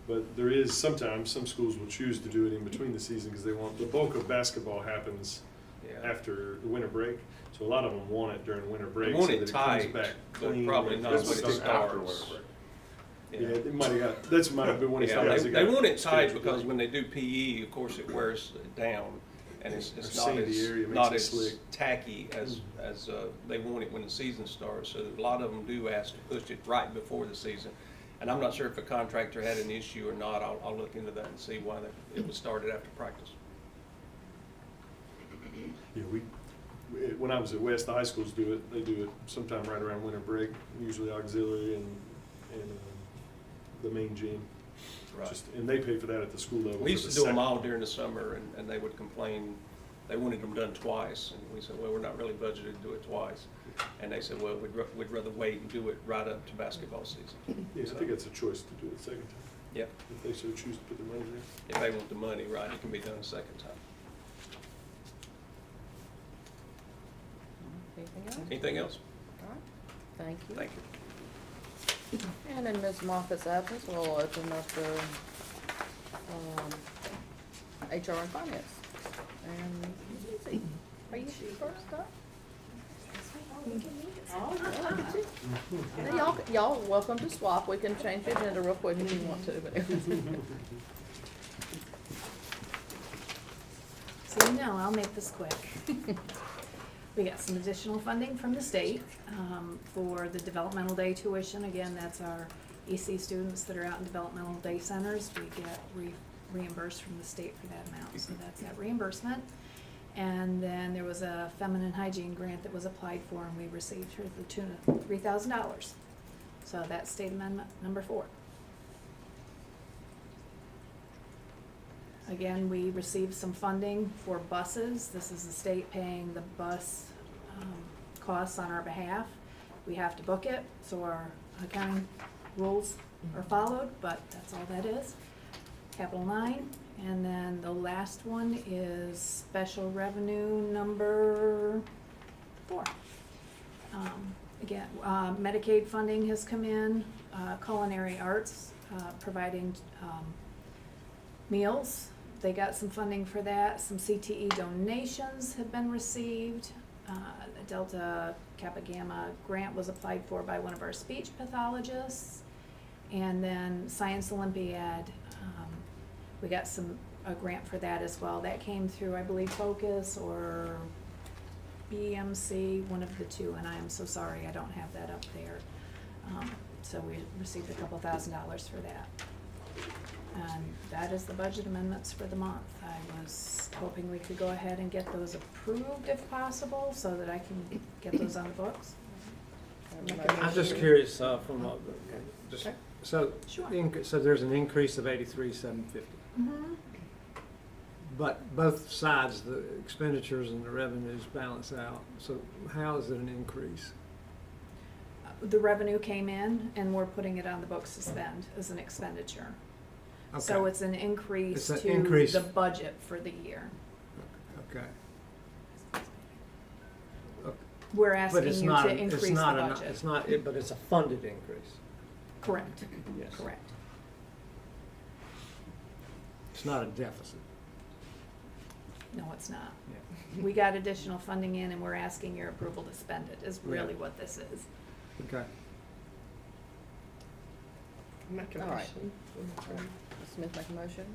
But there is sometimes, some schools will choose to do it in between the season because they want, the bulk of basketball happens Yeah. after the winter break. So a lot of them want it during winter break want so it that it tight, comes back but clean. probably and not doesn't when it stick. After starts. winter break. Yeah, it might have got, that's might have been when it Yeah, started. they want it tight because when they do PE, of course, it wears down, and it's Or not sandy area as, makes not it as slick. tacky as they want it when the season starts. So a lot of them do ask to push it right before the season. And I'm not sure if a contractor had an issue or not. I'll look into that and see why it was started after practice. Yeah, when I was at West, the high schools do it, they do it sometime right around winter break, usually auxiliary and the main gym. Right. And they pay for that at the school level. We used for to the do them second. all during the summer, and they would complain, they wanted them done twice, and we said, well, we're not really budgeted to do it twice. And they said, well, we'd rather wait and do it right up to basketball season. Yeah, I think it's a choice to do it second time, Yep, if they so choose to put the money there. if they want the money, right, it can be done a second time. Anything else? Anything else? All right. Thank you. Thank you. And in Ms. Moffitt's absence, we'll open up the HR and Finance. And Ms. Lindsay, are you first up? Y'all welcome to swap. We can change the agenda real quick if you want to. But So I'll make this quick. We got some additional funding from the state for the developmental day tuition. Again, that's our EC students that are out in developmental day centers. We get reimbursed from the state for that amount, so that's that reimbursement. And then there was a feminine hygiene grant that was applied for, and we received to the tune of $3,000. So that's state amendment number 4. Again, we received some funding for buses. This is the state paying the bus costs on our behalf. We have to book it, so our accounting rules are followed, but that's all that is. Capital 9, and then the last one is special revenue number 4. Again, Medicaid funding has come in, culinary arts, providing meals. They got some funding for that. Some CTE donations have been received. The Delta Kappa Gamma grant was applied for by one of our speech pathologists. And then Science Olympiad, we got a grant for that as well. That came through, I believe, Focus or BMC, one of the two, and I am so sorry I don't have that up there. So we received a couple $1,000s for that. And that is the budget amendments for the month. I was hoping we could go ahead and get those approved if possible, so that I can get those on the books. I'm just curious, from, just, Okay. so, Sure. so there's an increase of 83,750. Mm-hmm. But both sides, the expenditures and the revenues balance out. So how is it an increase? The revenue came in, and we're putting it on the books to spend as an expenditure. So Okay. it's an increase It's an to increase. the budget for the year. Okay. We're But asking it's you not, to it's increase the not, budget. it's not, but it's a funded increase. Correct, Yes. correct. It's not a deficit. No, it's not. We got additional funding in and we're asking your approval to spend it, is really what this is. Okay. Make a All right. motion. Ms. Smith make a motion?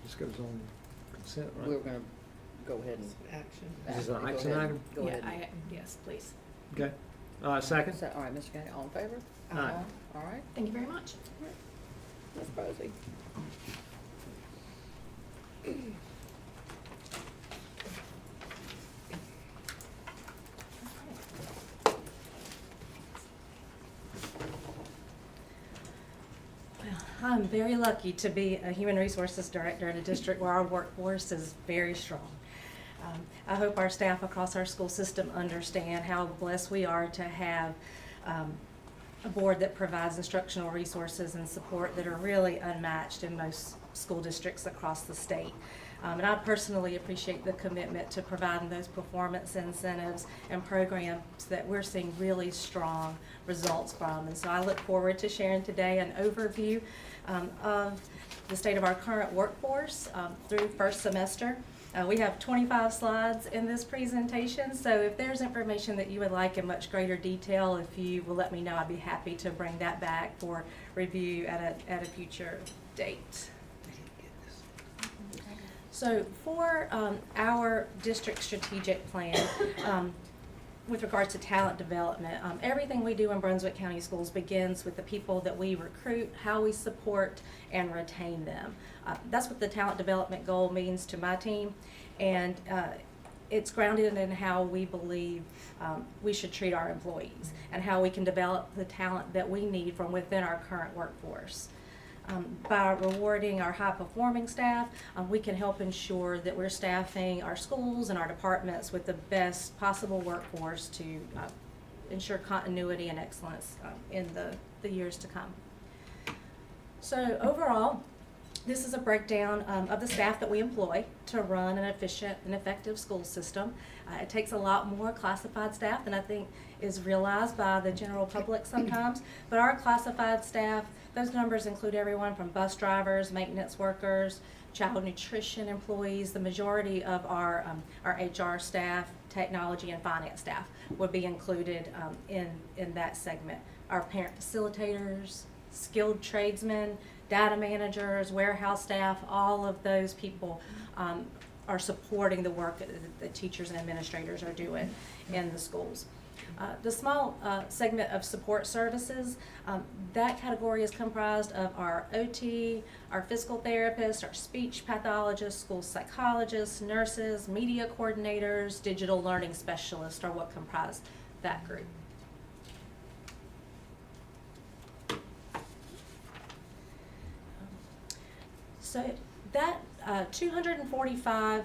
This goes on consent, right? We're gonna go ahead and. Action. This is an Go action ahead. item? Go Yeah, ahead. yes, please. Okay. Second? So, all right, Mr. Kennedy, all in favor? Aye. All right, Thank you very much. Ms. Posey. I'm very lucky to be a human resources director in a district where our workforce is very strong. I hope our staff across our school system understand how blessed we are to have a board that provides instructional resources and support that are really unmatched in most school districts across the state. And I personally appreciate the commitment to providing those performance incentives and programs that we're seeing really strong results from. And so I look forward to sharing today an overview of the state of our current workforce through first semester. We have 25 slides in this presentation, so if there's information that you would like in much greater detail, if you will let me know, I'd be happy to bring that back for review at a future date. So for our district strategic plan, with regards to talent development, everything we do in Brunswick County Schools begins with the people that we recruit, how we support and retain them. That's what the talent development goal means to my team, and it's grounded in how we believe we should treat our employees and how we can develop the talent that we need from within our current workforce. By rewarding our high-performing staff, we can help ensure that we're staffing our schools and our departments with the best possible workforce to ensure continuity and excellence in the years to come. So overall, this is a breakdown of the staff that we employ to run an efficient and effective school system. It takes a lot more classified staff than I think is realized by the general public sometimes, but our classified staff, those numbers include everyone from bus drivers, maintenance workers, child nutrition employees. The majority of our HR staff, technology and finance staff would be included in that segment. Our parent facilitators, skilled tradesmen, data managers, warehouse staff, all of those people are supporting the work that the teachers and administrators are doing in the schools. The small segment of support services, that category is comprised of our OT, our physical therapists, our speech pathologists, school psychologists, nurses, media coordinators, digital learning specialists are what comprise that group. So that 245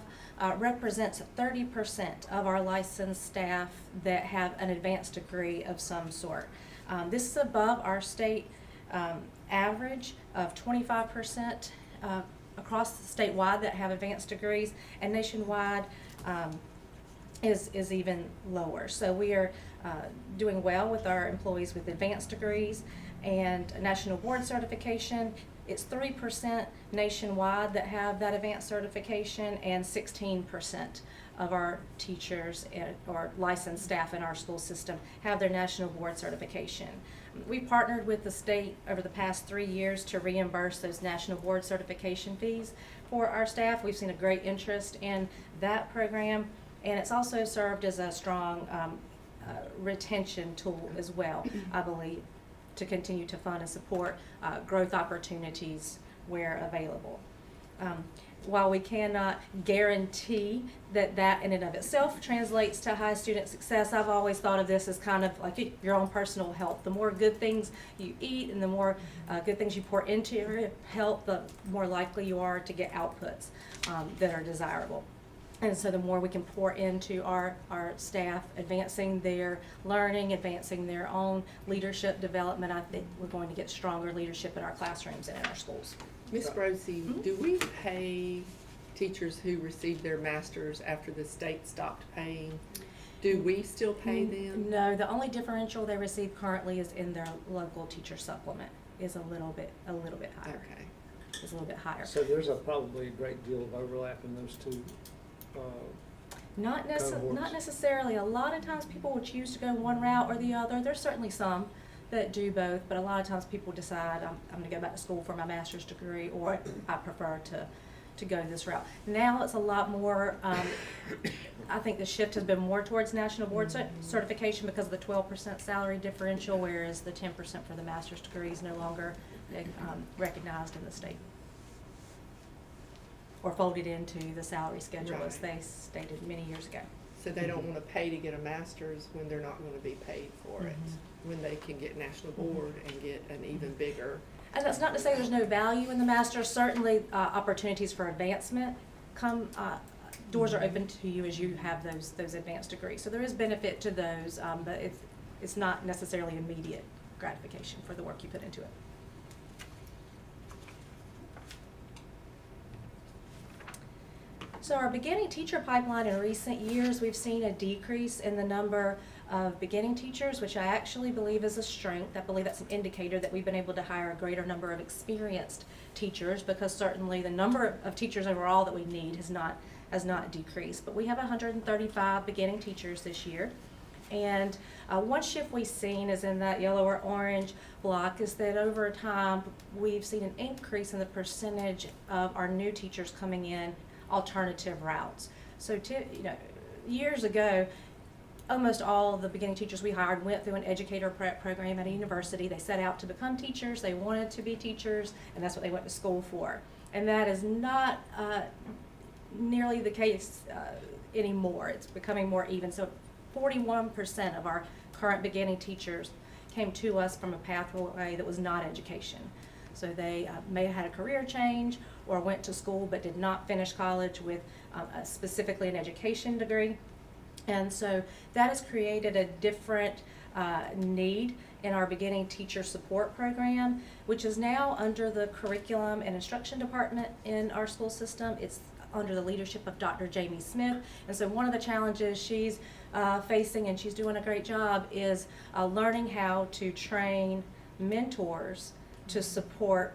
represents 30% of our licensed staff that have an advanced degree of some sort. This is above our state average of 25% across statewide that have advanced degrees, and nationwide is even lower. So we are doing well with our employees with advanced degrees and national board certification. It's 3% nationwide that have that advanced certification, and 16% of our teachers or licensed staff in our school system have their national board certification. We partnered with the state over the past 3 years to reimburse those national board certification fees for our staff. We've seen a great interest in that program, and it's also served as a strong retention tool as well, I believe, to continue to fund and support growth opportunities where available. While we cannot guarantee that in and of itself translates to high student success, I've always thought of this as kind of like your own personal health. The more good things you eat and the more good things you pour into your health, the more likely you are to get outputs that are desirable. And so the more we can pour into our staff, advancing their learning, advancing their own leadership development, I think we're going to get stronger leadership in our classrooms and in our schools. Ms. Rosie, do we pay teachers who received their masters after the state stopped paying? Do we still pay them? No, the only differential they receive currently is in their local teacher supplement, is a little bit higher. Okay. Is a little bit higher. So there's probably a great deal of overlap in those two cohorts? Not necessarily. A lot of times people will choose to go one route or the other. There's certainly some that do both, but a lot of times people decide, I'm gonna go back to school for my master's degree, or I prefer to go this route. Now it's a lot more, I think the shift has been more towards national board certification because of the 12% salary differential, whereas the 10% for the master's degree is no longer recognized in the state, or folded into the salary schedule as they stated many years ago. So they don't wanna pay to get a master's when they're not gonna be paid for it, when they can get national board and get an even bigger. And that's not to say there's no value in the master's. Certainly, opportunities for advancement come, doors are open to you as you have those advanced degrees. So there is benefit to those, but it's not necessarily immediate gratification for the work you put into it. So our beginning teacher pipeline in recent years, we've seen a decrease in the number of beginning teachers, which I actually believe is a strength. I believe that's an indicator that we've been able to hire a greater number of experienced teachers, because certainly the number of teachers overall that we need has not decreased. But we have 135 beginning teachers this year. And one shift we've seen is in that yellow or orange block, is that over time we've seen an increase in the percentage of our new teachers coming in alternative routes. So years ago, almost all of the beginning teachers we hired went through an educator prep program at a university. They set out to become teachers, they wanted to be teachers, and that's what they went to school for. And that is not nearly the case anymore. It's becoming more even. So 41% of our current beginning teachers came to us from a pathway that was not education. So they may have had a career change or went to school but did not finish college with specifically an education degree. And so that has created a different need in our beginning teacher support program, which is now under the curriculum and instruction department in our school system. It's under the leadership of Dr. Jamie Smith. And so one of the challenges she's facing, and she's doing a great job, is learning how to train mentors to support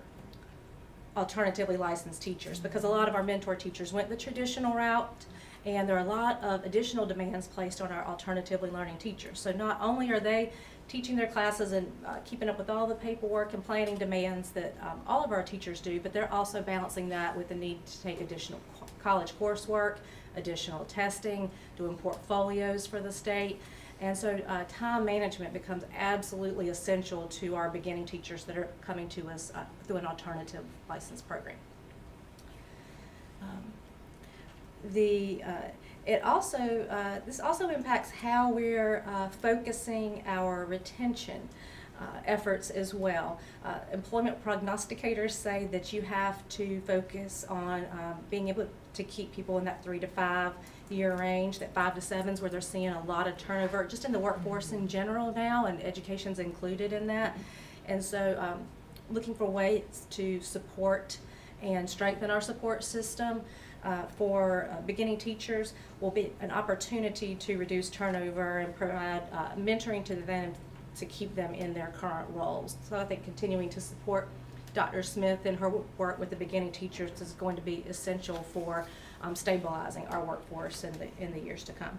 alternatively licensed teachers, because a lot of our mentor teachers went the traditional route, and there are a lot of additional demands placed on our alternatively learning teachers. So not only are they teaching their classes and keeping up with all the paperwork and planning demands that all of our teachers do, but they're also balancing that with the need to take additional college coursework, additional testing, doing portfolios for the state. And so time management becomes absolutely essential to our beginning teachers that are coming to us through an alternative license program. This also impacts how we're focusing our retention efforts as well. Employment prognosticators say that you have to focus on being able to keep people in that 3 to 5 year range. That 5 to 7 is where they're seeing a lot of turnover just in the workforce in general now, and education's included in that. And so looking for ways to support and strengthen our support system for beginning teachers will be an opportunity to reduce turnover and provide mentoring to them to keep them in their current roles. So I think continuing to support Dr. Smith and her work with the beginning teachers is going to be essential for stabilizing our workforce in the years to come.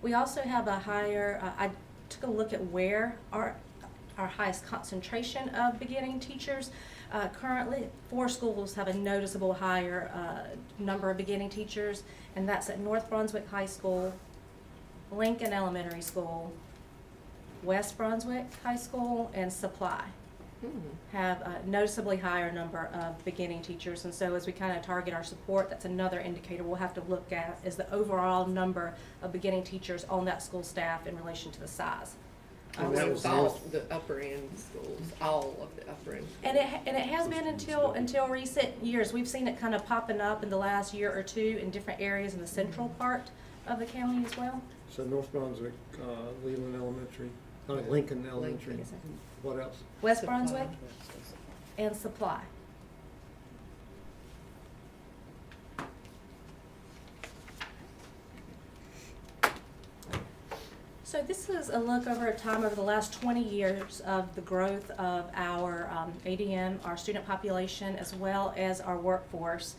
We also have a higher, I took a look at where our highest concentration of beginning teachers. Currently, 4 schools have a noticeable higher number of beginning teachers, and that's at North Brunswick High School, Lincoln Elementary School, West Brunswick High School, and Supply have a noticeably higher number of beginning teachers. And so as we kind of target our support, that's another indicator we'll have to look at, is the overall number of beginning teachers on that school staff in relation to the size. And that was all the upper end schools, all of the upper end schools. And it has been until recent years. We've seen it kind of popping up in the last year or two in different areas in the central part of the county as well. So North Brunswick, Leland Elementary, Lincoln Elementary. Yes, sir. What else? West Supply. Brunswick and Supply. So this is a look over time over the last 20 years of the growth of our ADM, our student population, as well as our workforce.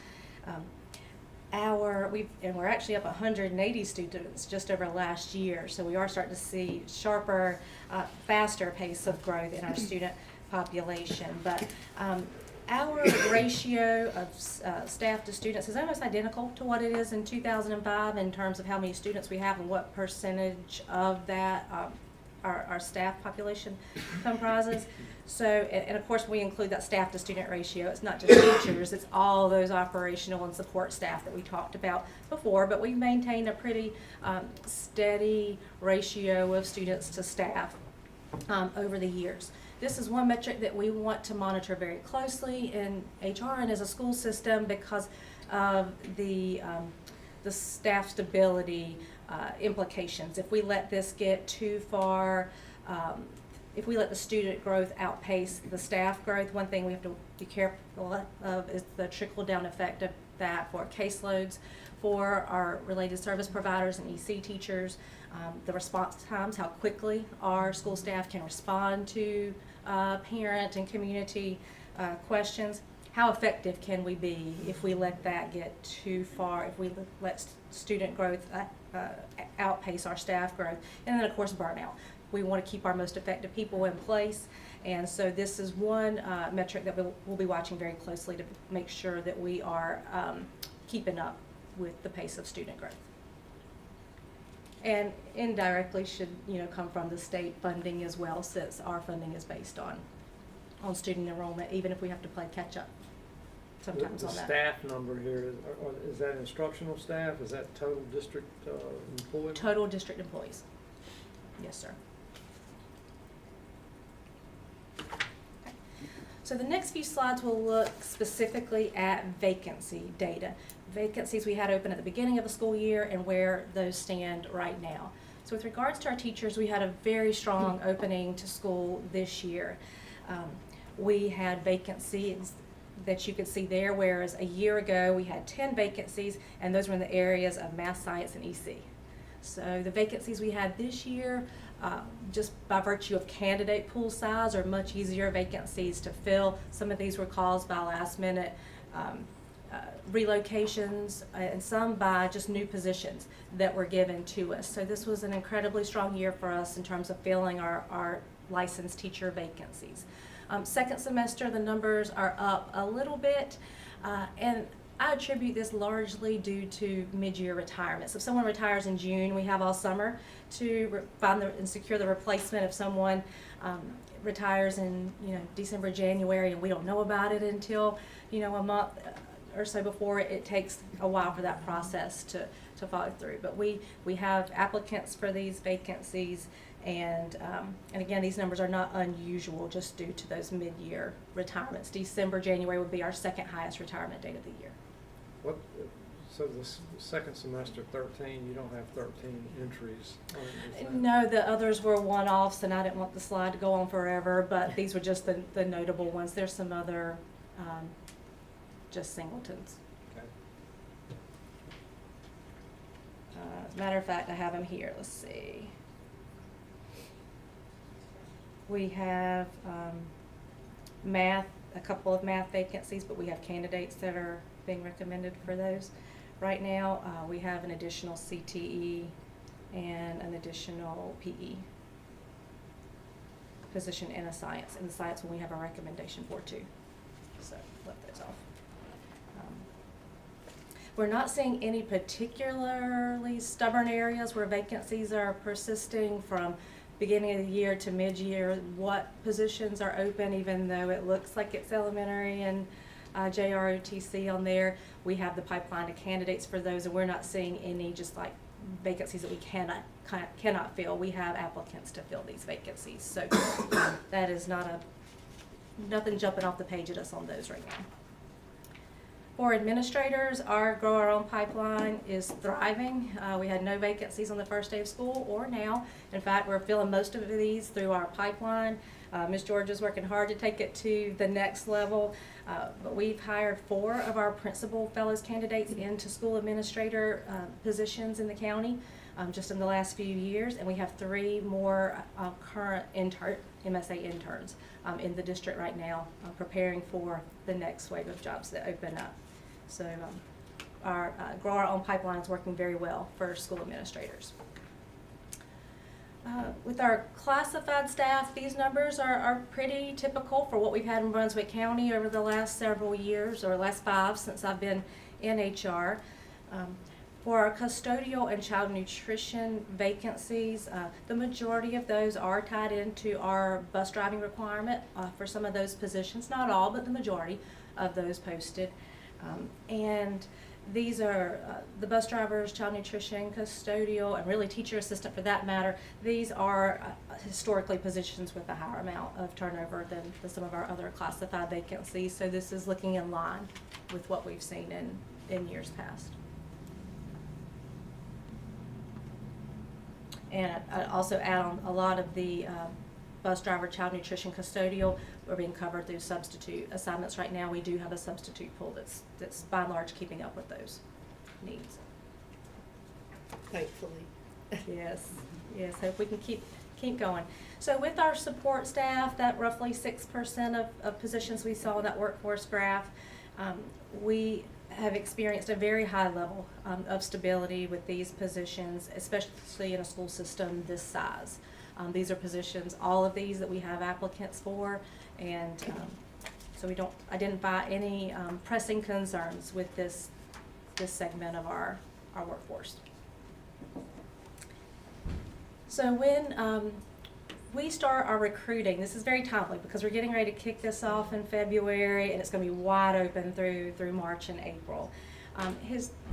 we're actually up 180 students just over last year, so we are starting to see sharper, faster pace of growth in our student population. But our ratio of staff to students is almost identical to what it is in 2005 in terms of how many students we have and what percentage of that our staff population comprises. So, and of course, we include that staff to student ratio. It's not just teachers, it's all those operational and support staff that we talked about before, but we've maintained a pretty steady ratio of students to staff over the years. This is one metric that we want to monitor very closely in HR and as a school system because of the staff stability implications. If we let this get too far, if we let the student growth outpace the staff growth, one thing we have to be careful of is the trickle-down effect of that for caseloads for our related service providers and EC teachers, the response times, how quickly our school staff can respond to parent and community questions. How effective can we be if we let that get too far, if we let student growth outpace our staff growth? And then, of course, burnout. We want to keep our most effective people in place, and so this is one metric that we'll be watching very closely to make sure that we are keeping up with the pace of student growth. And indirectly should come from the state funding as well, since our funding is based on student enrollment, even if we have to play catch up sometimes the on that. staff number here, is that instructional staff? Is that total district employees? Total district employees. Yes, sir. So the next few slides will look specifically at vacancy data. Vacancies we had open at the beginning of the school year and where those stand right now. So with regards to our teachers, we had a very strong opening to school this year. We had vacancies that you could see there, whereas a year ago we had 10 vacancies, and those were in the areas of math, science, and EC. So the vacancies we had this year, just by virtue of candidate pool size, are much easier vacancies to fill. Some of these were caused by last minute relocations, and some by just new positions that were given to us. So this was an incredibly strong year for us in terms of filling our licensed teacher vacancies. Second semester, the numbers are up a little bit, and I attribute this largely due to mid-year retirements. If someone retires in June, we have all summer to find and secure the replacement. If someone retires in December, January, and we don't know about it until a month or so before, it takes a while for that process to follow through. But we have applicants for these vacancies, and again, these numbers are not unusual just due to those mid-year retirements. December, January would be our second highest retirement date of the year. So the second semester 13, you don't have 13 entries on it, is that? No, the others were one-offs, and I didn't want the slide to go on forever, but these were just the notable ones. There's some other just singletons. Okay. As a matter of fact, I have them here. Let's see. We have math, a couple of math vacancies, but we have candidates that are being recommended for those. Right now, we have an additional CTE and an additional PE position in a science. In the science one, we have a recommendation for too. So left those off. We're not seeing any particularly stubborn areas where vacancies are persisting from beginning of the year to mid-year. What positions are open, even though it looks like it's elementary and JROTC on there, we have the pipeline of candidates for those, and we're not seeing any just like vacancies that we cannot fill. We have applicants to fill these vacancies, so that is nothing jumping off the page at us on those right now. For administrators, our Grow Our Own pipeline is thriving. We had no vacancies on the first day of school or now. In fact, we're filling most of these through our pipeline. Ms. George is working hard to take it to the next level. But we've hired 4 of our principal fellows candidates into school administrator positions in the county just in the last few years. And we have 3 more current MSA interns in the district right now, preparing for the next wave of jobs that open up. So grow our own pipeline is working very well for school administrators. With our classified staff, these numbers are pretty typical for what we've had in Brunswick County over the last several years, or last 5 since I've been in HR. For our custodial and child nutrition vacancies, the majority of those are tied into our bus driving requirement for some of those positions, not all, but the majority of those posted. And these are the bus drivers, child nutrition, custodial, and really teacher assistant for that matter. These are historically positions with a higher amount of turnover than some of our other classified vacancies. So this is looking in line with what we've seen in years past. And I also add on a lot of the bus driver, child nutrition, custodial are being covered through substitute assignments. Right now we do have a substitute pool that's by and large keeping up with those needs. Thankfully. Yes, yes, hope we can keep going. So with our support staff, that roughly 6% of positions we saw in that workforce graph, we have experienced a very high level of stability with these positions, especially in a school system this size. These are positions, all of these that we have applicants for, and so we don't identify any pressing concerns with this segment of our workforce. So when we start our recruiting, this is very timely because we're getting ready to kick this off in February, and it's going to be wide open through March and April.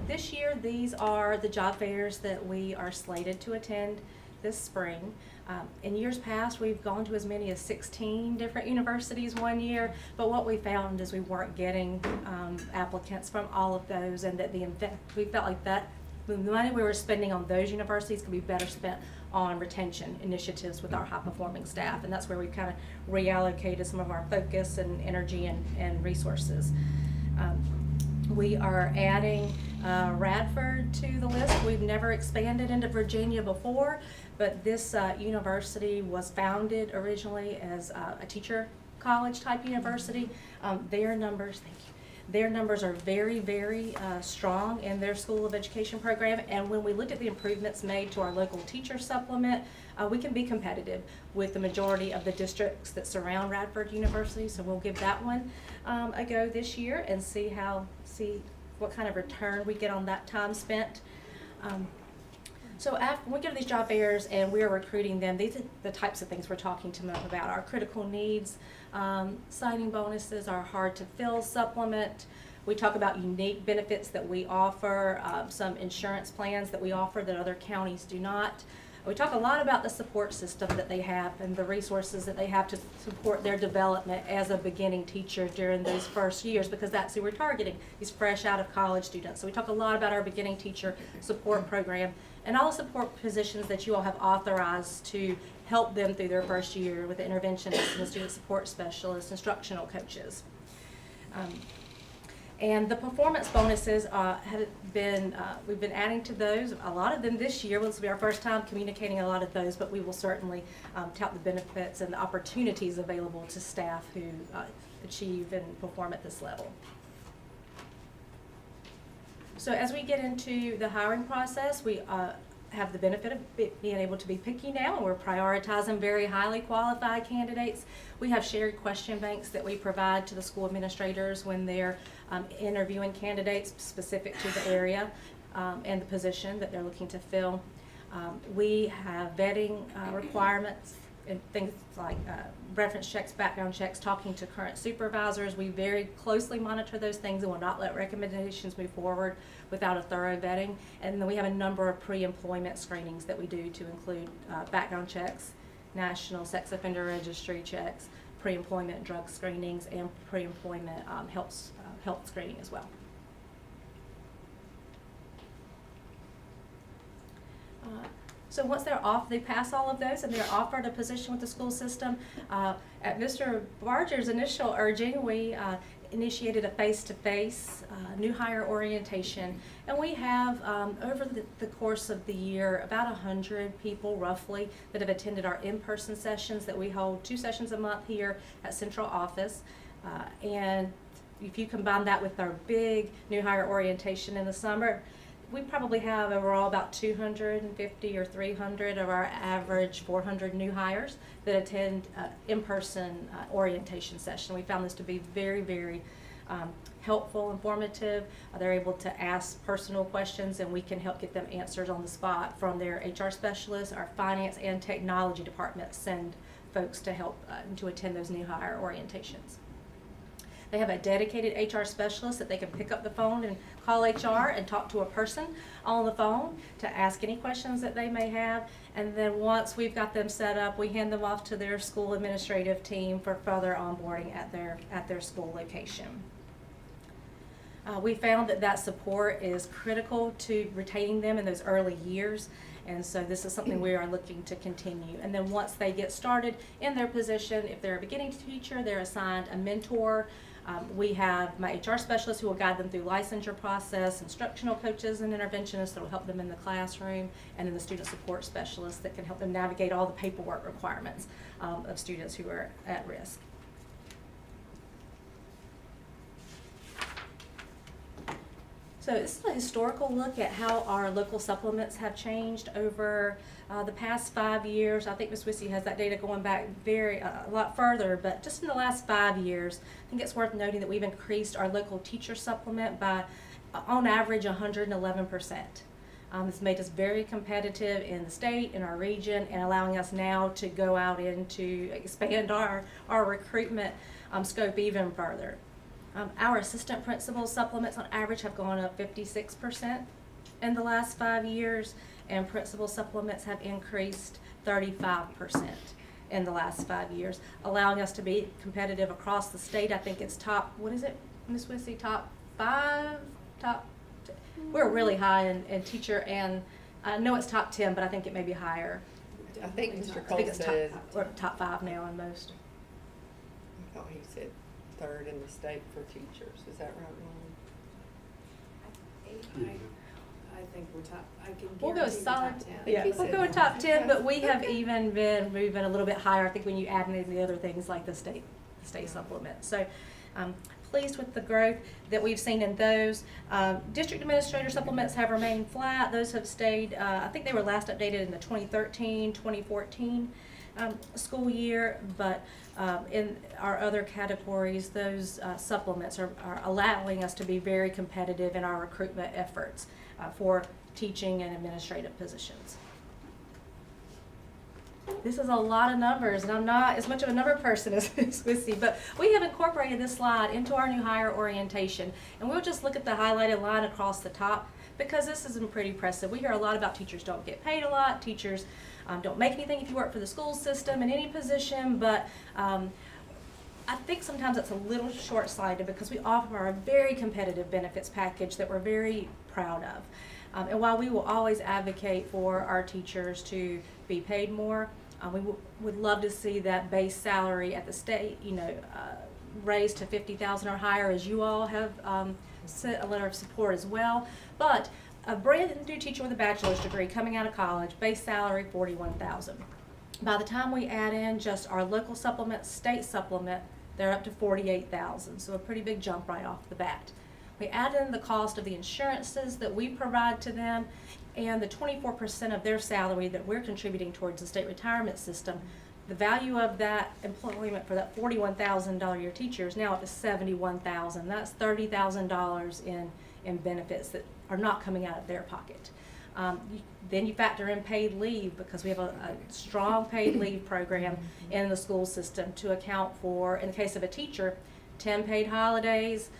This year, these are the job fairs that we are slated to attend this spring. In years past, we've gone to as many as 16 different universities one year, but what we found is we weren't getting applicants from all of those, and that we felt like that the money we were spending on those universities could be better spent on retention initiatives with our high-performing staff, and that's where we kind of reallocated some of our focus and energy and resources. We are adding Radford to the list. We've never expanded into Virginia before, but this university was founded originally as a teacher college type university. Their numbers are very, very strong in their School of Education program, and when we looked at the improvements made to our local teacher supplement, we can be competitive with the majority of the districts that surround Radford University, so we'll give that one a go this year and see what kind of return we get on that time spent. So after we go to these job fairs and we're recruiting them, these are the types of things we're talking to them about: our critical needs, signing bonuses, our hard to fill supplement. We talk about unique benefits that we offer, some insurance plans that we offer that other counties do not. We talk a lot about the support system that they have and the resources that they have to support their development as a beginning teacher during those first years, because that's who we're targeting, these fresh out of college students. So we talk a lot about our beginning teacher support program and all the support positions that you all have authorized to help them through their first year with the interventionists and the student support specialists, instructional coaches. And the performance bonuses we've been adding to those, a lot of them this year. This will be our first time communicating a lot of those, but we will certainly tout the benefits and the opportunities available to staff who achieve and perform at this level. So as we get into the hiring process, we have the benefit of being able to be picky now, and we're prioritizing very highly qualified candidates. We have shared question banks that we provide to the school administrators when they're interviewing candidates specific to the area and the position that they're looking to fill. We have vetting requirements and things like reference checks, background checks, talking to current supervisors. We very closely monitor those things and will not let recommendations move forward without a thorough vetting. And then we have a number of pre-employment screenings that we do to include background checks, national sex offender registry checks, pre-employment drug screenings, and pre-employment health screening as well. So once they're off, they pass all of those and they're offered a position with the school system. At Mr. Barger's initial urging, we initiated a face-to-face new hire orientation, and we have over the course of the year about 100 people roughly that have attended our in-person sessions that we hold 2 sessions a month here at central office, and if you combine that with our big new hire orientation in the summer, we probably have overall about 250 or 300 of our average 400 new hires that attend in-person orientation session. We found this to be very, very helpful, informative. They're able to ask personal questions, and we can help get them answers on the spot from their HR specialists. Our finance and technology departments send folks to help to attend those new hire orientations. They have a dedicated HR specialist that they can pick up the phone and call HR and talk to a person on the phone to ask any questions that they may have. And then once we've got them set up, we hand them off to their school administrative team for further onboarding at their school location. We found that support is critical to retaining them in those early years. And so this is something we are looking to continue. And then once they get started in their position, if they're a beginning teacher, they're assigned a mentor. We have my HR specialist who will guide them through licensure process, instructional coaches and interventionists that will help them in the classroom, and then the student support specialist that can help them navigate all the paperwork requirements of students who are at risk. So this is a historical look at how our local supplements have changed over the past 5 years. I think Ms. Wissy has that data going back a lot further, but just in the last 5 years, I think it's worth noting that we've increased our local teacher supplement by, on average, 111%. It's made us very competitive in the state, in our region, and allowing us now to go out and to expand our recruitment scope even further. Our assistant principal supplements on average have gone up 56% in the last 5 years, and principal supplements have increased 35% in the last 5 years, allowing us to be competitive across the state. I think it's top, what is it, Ms. Wissy, top 5? We're really high in teacher, and I know it's top 10, but I think it may be higher. I think Mr. I Cole think it's said, we're top 5 now in most. I thought he said third in the state for teachers. Is that right, Ron? I think we're top, I can We'll go guarantee we're solid, top 10. yeah, He we'll said go in top that. 10, but we have even been moving a little bit higher, I think, when you add in the other things like the state supplement. So, pleased with the growth that we've seen in those. District administrator supplements have remained flat. Those have stayed, I think they were last updated in the 2013-2014 school year, but in our other categories, those supplements are allowing us to be very competitive in our recruitment efforts for teaching and administrative positions. This is a lot of numbers, and I'm not as much of a number person as Wissy, but we have incorporated this slide into our new hire orientation, and we'll just look at the highlighted line across the top because this is pretty impressive. We hear a lot about teachers don't get paid a lot, teachers don't make anything if you work for the school system in any position, but I think sometimes it's a little short-sighted because we offer a very competitive benefits package that we're very proud of. And while we will always advocate for our teachers to be paid more, we would love to see that base salary at the state, raised to $50,000 or higher, as you all have sent a letter of support as well. But a brand new teacher with a bachelor's degree coming out of college, base salary $41,000. By the time we add in just our local supplement, state supplement, they're up to $48,000. So a pretty big jump right off the bat. We add in the cost of the insurances that we provide to them and the 24% of their salary that we're contributing towards the state retirement system. The value of that employment for that $41,000 a year teacher is now up to $71,000. That's $30,000 in benefits that are not coming out of their pocket. Then you factor in paid leave because we have a strong paid leave program in the school system to account for, in the case of a teacher, 10 paid holidays,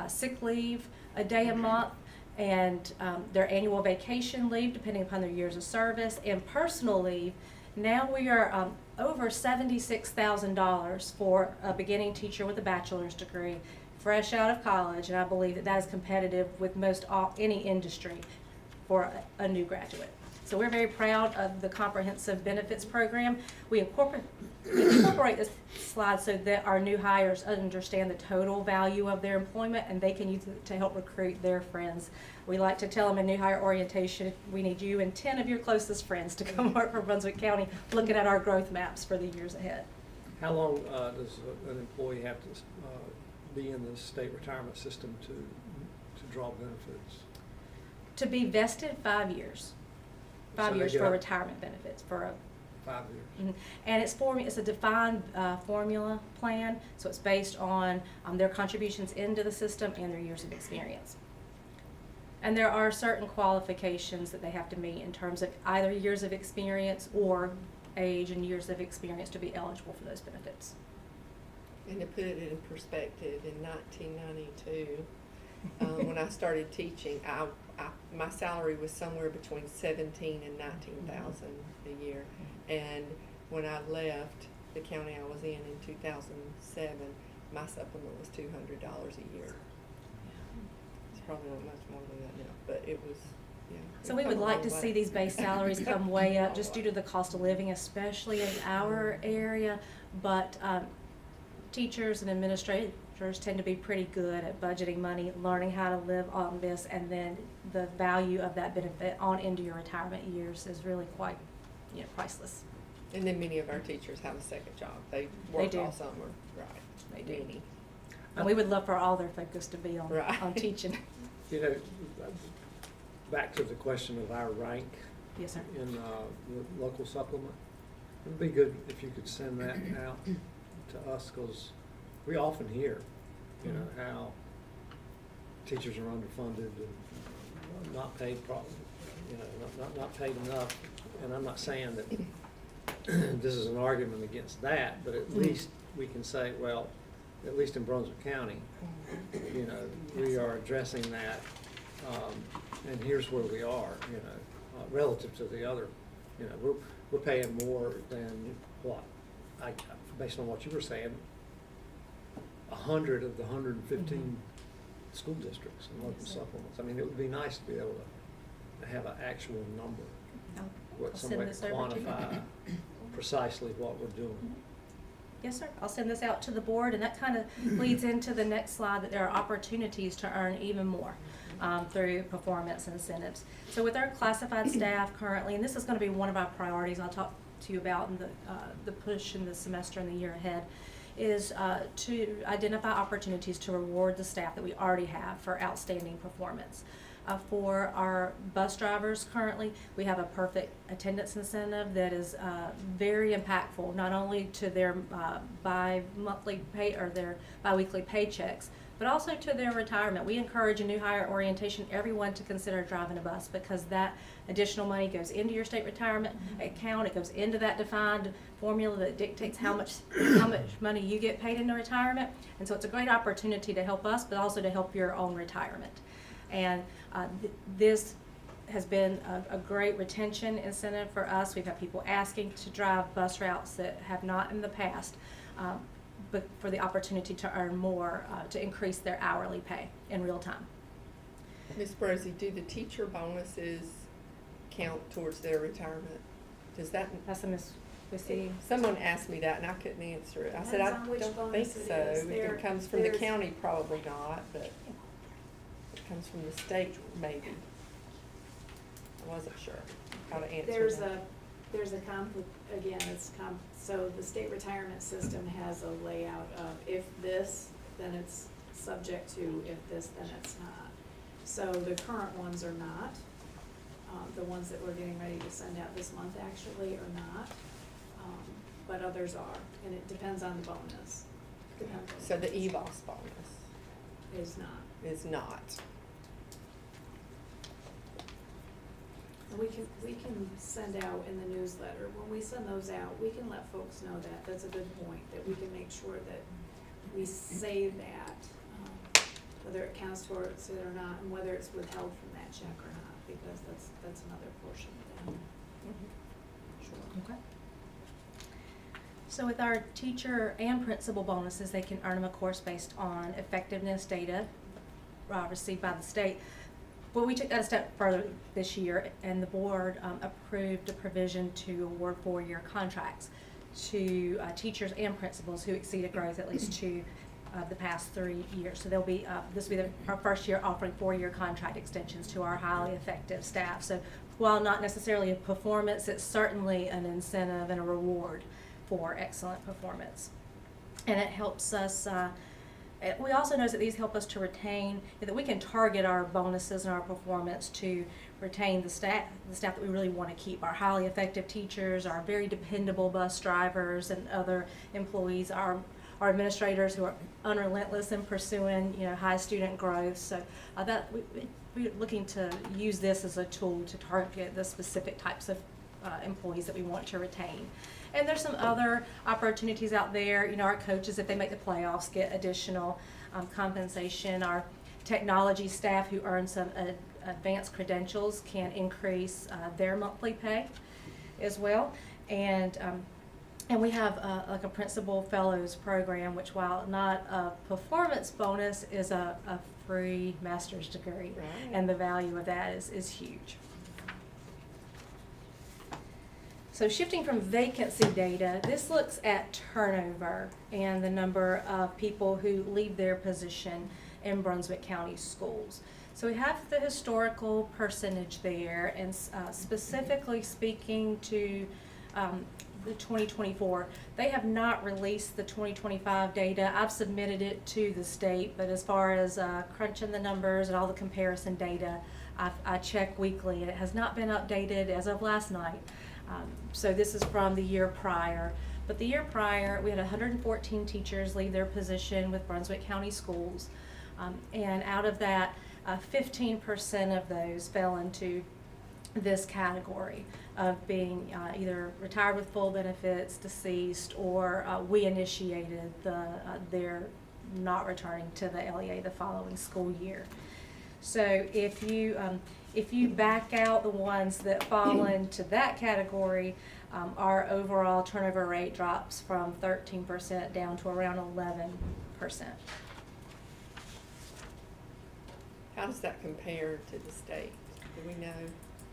sick leave, a day a month, and their annual vacation leave depending upon their years of service, and personal leave. Now we are over $76,000 for a beginning teacher with a bachelor's degree, fresh out of college, and I believe that is competitive with any industry for a new graduate. So we're very proud of the comprehensive benefits program. We incorporate this slide so that our new hires understand the total value of their employment and they can use it to help recruit their friends. We like to tell them in new hire orientation, we need you and 10 of your closest friends to come work for Brunswick County looking at our growth maps for the years ahead. How long does an employee have to be in the state retirement system to draw benefits? To be vested 5 years. So 5 they years get for up- retirement benefits for a 5 years? Mhm. And it's a defined formula plan, so it's based on their contributions into the system and their years of experience. And there are certain qualifications that they have to meet in terms of either years of experience or age and years of experience to be eligible for those benefits. And to put it in perspective, in 1992, when I started teaching, my salary was somewhere between 17 and 19,000 a year. And when I left the county I was in 2007, my supplement was $200 a year. It's probably not much more than that now, but it was, yeah. So we would like to see these base salaries come way up just due to the cost of living, especially in our area. But teachers and administrators tend to be pretty good at budgeting money, learning how to live on this, and then the value of that benefit on into your retirement years is really quite, priceless. And then many of our teachers have a second job. They work do. all summer, right? They do. Many. And we would love for all their focus to be on Right. teaching. You know, back to the question of our rank Yes, sir. in the local supplement, it'd be good if you could send that out to us, because we often hear, how teachers are underfunded and not paid not paid enough. And I'm not saying that this is an argument against that, but at least we can say, well, at least in Brunswick County, we are addressing that, and here's where we are, relative to the other, we're paying more than what, based on what you were saying, 100 of the 115 school districts and local supplements. I mean, it would be nice to be able to have an actual number, I'll some send way to this over to you. quantify precisely what we're doing. Yes, sir. I'll send this out to the board, and that kind of leads into the next slide, that there are opportunities to earn even more through performance incentives. So with our classified staff currently, and this is going to be one of our priorities I'll talk to you about in the push in the semester and the year ahead, is to identify opportunities to reward the staff that we already have for outstanding performance. For our bus drivers currently, we have a perfect attendance incentive that is very impactful, not only to their bi-monthly pay or their bi-weekly paychecks, but also to their retirement. We encourage a new hire orientation everyone to consider driving a bus, because that additional money goes into your state retirement account. It goes into that defined formula that dictates how much money you get paid into retirement. And so it's a great opportunity to help us, but also to help your own retirement. And this has been a great retention incentive for us. We've had people asking to drive bus routes that have not in the past, but for the opportunity to earn more, to increase their hourly pay in real time. Ms. Brosey, do the teacher bonuses count towards their retirement? Does that? That's a Ms. Wissy. Someone asked me that and I couldn't answer it. I said, I Depends on which don't think bonus it so. is. If There- it comes from the there's- county, probably not, but if it comes from the state, maybe. I wasn't sure how to answer that. There's a conflict, again, so the state retirement system has a layout of if this, then it's subject to, if this, then it's not. So the current ones are not. The ones that we're getting ready to send out this month actually are not, but others are, and it depends on the bonus. Depends on So the bonus. EVOS bonus Is not. is not. And we can send out in the newsletter, when we send those out, we can let folks know that, that's a good point, that we can make sure that we say that, whether it counts towards it or not, and whether it's withheld from that check or not, because that's another portion of that. Sure. Okay. So with our teacher and principal bonuses, they can earn them, of course, based on effectiveness data received by the state. Well, we took that a step further this year, and the board approved a provision to award 4-year contracts to teachers and principals who exceeded growth at least 2 of the past 3 years. So they'll be this will be our first year offering 4-year contract extensions to our highly effective staff. So while not necessarily a performance, it's certainly an incentive and a reward for excellent performance. And it helps us We also know that these help us to retain, that we can target our bonuses and our performance to retain the staff that we really want to keep, our highly effective teachers, our very dependable bus drivers and other employees, our administrators who are unrelentless in pursuing, high student growth. So that we're looking to use this as a tool to target the specific types of employees that we want to retain. And there's some other opportunities out there. Our coaches, if they make the playoffs, get additional compensation. Our technology staff who earn some advanced credentials can increase their monthly pay as well. And we have like a principal fellows program, which while not a performance bonus, is a free master's degree. Right. And the value of that is huge. So shifting from vacancy data, this looks at turnover and the number of people who leave their position in Brunswick County schools. So we have the historical percentage there, and specifically speaking to the 2024, they have not released the 2025 data. I've submitted it to the state, but as far as crunching the numbers and all the comparison data, I check weekly, and it has not been updated as of last night. So this is from the year prior. But the year prior, we had 114 teachers leave their position with Brunswick County Schools. And out of that, 15% of those fell into this category of being either retired with full benefits, deceased, or we initiated their not returning to the LEA the following school year. So if you back out the ones that fall into that category, our overall turnover rate drops from 13% down to around 11%. How does that compare to the state? Do we know?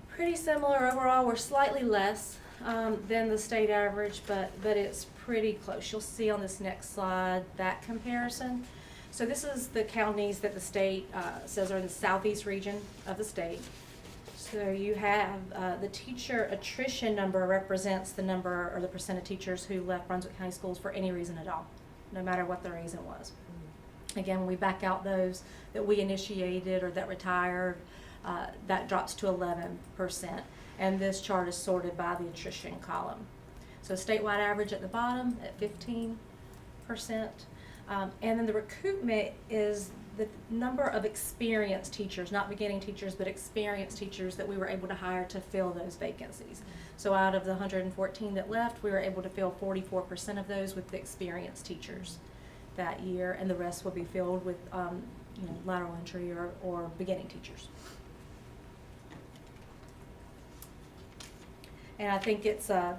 Pretty similar overall. We're slightly less than the state average, but it's pretty close. You'll see on this next slide that comparison. So this is the counties that the state says are in the southeast region of the state. So you have the teacher attrition number represents the number or the percent of teachers who left Brunswick County Schools for any reason at all, no matter what the reason was. Again, when we back out those that we initiated or that retired, that drops to 11%. And this chart is sorted by the attrition column. So statewide average at the bottom at 15%. And then the recoupment is the number of experienced teachers, not beginning teachers, but experienced teachers that we were able to hire to fill those vacancies. So out of the 114 that left, we were able to fill 44% of those with the experienced teachers that year, and the rest will be filled with lateral entry or beginning teachers. And I think it's a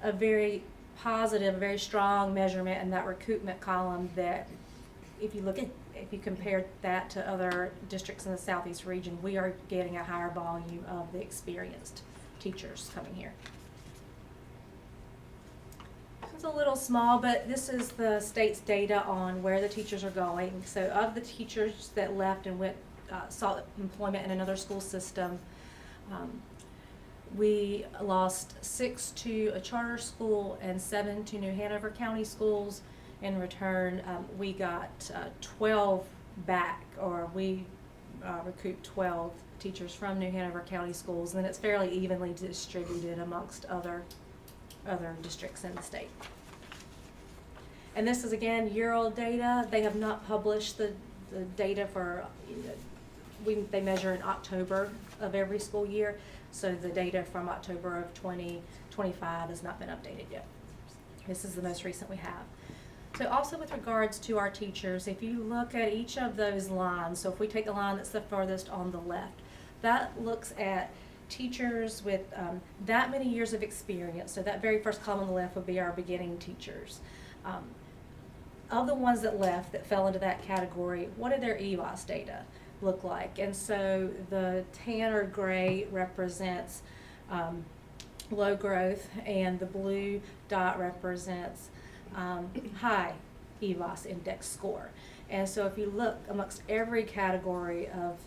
very positive, very strong measurement in that recoupment column that if you compare that to other districts in the southeast region, we are getting a higher volume of the experienced teachers coming here. It's a little small, but this is the state's data on where the teachers are going. So of the teachers that left and sought employment in another school system, we lost 6 to a charter school and 7 to New Hanover County schools. In return, we got 12 back, or we recouped 12 teachers from New Hanover County schools, and it's fairly evenly distributed amongst other districts in the state. And this is again year-old data. They have not published the data for, they measure in October of every school year. So the data from October of 2025 has not been updated yet. This is the most recent we have. So also with regards to our teachers, if you look at each of those lines, so if we take the line that's the furthest on the left, that looks at teachers with that many years of experience. So that very first column on the left would be our beginning teachers. Of the ones that left that fell into that category, what did their EVOS data look like? And so the tan or gray represents low growth, and the blue dot represents high EVOS index score. And so if you look amongst every category of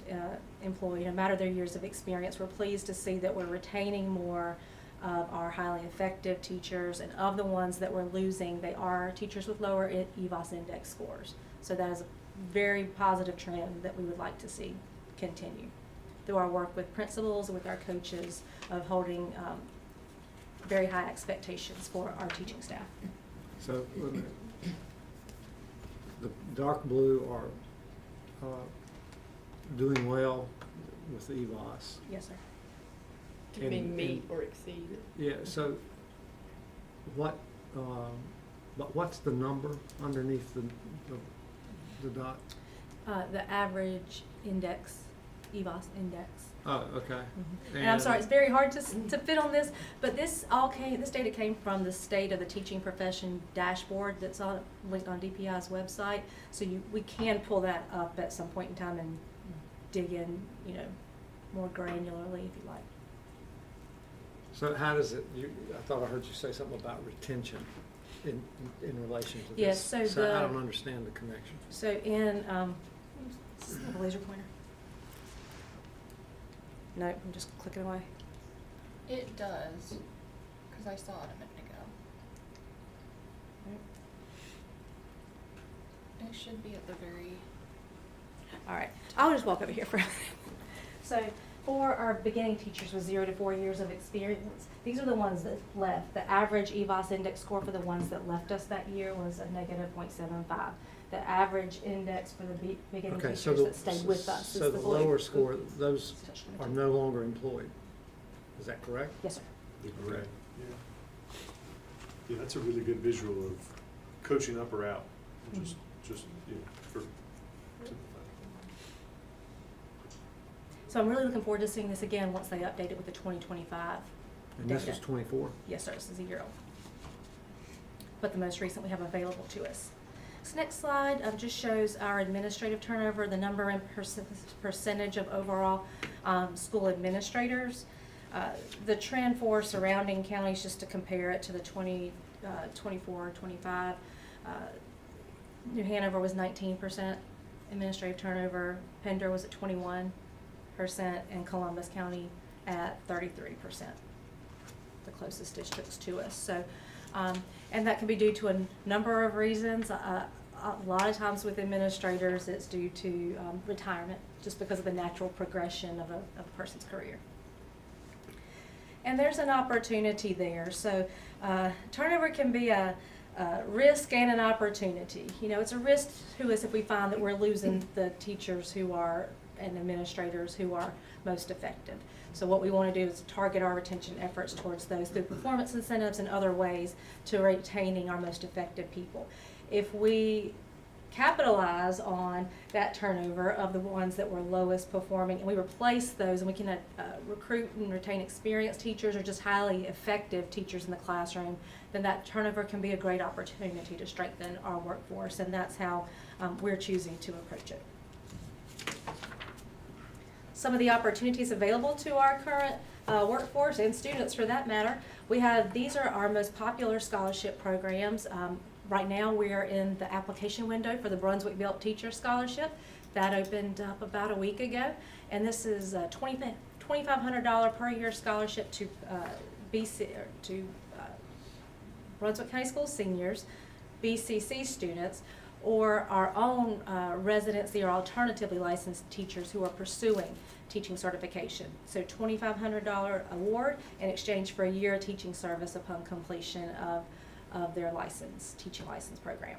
employee, no matter their years of experience, we're pleased to see that we're retaining more of our highly effective teachers, and of the ones that we're losing, they are teachers with lower EVOS index scores. So that is very positive trend that we would like to see continue through our work with principals, with our coaches, of holding very high expectations for our teaching staff. So, the dark blue are doing well with the EVOS. Yes, sir. You mean And- meet or exceed? Yeah, so what, but what's the number underneath the dot? The average index, EVOS index. Oh, okay. And I'm sorry, it's very hard to fit on this, but this data came from the State of the Teaching Profession dashboard that's linked on DPI's website. So we can pull that up at some point in time and dig in, more granularly if you like. So how does it, I thought I heard you say something about retention in relation to this. Yes, so I don't understand the connection. So in, the laser pointer. No, I'm just clicking away. It does, because I saw it a minute ago. It should be at the very. All right, I'll just walk over here for a minute. So for our beginning teachers with 0 to 4 years of experience, these are the ones that left. The average EVOS index score for the ones that left us that year was a -0.75. The average index for the beginning Okay, teachers so that stayed with us so is the blue. lower score, those are no longer employed. Is that correct? Yes, sir. Correct. Yeah, that's a really good visual of coaching up or out. Just for. So I'm really looking forward to seeing this again once they update it with the 2025 And this data. is 24? Yes, sir, this is a year old. But the most recent we have available to us. This next slide just shows our administrative turnover, the number and percentage of overall school administrators. The trend for surrounding counties, just to compare it to the 24, 25, New Hanover was 19% administrative turnover, Pender was at 21%, and Columbus County at 33%, the closest districts to us. So, and that can be due to a number of reasons. A lot of times with administrators, it's due to retirement, just because of the natural progression of a person's career. And there's an opportunity there. So turnover can be a risk and an opportunity. It's a risk to us if we find that we're losing the teachers and administrators who are most effective. So what we want to do is target our retention efforts towards those through performance incentives and other ways to retaining our most effective people. If we capitalize on that turnover of the ones that were lowest performing, and we replace those, and we can recruit and retain experienced teachers or just highly effective teachers in the classroom, then that turnover can be a great opportunity to strengthen our workforce, and that's how we're choosing to approach it. Some of the opportunities available to our current workforce and students for that matter, these are our most popular scholarship programs. Right now we're in the application window for the Brunswick Built Teacher Scholarship. That opened up about a week ago, and this is a $2,500 per year scholarship to Brunswick High School seniors, BCC students, or our own residency or alternatively licensed teachers who are pursuing teaching certification. So $2,500 award in exchange for a year of teaching service upon completion of their teaching license program.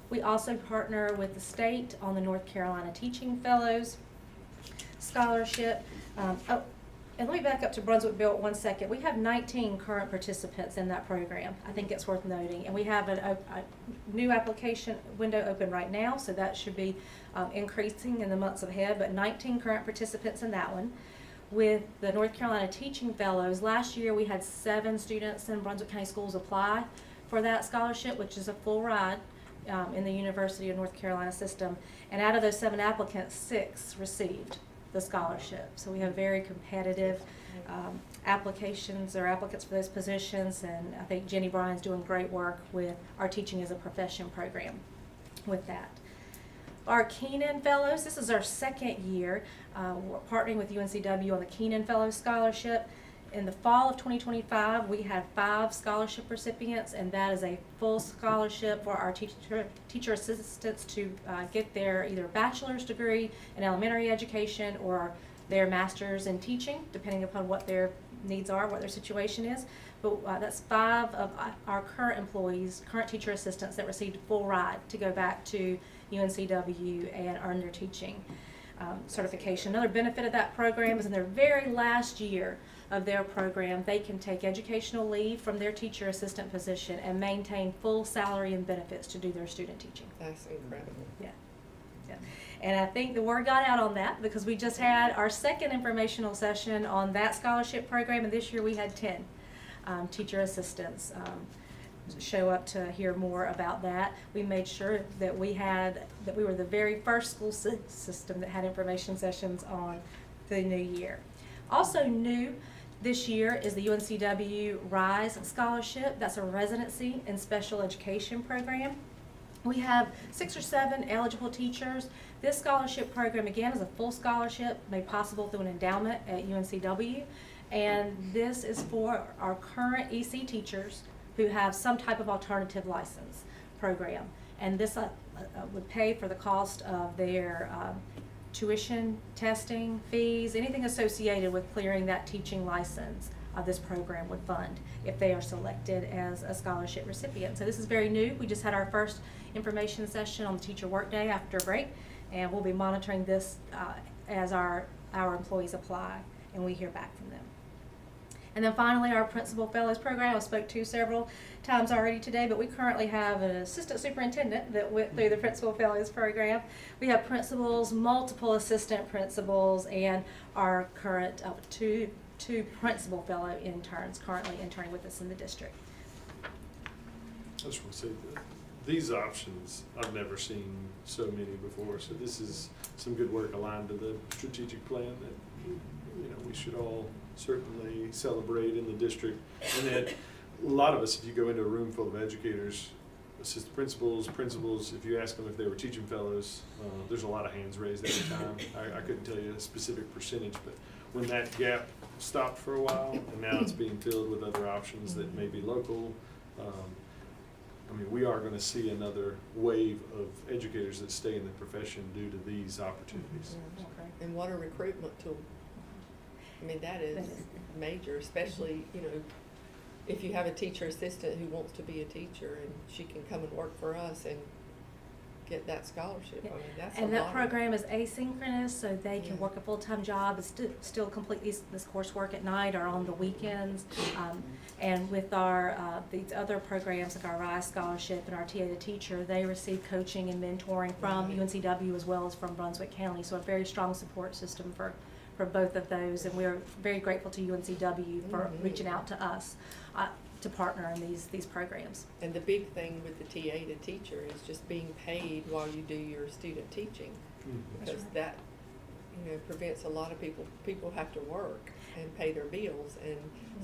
We also partner with the state on the North Carolina Teaching Fellows Scholarship. And let me back up to Brunswick Built 1 second. We have 19 current participants in that program. I think it's worth noting. And we have a new application window open right now, so that should be increasing in the months ahead, but 19 current participants in that one. With the North Carolina Teaching Fellows, last year we had 7 students in Brunswick County Schools apply for that scholarship, which is a full ride in the University of North Carolina system. And out of those 7 applicants, 6 received the scholarship. So we have very competitive applicants for those positions, and I think Jenny Bryan's doing great work with our Teaching as a Profession program with that. Our Keenan Fellows, this is our 2nd year. We're partnering with UNCW on the Keenan Fellows Scholarship. In the fall of 2025, we had 5 scholarship recipients, and that is a full scholarship for our teacher assistants to get their either bachelor's degree in elementary education or their master's in teaching, depending upon what their needs are, what their situation is. But that's 5 of our current employees, current teacher assistants that received a full ride to go back to UNCW and earn their teaching certification. Another benefit of that program is in their very last year of their program, they can take educational leave from their teacher assistant position and maintain full salary and benefits to do their student teaching. That's incredible. Yeah. Yeah. And I think the word got out on that because we just had our second informational session on that scholarship program, and this year we had 10 teacher assistants show up to hear more about that. We made sure that we were the very first school system that had information sessions on the new year. Also new this year is the UNCW RISE Scholarship. That's a residency and special education program. We have 6 or 7 eligible teachers. This scholarship program, again, is a full scholarship made possible through an endowment at UNCW. And this is for our current EC teachers who have some type of alternative license program. And this would pay for the cost of their tuition, testing, fees, anything associated with clearing that teaching license. This program would fund if they are selected as a scholarship recipient. So this is very new. We just had our first information session on the teacher workday after a break, and we'll be monitoring this as our employees apply and we hear back from them. And then finally, our Principal Fellows Program, I spoke to several times already today, but we currently have an assistant superintendent that went through the Principal Fellows Program. We have principals, multiple assistant principals, and our current two principal fellow interns currently interning with us in the district. I just want to say that these options, I've never seen so many before, so this is some good work aligned to the strategic plan that we should all certainly celebrate in the district. And that a lot of us, if you go into a room full of educators, assistant principals, if you ask them if they were teaching fellows, there's a lot of hands raised every time. I couldn't tell you a specific percentage, but when that gap stopped for a while and now it's being filled with other options that may be local, we are going to see another wave of educators that stay in the profession due to these opportunities. And what a recruitment tool. That is major, especially, if you have a teacher assistant who wants to be a teacher and she can come and work for us and get that scholarship. That's and that program is asynchronous, so they can work a full-time job and still complete this coursework at night or on the weekends. And with our these other programs like our RISE Scholarship and our TA to Teacher, they receive coaching and mentoring from UNCW as well as from Brunswick County. So a very strong support system for both of those, and we're very grateful to UNCW for reaching out to us to partner in these programs. And the big thing with the TA to Teacher is just being paid while you do your student teaching, because that prevents a lot of people have to work and pay their bills, and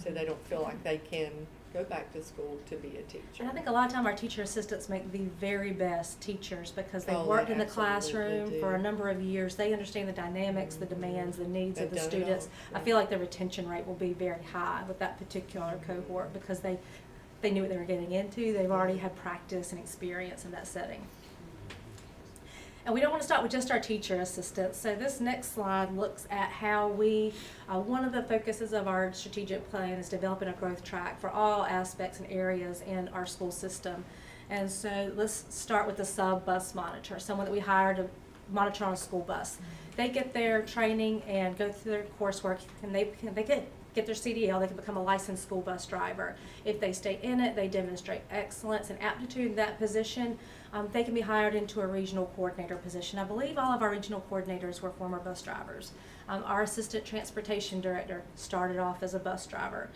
so they don't feel like they can go back to school to be a teacher. And I think a lot of time our teacher assistants make the very best teachers because they've worked in the classroom for a number of years. They understand the dynamics, the demands, the needs of the students. I feel like the retention rate will be very high with that particular cohort because they knew what they were getting into. They've already had practice and experience in that setting. And we don't want to stop with just our teacher assistants. So this next slide looks at how one of the focuses of our strategic plan is developing a growth track for all aspects and areas in our school system. And so let's start with the sub-bus monitor, someone that we hire to monitor on a school bus. They get their training and go through their coursework, and they get their CDL, they can become a licensed school bus driver. If they stay in it, they demonstrate excellence and aptitude in that position. They can be hired into a regional coordinator position. I believe all of our regional coordinators were former bus drivers. Our assistant transportation director started off as a bus driver,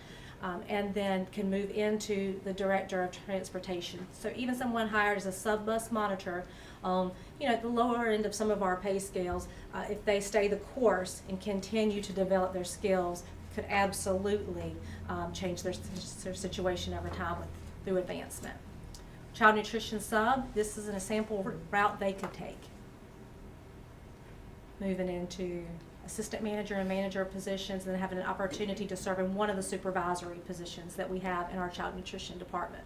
and then can move into the director of transportation. So even someone hired as a sub-bus monitor, at the lower end of some of our pay scales, if they stay the course and continue to develop their skills, could absolutely change their situation over time through advancement. Child nutrition sub, this is an example route they could take. Moving into assistant manager and manager positions, and then having an opportunity to serve in one of the supervisory positions that we have in our child nutrition department.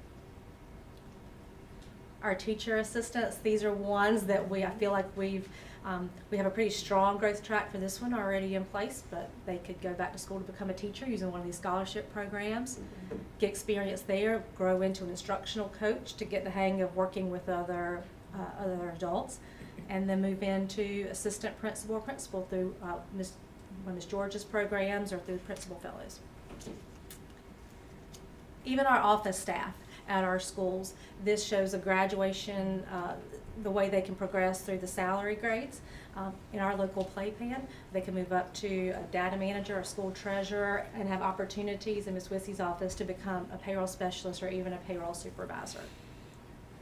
Our teacher assistants, these are ones that I feel like we have a pretty strong growth track for this one already in place, but they could go back to school to become a teacher using one of these scholarship programs, get experience there, grow into an instructional coach to get the hang of working with other adults, and then move into assistant principal or principal through one of Ms. George's programs or through Principal Fellows. Even our office staff at our schools, this shows a graduation, the way they can progress through the salary grades. In our local playpen, they can move up to a data manager, a school treasurer, and have opportunities in Ms. Wissy's office to become a payroll specialist or even a payroll supervisor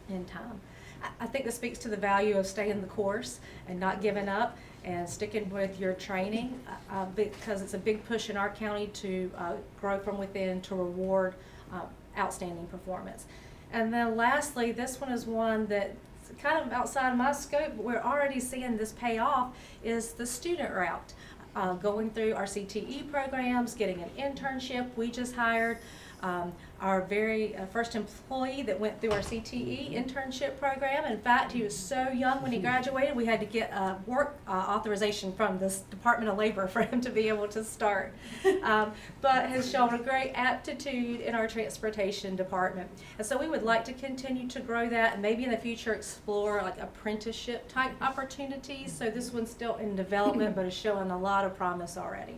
in time. I think this speaks to the value of staying the course and not giving up and sticking with your training, because it's a big push in our county to grow from within to reward outstanding performance. And then lastly, this one is one that's kind of outside my scope, but we're already seeing this pay off, is the student route. Going through our CTE programs, getting an internship. We just hired our very first employee that went through our CTE internship program. In fact, he was so young when he graduated, we had to get work authorization from the Department of Labor for him to be able to start. But has shown a great aptitude in our transportation department. And so we would like to continue to grow that and maybe in the future explore like apprenticeship type opportunities. So this one's still in development, but is showing a lot of promise already.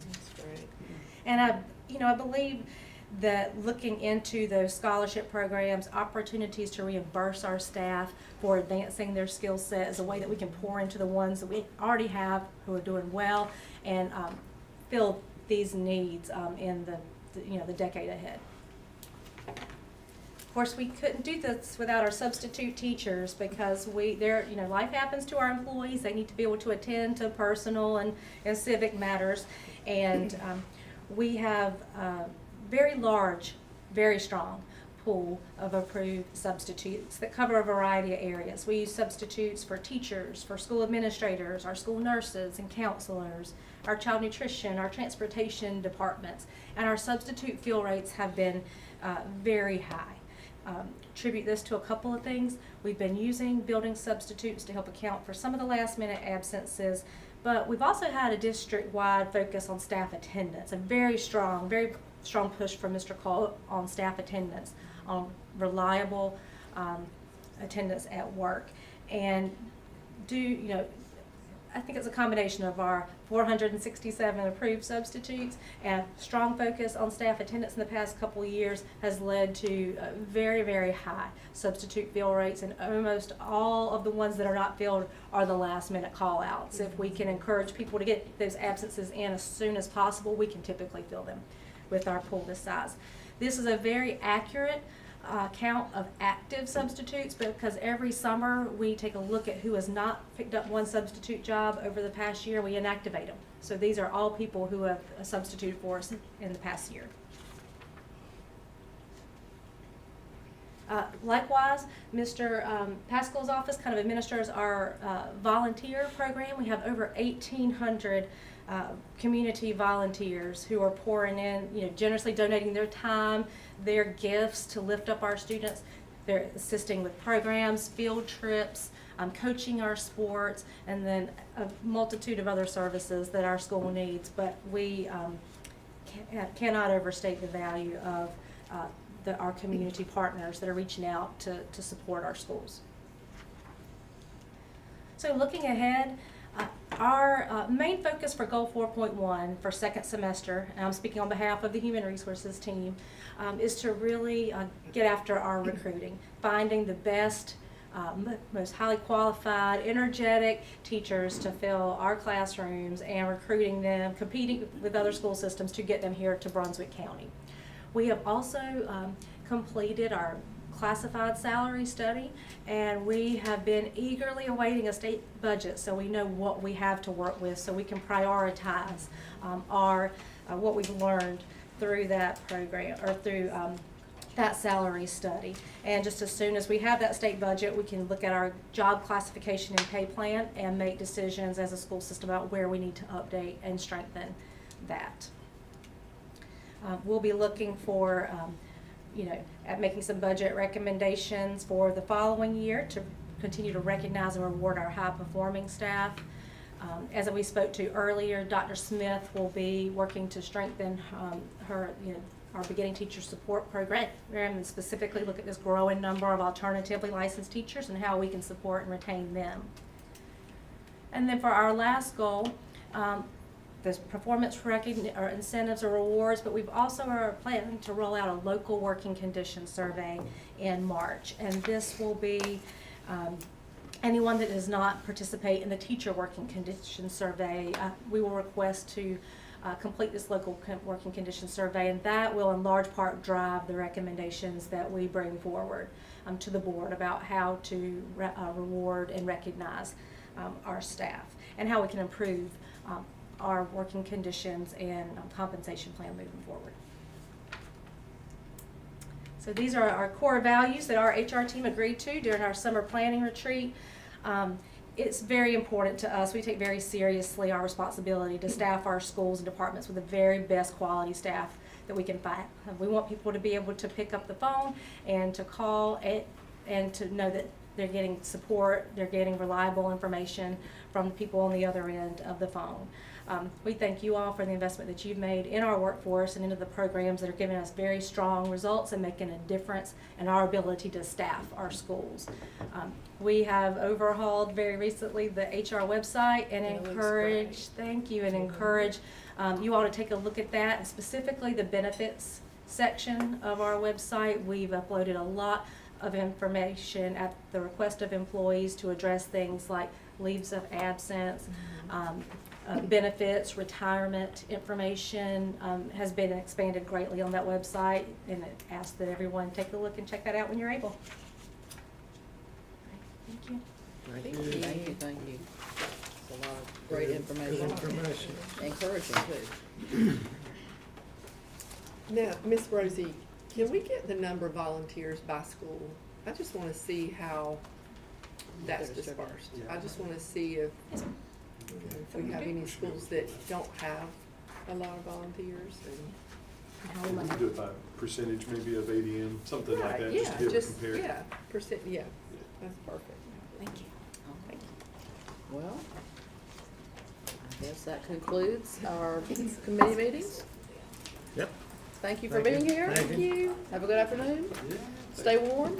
That's great. And I believe that looking into those scholarship programs, opportunities to reimburse our staff for advancing their skill set is a way that we can pour into the ones that we already have who are doing well and fill these needs in the decade ahead. Of course, we couldn't do this without our substitute teachers because life happens to our employees. They need to be able to attend to personal and civic matters, and we have very large, very strong pool of approved substitutes that cover a variety of areas. We use substitutes for teachers, for school administrators, our school nurses and counselors, our child nutrition, our transportation departments, and our substitute fill rates have been very high. Attribute this to a couple of things. We've been using building substitutes to help account for some of the last minute absences, but we've also had a district-wide focus on staff attendance, a very strong push from Mr. Cole on staff attendance, on reliable attendance at work. And I think it's a combination of our 467 approved substitutes and strong focus on staff attendance in the past couple of years has led to very, very high substitute fill rates, and almost all of the ones that are not filled are the last minute call outs. If we can encourage people to get those absences in as soon as possible, we can typically fill them with our pool this size. This is a very accurate count of active substitutes because every summer we take a look at who has not picked up one substitute job over the past year. We inactivate them. So these are all people who have substituted for us in the past year. Likewise, Mr. Pascal's office kind of administers our volunteer program. We have over 1,800 community volunteers who are pouring in, generously donating their time, their gifts to lift up our students. They're assisting with programs, field trips, coaching our sports, and then a multitude of other services that our school needs. But we cannot overstate the value of our community partners that are reaching out to support our schools. So looking ahead, our main focus for Goal 4.1 for second semester, and I'm speaking on behalf of the Human Resources team, is to really get after our recruiting, finding the best, most highly qualified, energetic teachers to fill our classrooms and recruiting them, competing with other school systems to get them here to Brunswick County. We have also completed our classified salary study, and we have been eagerly awaiting a state budget so we know what we have to work with so we can prioritize what we've learned through that program or through that salary study. And just as soon as we have that state budget, we can look at our job classification and pay plan and make decisions as a school system about where we need to update and strengthen that. We'll be looking for, at making some budget recommendations for the following year to continue to recognize and reward our high-performing staff. As we spoke to earlier, Dr. Smith will be working to strengthen our beginning teacher support program and specifically look at this growing number of alternatively licensed teachers and how we can support and retain them. And then for our last goal, there's performance or incentives or rewards, but we've also are planning to roll out a local working condition survey in March. And this will be anyone that does not participate in the teacher working condition survey, we will request to complete this local working condition survey, and that will in large part drive the recommendations that we bring forward to the board about how to reward and recognize our staff and how we can improve our working conditions and compensation plan moving forward. So these are our core values that our HR team agreed to during our summer planning retreat. It's very important to us. We take very seriously our responsibility to staff our schools and departments with the very best quality staff that we can find. We want people to be able to pick up the phone and to call and to know that they're getting support, they're getting reliable information from the people on the other end of the phone. We thank you all for the investment that you've made in our workforce and into the programs that are giving us very strong results and making a difference in our ability to staff our schools. We have overhauled very recently the HR website and encourage you all to take a look at that, and specifically the benefits section of our website. We've uploaded a lot of information at the request of employees to address things like leaves of absence, benefits, retirement information has been expanded greatly on that website, and it asks that everyone take a look and check that out when you're able. Thank you. Thank you. It's a lot of great information. Good information. Encouraging too. Now, Miss Rosie, can we get the number of volunteers by school? I just want to see how that's dispersed. I just want to see if we have any schools that don't have a lot of volunteers. And We can do it by percentage maybe of ADM, something like that, just to be able to compare. Yeah, percent, yeah, that's perfect. Thank you. Thank you. Well, I guess that concludes our committee meetings. Yep. Thank you for being here. Thank you. Have a good afternoon. Stay warm.